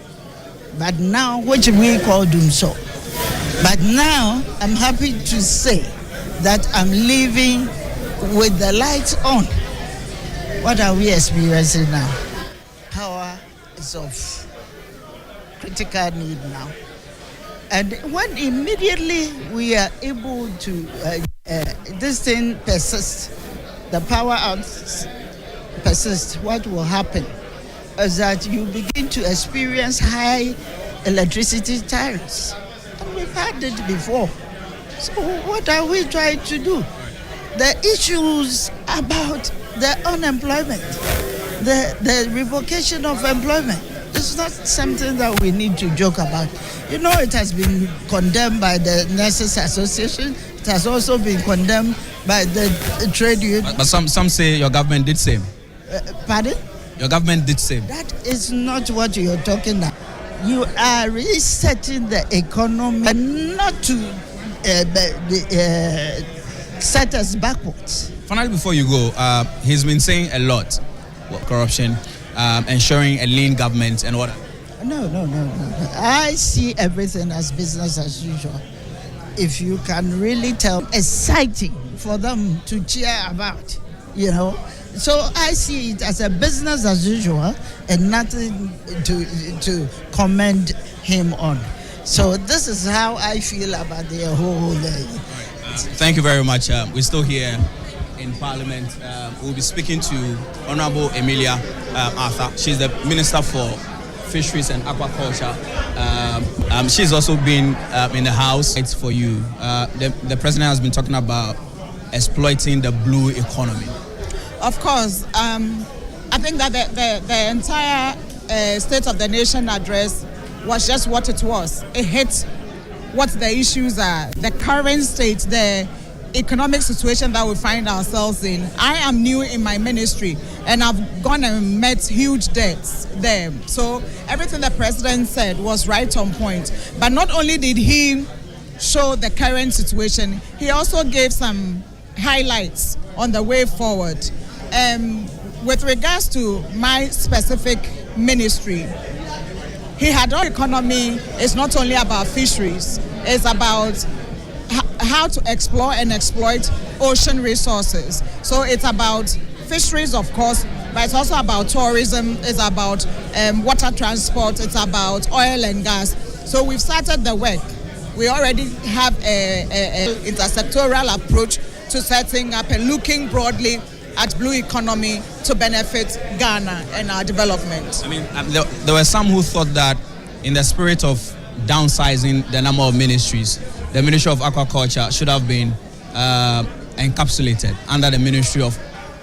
but now, which we call doom so. But now, I'm happy to say that I'm living with the lights on. What are we experiencing now? Power is of critical need now. And when immediately we are able to, this thing persists, the power outs persist, what will happen is that you begin to experience high electricity tariffs. And we've had it before. So what are we trying to do? The issues about the unemployment, the revocation of employment, it's not something that we need to joke about. You know, it has been condemned by the Nurses Association. It has also been condemned by the trade union. But some say your government did same. Pardon? Your government did same. That is not what you're talking about. You are resetting the economy and not to set us backwards. Finally, before you go, he's been saying a lot about corruption, ensuring a lean government and what? No. I see everything as business as usual. If you can really tell, exciting for them to cheer about, you know. So I see it as a business as usual and nothing to commend him on. So this is how I feel about the whole thing. Thank you very much. We're still here in Parliament. We'll be speaking to Honorable Emilia Arthur. She's the Minister for Fisheries and Aquaculture. She's also been in the House. It's for you. The President has been talking about exploiting the blue economy. Of course, I think that the entire State of the Nation address was just what it was. It hit what the issues are, the current state, the economic situation that we find ourselves in. I am new in my ministry and I've gone and met huge debts there. So everything the President said was right on point. But not only did he show the current situation, he also gave some highlights on the way forward. With regards to my specific ministry, he had our economy is not only about fisheries, it's about how to explore and exploit ocean resources. So it's about fisheries, of course, but it's also about tourism, it's about water transport, it's about oil and gas. So we've started the work. We already have a intersectoral approach to setting up and looking broadly at blue economy to benefit Ghana and our development. I mean, there were some who thought that in the spirit of downsizing the number of ministries, the Ministry of Aquaculture should have been encapsulated under the Ministry of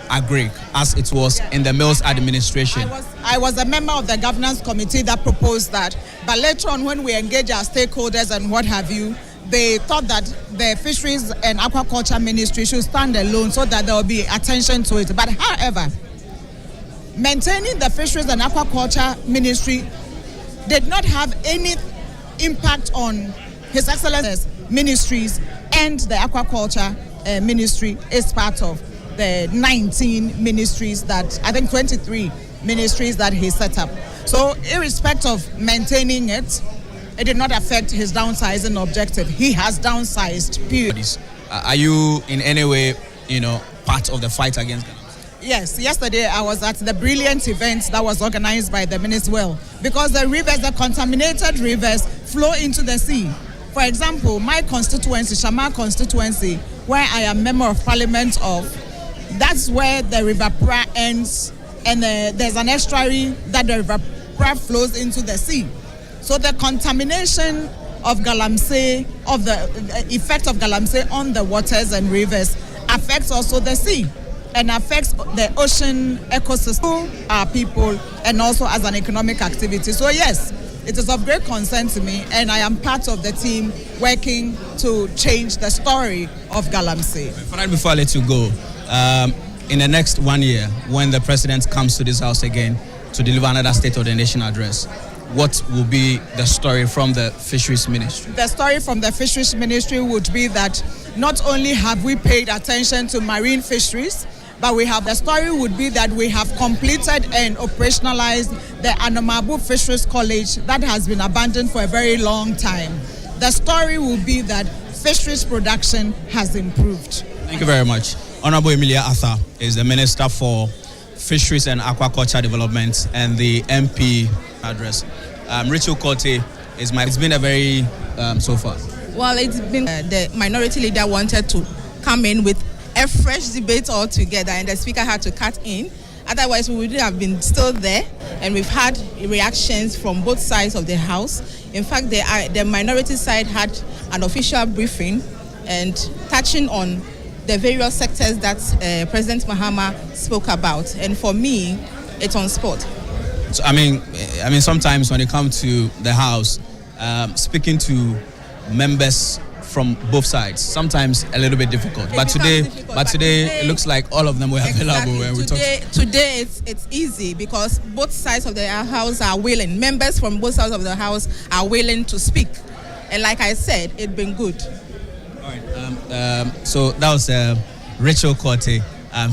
Agric, as it was in the Mills administration. I was a member of the governance committee that proposed that, but later on when we engage our stakeholders and what have you, they thought that the Fisheries and Aquaculture Ministry should stand alone so that there will be attention to it. But however, maintaining the Fisheries and Aquaculture Ministry did not have any impact on His Excellency's ministries, and the Aquaculture Ministry is part of the 19 ministries that, I think 23 ministries that he set up. So irrespective of maintaining it, it did not affect his downsizing objective. He has downsized, period. Are you in any way, part of the fight against Ghana? Yes, yesterday I was at the brilliant event that was organized by the Minister well, because the rivers, the contaminated rivers, flow into the sea. For example, my constituency, Shama constituency, where I am member of parliament of, that's where the River Pra ends, and there's an estuary that the River Pra flows into the sea. So the contamination of Galamsey, of the effect of Galamsey on the waters and rivers, affects also the sea and affects the ocean ecosystem, our people, and also as an economic activity. So yes, it is of great concern to me, and I am part of the team working to change the story of Galamsey. Before I let you go, in the next 1 year, when the president comes to this house again to deliver another State of the Nation address, what will be the story from the Fisheries Ministry? The story from the Fisheries Ministry would be that not only have we paid attention to marine fisheries, but the story would be that we have completed and operationalized the Anamabu Fisheries College that has been abandoned for a very long time. The story will be that fisheries production has improved. Thank you very much. Honorable Emilia Arthur is the Minister for Fisheries and Aquaculture Development and the MP address. Rachel Cote it's been a very so far. Well, it's been the minority leader wanted to come in with a fresh debate altogether, and the speaker had to cut in. Otherwise, we would have been still there, and we've had reactions from both sides of the house. In fact, the minority side had an official briefing and touching on the various sectors that President Mahama spoke about, and for me, it's on spot. So, I mean, sometimes when it comes to the house, speaking to members from both sides, sometimes a little bit difficult. But today, it looks like all of them were available when we talked. Today, it's easy because both sides of the house are willing. Members from both sides of the house are willing to speak, and like I said, it's been good. All right. So that was Rachel Cote.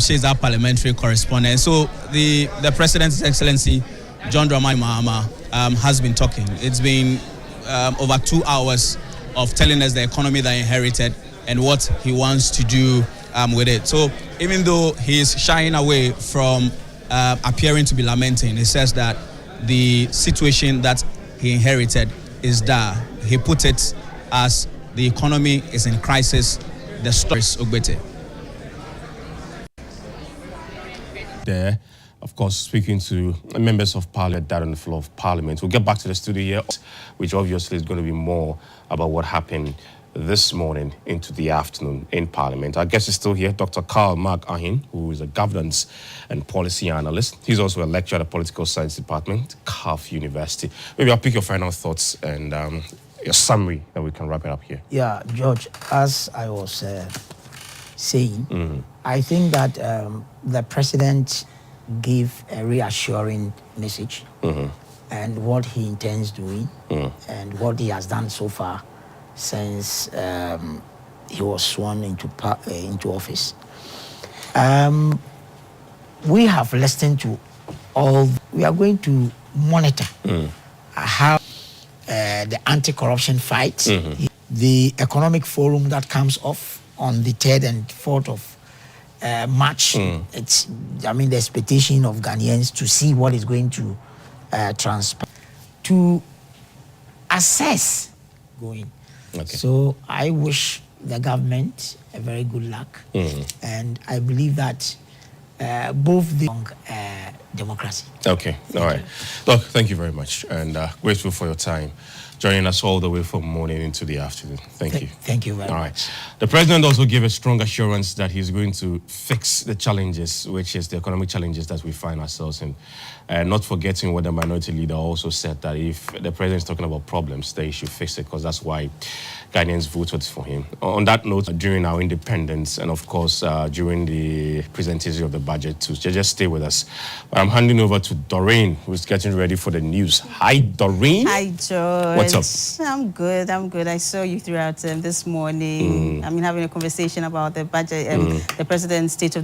She's our parliamentary correspondent. So the President's Excellency John Dramani Mahama has been talking. It's been over 2 hours of telling us the economy that he inherited and what he wants to do with it. So even though he is shying away from appearing to be lamenting, he says that the situation that he inherited is dire. He put it as the economy is in crisis. The story is Ogbete. There, of course, speaking to members of Parliament that on the floor of Parliament. We'll get back to the studio here, which obviously is going to be more about what happened this morning into the afternoon in Parliament. Our guest is still here, Dr. Karl Mark Ahin, who is a governance and policy analyst. He's also a lecturer at the Political Science Department, CAF University. Maybe I'll pick your final thoughts and your summary, and we can wrap it up here. Yeah, George, as I was saying, I think that the president gave a reassuring message and what he intends doing and what he has done so far since he was sworn into office. We have listened to all. We are going to monitor how the anti-corruption fight, the economic forum that comes off on the 3rd and 4th of match. It's, I mean, the expectation of Ghanaians to see what is going to transpire, to assess going. Okay. So I wish the government a very good luck, and I believe that both the democracy. Okay, all right. Look, thank you very much, and grateful for your time, joining us all the way from morning into the afternoon. Thank you. Thank you very much. All right. The president also gave a strong assurance that he's going to fix the challenges, which is the economic challenges that we find ourselves in. Not forgetting what the minority leader also said, that if the president is talking about problems, they should fix it, because that's why Ghanaians voted for him. On that note, during our independence and, of course, during the presentation of the budget, to just stay with us. I'm handing over to Doreen, who's getting ready for the news. Hi, Doreen. Hi, George. What's up? I'm good. I saw you throughout this morning. I mean, having a conversation about the budget and the president's state of